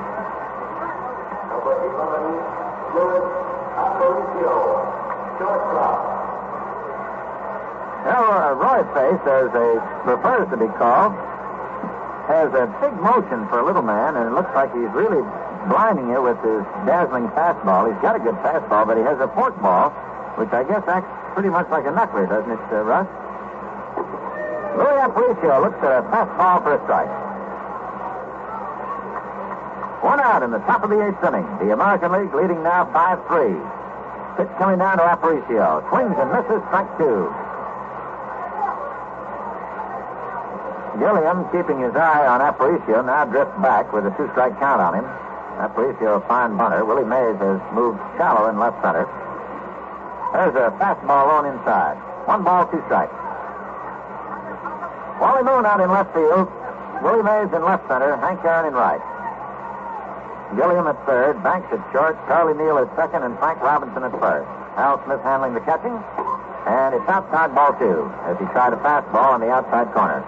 Now, Roy Pace, as he prefers to be called, has a big motion for a little man, and it looks like he's really blinding you with his dazzling fastball. He's got a good fastball, but he has a forkball, which I guess acts pretty much like a knuckler, doesn't it, Russ? Louis Aparicio looks at a fastball for a strike. 1 out in the top of the 8th inning. The American League leading now 5-3. Pitch coming down to Aparicio. Swings and misses, strike 2. Gilliam, keeping his eye on Aparicio, now drifts back with a 2-strike count on him. Aparicio, a fine bunter. Willie Mays has moved shallow in left center. There's a fastball on inside. 1 ball, 2 strikes. Wally Moon out in left field. Willie Mays in left center. Hank Aaron in right. Gilliam at 3rd. Banks at short. Charlie Neal at 2nd, and Frank Robinson at 1st. Hal Smith handling the catching. And it's outside ball 2 as he tried a fastball on the outside corner.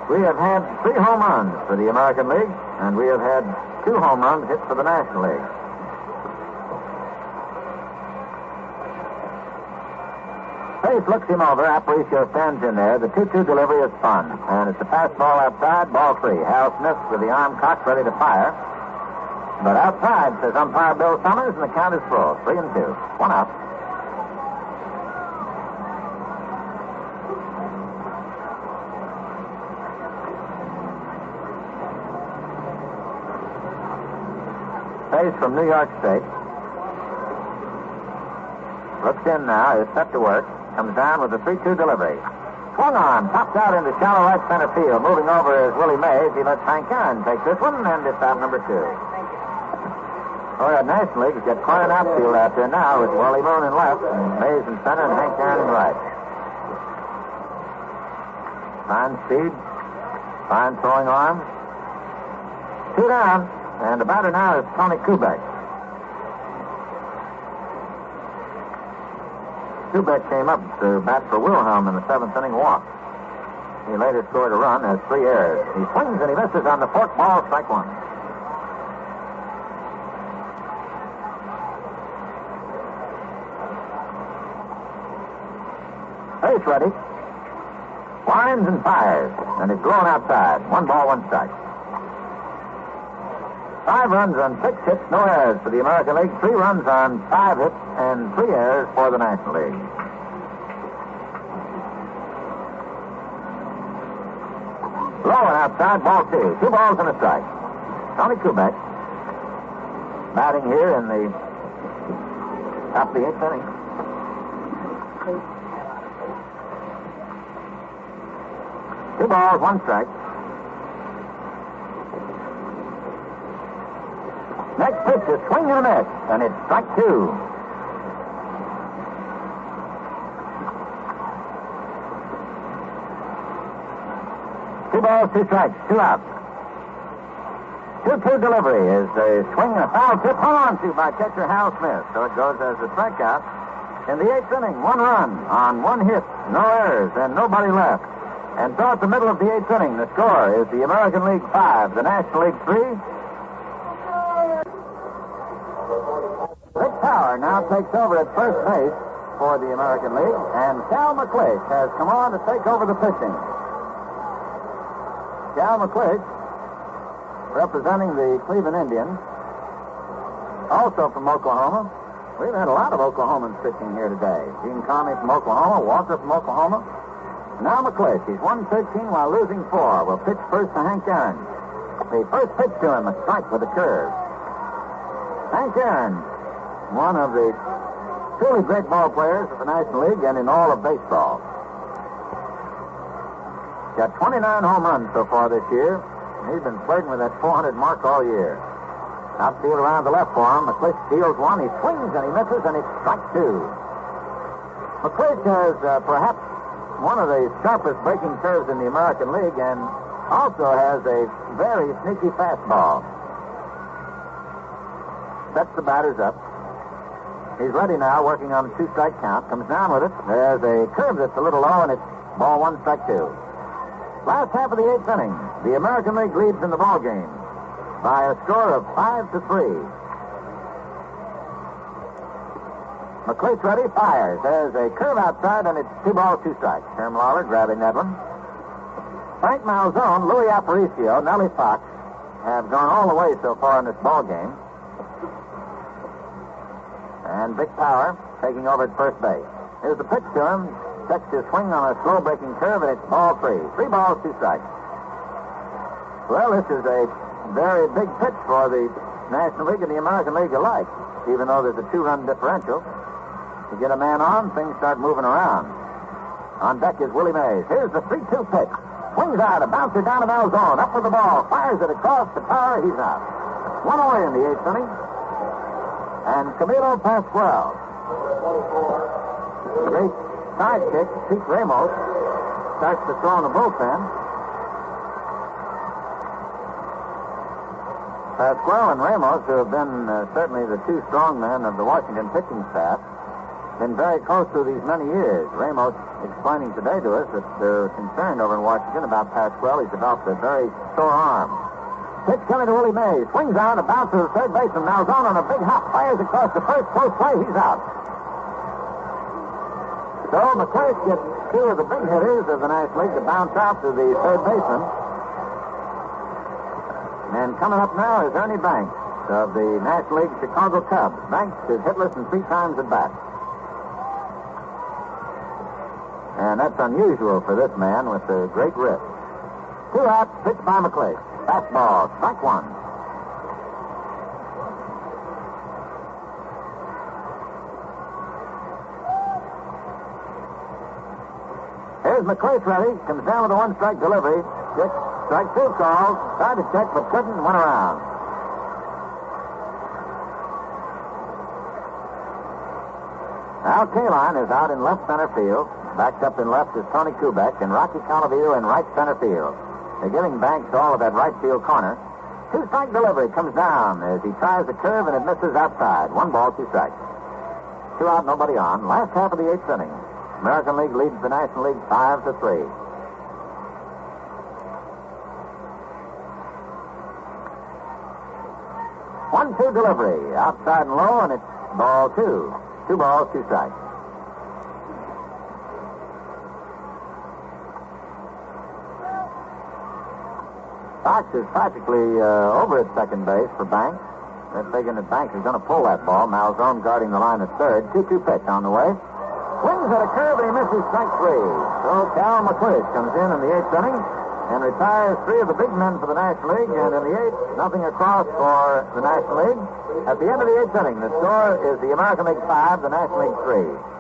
We have had 3 home runs for the American League, and we have had 2 home runs hit for the National League. Pace looks him over. Aparicio stands in there. The 2-2 delivery is spun, and it's a fastball outside, ball 3. Hal Smith with the arm cocked, ready to fire. But outside, says umpire Bill Summers, and the count is full. 3-2. 1 out. Pace from New York State. Looks in now, is set to work. Comes down with a 3-2 delivery. Swung on, popped out into shallow right center field. Moving over is Willie Mays. He lets Hank Aaron take this one, and it's out number 2. Oh, the National League has got quite an outfield out there now with Wally Moon in left, and Mays in center, and Hank Aaron in right. Fine speed, fine throwing arm. 2 down, and the batter now is Tony Kubek. Kubek came up to bat for Wilhelm in the 7th inning walk. He later scored a run, has 3 errors. He swings and he misses on the 4th ball, strike 1. Pace ready. Winds and fires, and it's blown outside. 1 ball, 1 strike. 5 runs on 6 hits, no errors for the American League. 3 runs on 5 hits and 3 errors for the National League. Low and outside, ball 2. 2 balls and a strike. Tony Kubek batting here in the top of the 8th inning. Two balls, 1 strike. Next pitch is swing and a miss, and it's strike 2. 2 balls, 2 strikes, 2 outs. 2-2 delivery is a swing and a foul tip hung on to by catcher Hal Smith. So it goes as a strikeout. In the 8th inning, 1 run on 1 hit, no errors, and nobody left. And so at the middle of the 8th inning, the score is the American League 5, the National League 3. Vic Power now takes over at first base for the American League, and Cal McClish has come on to take over the pitching. Cal McClish, representing the Cleveland Indians, also from Oklahoma. We've had a lot of Oklahomans pitching here today. Gene Conley from Oklahoma, Walker from Oklahoma. Now McClish, he's won 13 while losing 4. Will pitch first to Hank Aaron. The first pitch to him, a strike with a curve. Hank Aaron, one of the truly great ball players of the National League and in all of baseball. Got 29 home runs so far this year. He's been flirting with that 400 mark all year. Outfield around the left for him. McClish steals 1. He swings and he misses, and it's strike 2. McClish has perhaps one of the sharpest breaking curves in the American League, and also has a very sneaky fastball. Sets the batters up. He's ready now, working on a 2-strike count. Comes down with it. There's a curve that's a little low, and it's ball 1, strike 2. Last half of the 8th inning, the American League leads in the ball game by a score of 5-3. McClish ready, fires. There's a curve outside, and it's 2 balls, 2 strikes. Herm Lawler grabbing that one. Frank Malzone, Louis Aparicio, Nellie Fox have gone all the way so far in this ball game. And Vic Power taking over at first base. Here's the pitch to him. Checks his swing on a slow breaking curve, and it's ball 3. 3 balls, 2 strikes. Well, this is a very big pitch for the National League and the American League alike, even though there's a 2-run differential. You get a man on, things start moving around. On deck is Willie Mays. Here's the 3-2 pitch. Swings out, a bouncer down to Malzone. Up with the ball, fires it across the Power. He's out. 1 away in the 8th inning. And Camilo Pascual, the great sidekick, Pete Ramos, starts to throw in the bullpen. Pascual and Ramos, who have been certainly the 2 strong men of the Washington pitching staff, been very close through these many years. Ramos explaining today to us that they're concerned over in Washington about Pasquale. He's developed a very sore arm. Pitch coming to Willie Mays. Swings out, a bounce to the third baseman. Malzone on a big hop. Fires across the first. Close play. He's out. So McClace gets two of the big hitters of the National League to bounce out to the third baseman. And coming up now is Ernie Banks of the National League Chicago Cubs. Banks is hitless and 3 times at bat. And that's unusual for this man with a great wrist. 2 outs, pitched by McClace. Fastball, strike 1. Here's McClace ready. Comes down with a 1-strike delivery. Strike 2 called. Tried to check, but couldn't. Went around. Al Kaline is out in left center field. Backed up in left is Tony Kubek and Rocky Colavito in right center field. They're giving Banks all of that right field corner. 2-strike delivery comes down as he tries the curve and it misses outside. 1 ball, 2 strikes. 2 out, nobody on. Last half of the 8th inning. American League leads the National League 5-3. One-two delivery, outside and low, and it's ball 2. 2 balls, 2 strikes. Fox is practically over at second base for Banks. They're figuring that Banks is going to pull that ball. Malzone guarding the line at third. 2-2 pitch on the way. Swings at a curve and he misses strike 3. So Cal McClish comes in the 8th inning and retires 3 of the big men for the National League. And in the 8th, nothing across for the National League. At the end of the 8th inning, the score is the American League 5, the National League 3.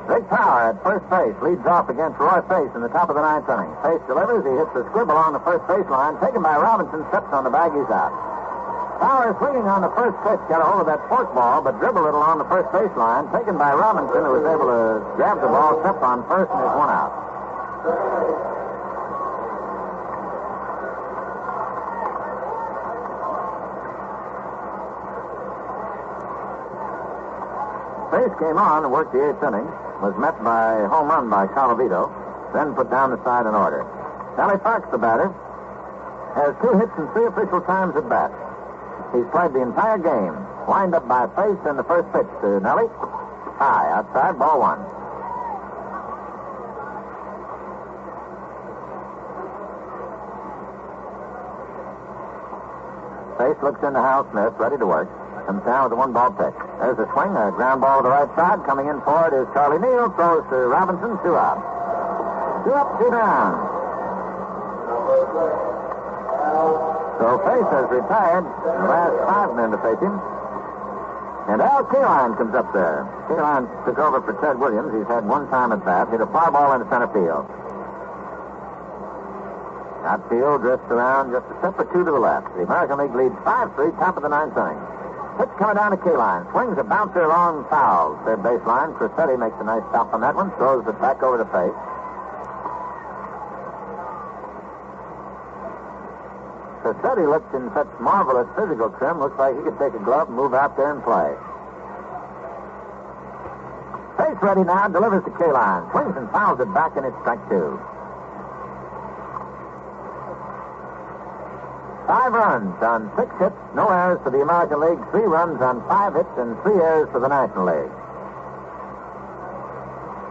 Big Power at first base leads off against Roy Face in the top of the 9th inning. Face delivers. He hits a scribble on the first baseline. Taken by Robinson, steps on the bag. He's out. Power swinging on the first pitch, got a hold of that fork ball, but dribbled it along the first baseline. Taken by Robinson, who was able to grab the ball, step on first, and is 1 out. Face came on and worked the 8th inning. Was met by a home run by Colavito, then put down the side in order. Nellie Parks, the batter, has 2 hits and 3 official times at bat. He's played the entire game. Lined up by Face in the first pitch to Nellie. High, outside, ball 1. Face looks into Hal Smith, ready to work. Comes down with a 1-ball pitch. There's a swing, a ground ball to the right side. Coming in for it is Charlie Neal. Throws to Robinson, 2 out. 2 up, 2 down. So Face has retired. The last 5 men to face him. And Al Kaline comes up there. Kaline took over for Ted Williams. He's had 1 time at bat. Hit a fly ball into center field. Outfield drifts around just a step or 2 to the left. The American League leads 5-3, top of the 9th inning. Pitch coming down to Kaline. Swings a bouncer along foul. Third baseline. Crissetti makes a nice stop on that one. Throws it back over to Face. Crissetti looks in such marvelous physical trim. Looks like he could take a glove and move out there and play. Face ready now. Delivers to Kaline. Swings and fouls it back, and it's strike 2. 5 runs on 6 hits, no errors for the American League. 3 runs on 5 hits and 3 errors for the National League.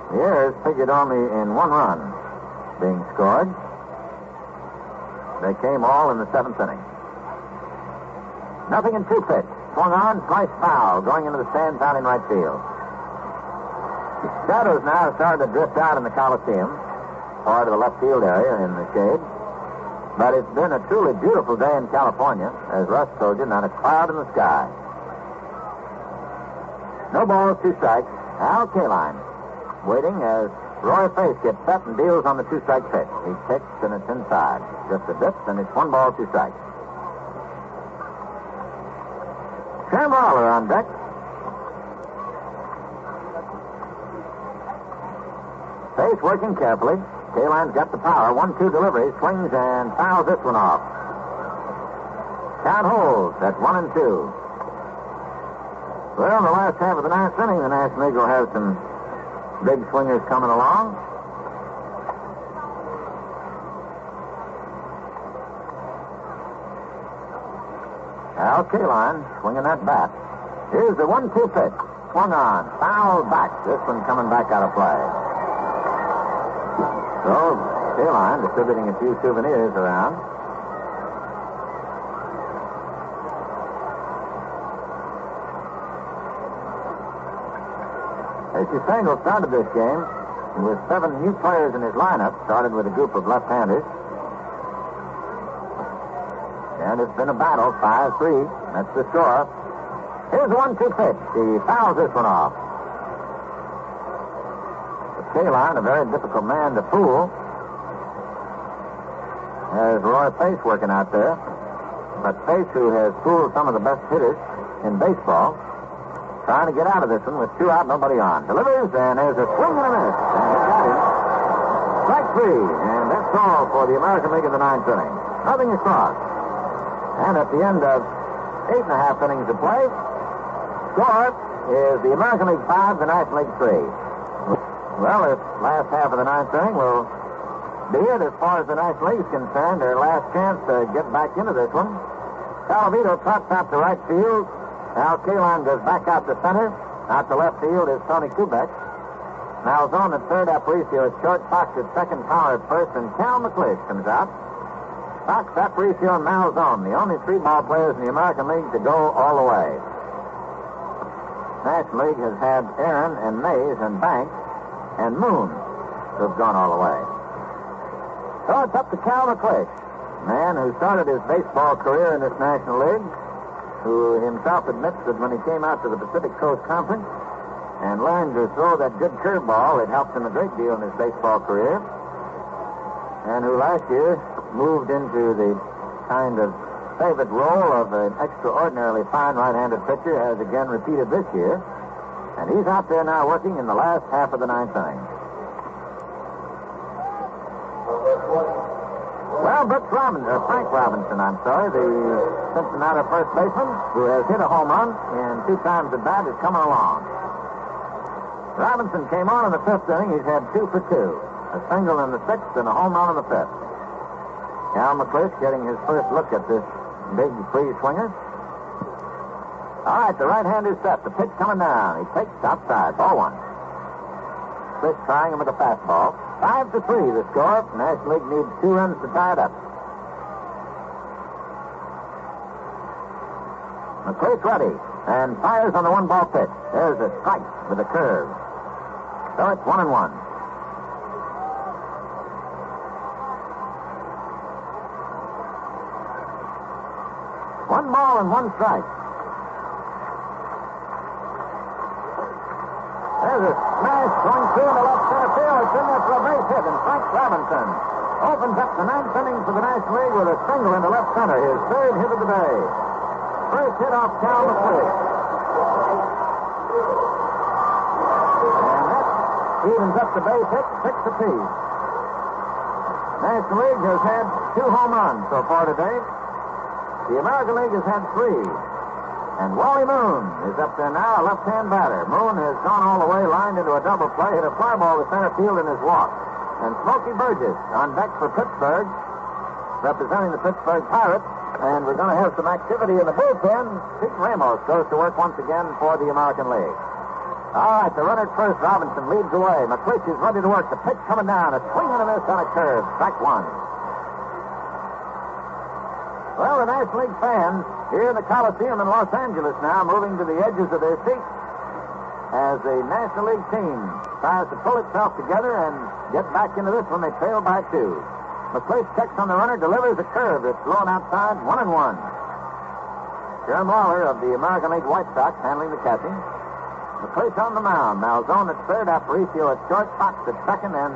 The errors figured only in 1 run being scored. They came all in the 7th inning. Nothing in 2 pitch. Swung on, sliced foul, going into the stands out in right field. Shadows now have started to drift out in the Coliseum, part of the left field area in the shade. But it's been a truly beautiful day in California, as Russ told you, not a cloud in the sky. No balls, 2 strikes. Al Kaline waiting as Roy Face gets set and deals on the 2-strike pitch. He kicks and it's inside. Just a bit, and it's 1 ball, 2 strikes. Sam Waller on deck. Face working carefully. Kaline's got the power. 1-2 delivery. Swings and fouls this one off. Count holds at 1-2. Well, in the last half of the 9th inning, the National League will have some big swingers coming along. Al Kaline swinging that bat. Here's the 1-2 pitch. Swung on. Foul back. This one coming back out of play. So, Kaline distributing a few souvenirs around. H.C. Stengel started this game with 7 new players in his lineup. Started with a group of left-handers. And it's been a battle, 5-3. That's the score. Here's the 1-2 pitch. He fouls this one off. But Kaline, a very difficult man to fool. There's Roy Pace working out there. But Pace, who has fooled some of the best hitters in baseball, trying to get out of this one with 2 out, nobody on. Delivers, and there's a swing and a miss. And he got him. Strike 3, and that's all for the American League in the 9th inning. Nothing across. And at the end of 8.5 innings of play, score is the American League 5, the National League 3. Well, this last half of the 9th inning will be it as far as the National League is concerned. Their last chance to get back into this one. Calavito trots out to right field. Al Kaline goes back out to center. Out to left field is Tony Kubek. Malzone at third, Aparicio at short, Fox at second, Power at first, and Cal McLeish comes out. Fox, Aparicio, and Malzone, the only 3 ball players in the American League to go all the way. National League has had Aaron and Mays and Banks and Moon who have gone all the way. So it's up to Cal McLeish, man who started his baseball career in this National League, who himself admits that when he came out to the Pacific Coast Conference and learned to throw that good curveball, it helped him a great deal in his baseball career, and who last year moved into the kind of favorite role of an extraordinarily fine right-handed pitcher, has again repeated this year. And he's out there now working in the last half of the 9th inning. Well, Frank Robinson, the Cincinnati first baseman, who has hit a home run in 2 times at bat, is coming along. Robinson came on in the 5th inning. He's had 2 for 2. A single in the 6th and a home run in the 5th. Cal McLeish getting his first look at this big free swinger. All right, the right-hander's set. The pitch coming down. He takes outside. Ball 1. McLeish trying him with a fastball. 5-3 the score. National League needs 2 runs to tie it up. McLeish ready and fires on the 1-ball pitch. There's a strike with a curve. So it's 1-1. 1 ball and 1 strike. There's a smash going through the left center field. It's in there for a base hit, and Frank Robinson opens up the 9th inning for the National League with a single into left center, his 3rd hit of the day. First hit off Cal McLeish. And that evens up the base hit, 6 apiece. National League has had 2 home runs so far today. The American League has had 3. And Wally Moon is up there now, a left-hand batter. Moon has gone all the way, lined into a double play, hit a fly ball to center field in his walk. And Smokey Burgess on deck for Pittsburgh, representing the Pittsburgh Pirates. And we're going to have some activity in the bullpen. Pete Ramos goes to work once again for the American League. All right, the runner at first, Robinson leads away. McLeish is ready to work. The pitch coming down, a swing and a miss on a curve. Strike 1. Well, the National League fans here in the Coliseum in Los Angeles now moving to the edges of their seats as the National League team tries to pull itself together and get back into this one. They trail by 2. McLeish checks on the runner, delivers a curve that's blown outside, 1-1. Jerome Lawler of the American League White Sox handling the catching. McLeish on the mound. Malzone at third, Aparicio at short, Fox at second, and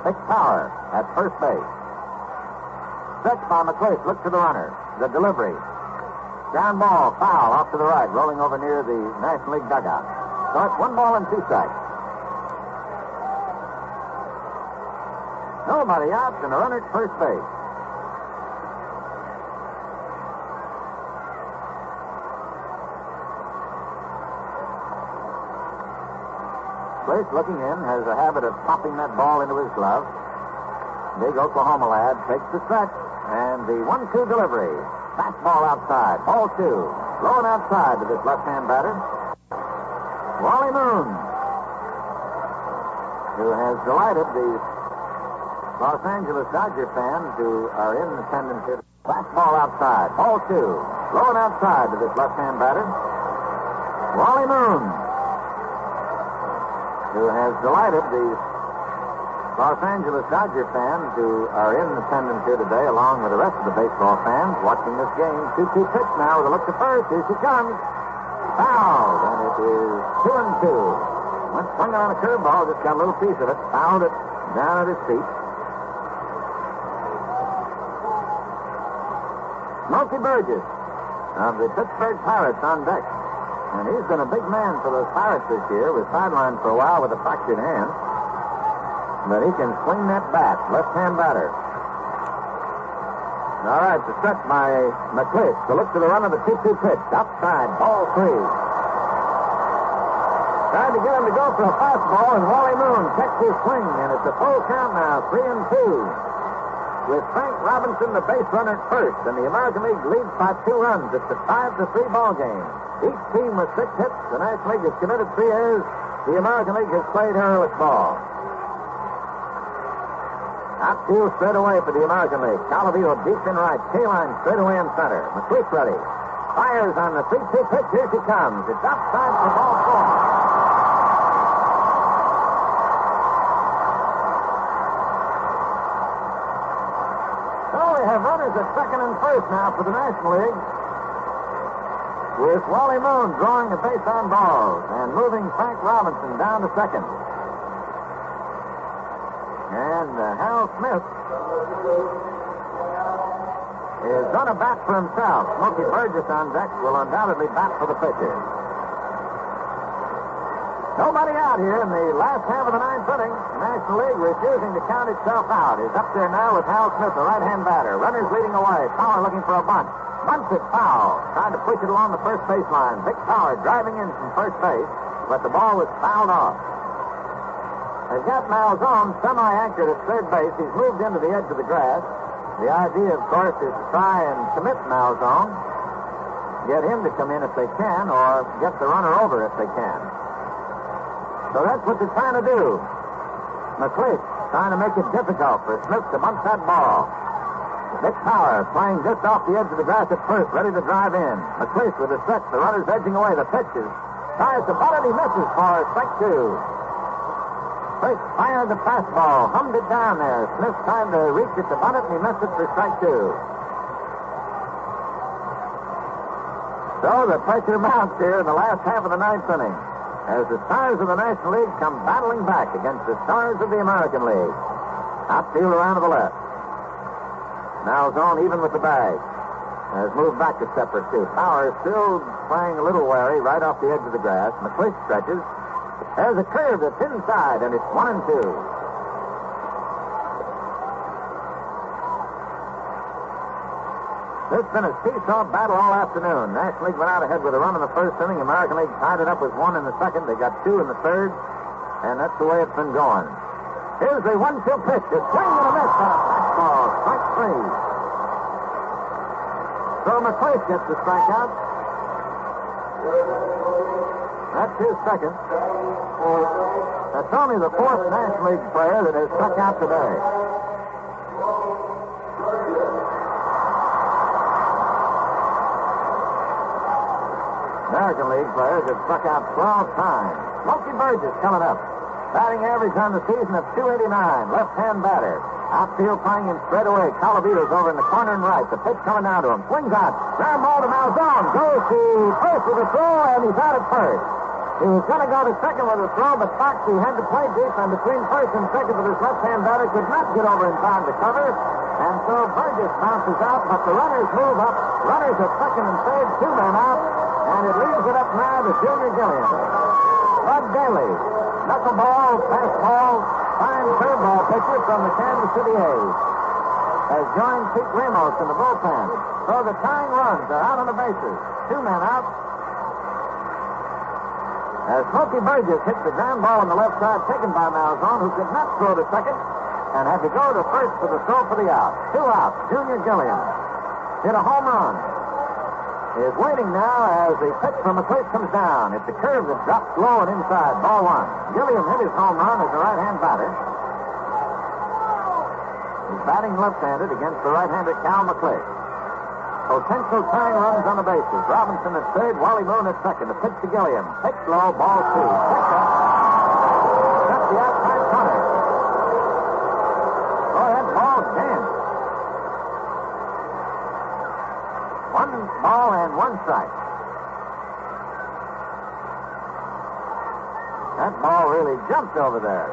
Vic Power at first base. Stretched by McLeish. Look to the runner. The delivery. Ground ball, foul, off to the right, rolling over near the National League dugout. So it's 1 ball and 2 strikes. Nobody out, and a runner at first base. McClish, looking in, has a habit of popping that ball into his glove. Big Oklahoma lad takes the stretch, and the 1-2 delivery. Fastball outside, ball 2. Low and outside to this left-hand batter. Wally Moon, who has delighted the Los Angeles Dodger fans who are in attendance here. Fastball outside, ball 2. Low and outside to this left-hand batter. Wally Moon, who has delighted the Los Angeles Dodger fans who are in attendance here today, along with the rest of the baseball fans watching this game. 2-2 pitch now with a look to first. Here she comes. Fouled, and it is 2-2. Went swinging on a curveball, just got a little piece of it. Fouled it down at his feet. Smokey Burgess of the Pittsburgh Pirates on deck. And he's been a big man for those Pirates this year. Was sidelined for a while with a fractured hand. But he can swing that bat. Left-hand batter. All right, the stretch by McClish. To look to the run of the 2-2 pitch. Outside, ball 3. Tried to get him to go for a fastball, and Wally Moon checks his swing, and it's a full count now, 3-2. With Frank Robinson, the base runner, at first, and the American League leads by 2 runs. It's a 5-3 ball game. Each team with 6 hits. The National League has committed 3 errors. The American League has played heroic ball. Outfield straight away for the American League. Calavito deep in right. K-line straight away in center. McClish ready. Fires on the 3-2 pitch. Here she comes. It's outside for ball 4. So we have runners at second and first now for the National League. With Wally Moon drawing the base on balls and moving Frank Robinson down to second. And Hal Smith is going to bat for himself. Smokey Burgess on deck will undoubtedly bat for the pitcher. Nobody out here in the last half of the 9th inning. The National League refusing to count itself out. Is up there now with Hal Smith, the right-hand batter. Runners leading away. Power looking for a bunt. Bunts it foul. Trying to push it along the first baseline. Vic Power driving in from first base, but the ball was fouled off. They've got Malzone semi-anchored at third base. He's moved into the edge of the grass. The idea, of course, is to try and commit Malzone, get him to come in if they can, or get the runner over if they can. So that's what they're trying to do. McClish trying to make it difficult for Smith to bunt that ball. Vic Power playing just off the edge of the grass at first, ready to drive in. McClish with a stretch. The runner's edging away. The pitches. Tries to butt it. He misses for strike 2. First fired the fastball, hummed it down there. Smith trying to reach it to bunt it, and he missed it for strike 2. So the pressure mounts here in the last half of the 9th inning as the stars of the National League come battling back against the stars of the American League. Outfield around to the left. Malzone even with the bag. Has moved back a step or 2. Power still playing a little wary right off the edge of the grass. McClish stretches. There's a curve that's inside, and it's 1-2. This has been a seesaw battle all afternoon. National League went out ahead with a run in the first inning. American League tied it up with 1 in the second. They got 2 in the third, and that's the way it's been going. Here's the 1-2 pitch. It's swing and a miss on a fastball. Strike 3. So McClish gets the strikeout. That's his second. That's only the 4th National League player that has struck out today. American League players have struck out 12 times. Smokey Burgess coming up. Batting average on the season of .289. Left-hand batter. Outfield playing him straight away. Calavito's over in the corner and right. The pitch coming down to him. Swings out. Ground ball to Malzone. Goes to first with a throw, and he's out at first. He was going to go to second with a throw, but Fox, who had to play deep and between first and second with his left-hand batter, could not get over in time to cover. And so Burgess bounces out, but the runners move up. Runners at second and third, 2 men out. And it leaves it up now to Junior Gilliam. Bud Daly, knuckleball, fastball, fine curveball pitcher from the Kansas City A's, has joined Pete Ramos in the bullpen. So the tying runs are out on the bases. 2 men out. As Smokey Burgess hit the ground ball on the left side, taken by Malzone, who could not throw to second, and had to go to first for the throw for the out. 2 outs. Junior Gilliam hit a home run. Is waiting now as the pitch from McClish comes down. It's a curve that drops low and inside. Ball 1. Gilliam hit his home run as a right-hand batter. He's batting left-handed against the right-hander Cal McClish. Potential tying runs on the bases. Robinson at third, Wally Moon at second. The pitch to Gilliam. Pitch low, ball 2. Second. That's the outside corner. Go ahead, ball 10. 1 ball and 1 strike. That ball really jumped over there.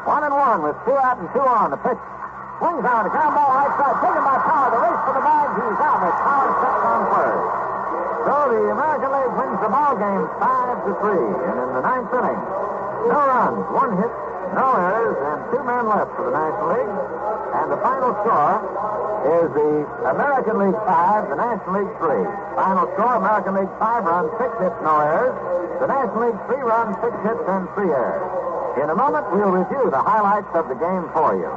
1-1 with 2 out and 2 on. The pitch swings on. The ground ball right side. Taken by Power. The race for the bag. He's out. It's Power steps on first. So the American League wins the ball game 5-3. And in the 9th inning, no runs, 1 hit, no errors, and 2 men left for the National League. And the final score is the American League 5, the National League 3. Final score, American League 5 runs, 6 hits, no errors. The National League 3 runs, 6 hits, and 3 errors. In a moment, we'll review the highlights of the game for you.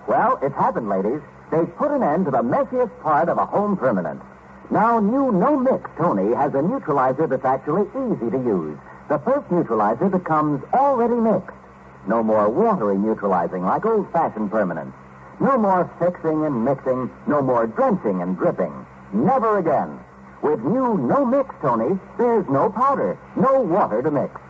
Well, it's happened, ladies. They've put an end to the messiest part of a home permanent. Now, new No Mix Tony has a neutralizer that's actually easy to use. The first neutralizer that comes already mixed. No more watery neutralizing like old-fashioned permanents. No more fixing and mixing. No more drenching and dripping. Never again. With new No Mix Tony, there's no powder, no water to mix.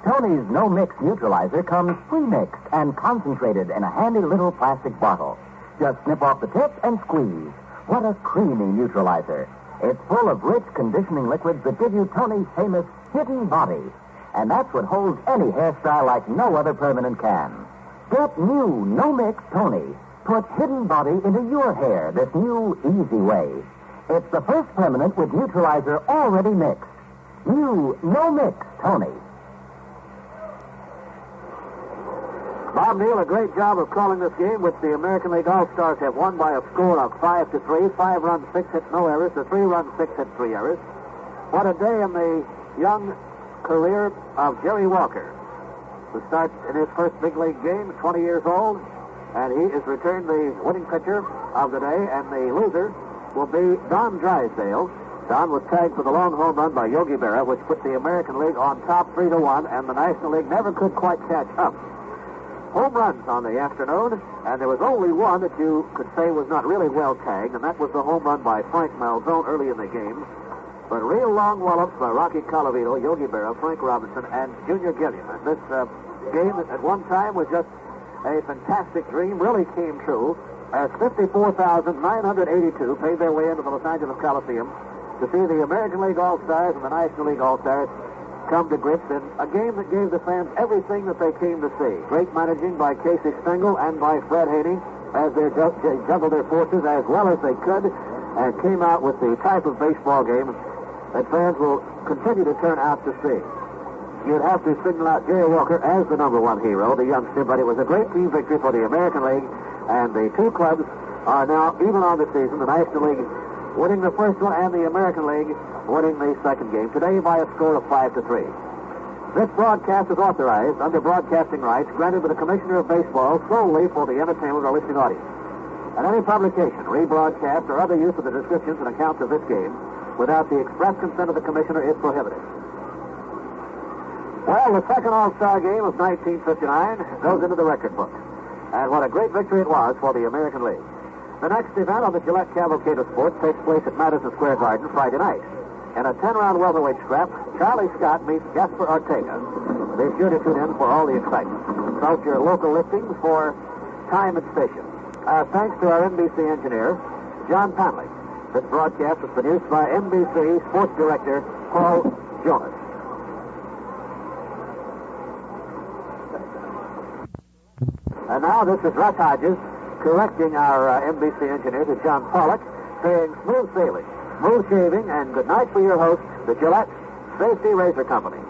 Tony's No Mix neutralizer comes pre-mixed and concentrated in a handy little plastic bottle. Just snip off the tip and squeeze. What a creamy neutralizer. It's full of rich conditioning liquids that give you Tony's famous hidden body. And that's what holds any hairstyle like no other permanent can. Get new No Mix Tony. Put hidden body into your hair this new, easy way. It's the first permanent with neutralizer already mixed. New No Mix Tony. Bob Neal, a great job of calling this game, which the American League All-Stars have won by a score of 5-3. 5 runs, 6 hits, no errors. The 3 runs, 6 hits, 3 errors. What a day in the young career of Jerry Walker, who starts in his first big league game, 20 years old, and he is returned the winning pitcher of the day, and the loser will be Don Drysdale. Don was tagged for the long home run by Yogi Berra, which put the American League on top 3-1, and the National League never could quite catch up. Home runs on the afternoon, and there was only one that you could say was not really well tagged, and that was the home run by Frank Malzone early in the game. But real long wallops by Rocky Colavito, Yogi Berra, Frank Robinson, and Junior Gilliam. And this game at one time was just a fantastic dream, really came true, as 54,982 paid their way into the Los Angeles Coliseum to see the American League All-Stars and the National League All-Stars come to grips in a game that gave the fans everything that they came to see. Great managing by Casey Stengel and by Fred Haney as they juggled their forces as well as they could and came out with the type of baseball game that fans will continue to turn out to see. You'd have to signal out Jerry Walker as the number 1 hero, the youngster, but it was a great team victory for the American League, and the two clubs are now even on the season, the National League winning the first one and the American League winning the second game, today by a score of 5-3. This broadcast is authorized under broadcasting rights granted by the Commissioner of Baseball solely for the entertainment of our listening audience. And any publication, rebroadcast, or other use of the descriptions and accounts of this game without the express consent of the Commissioner is prohibited. Well, the second All-Star game of 1959 goes into the record book. And what a great victory it was for the American League. The next event on the Gillette Cavalcade of Sports takes place at Madison Square Garden Friday night. In a 10-round welterweight scrap, Charlie Scott meets Jasper Ortega. Be sure to tune in for all the excitement. Consult your local listings for time and station. Thanks to our NBC engineer, John Panley. This broadcast was produced by NBC Sports Director Paul Jonas. And now this is Russ Hodges correcting our NBC engineer, to John Pollock, saying smooth sailing, smooth shaving, and good night for your host, the Gillette Safety Razor Company.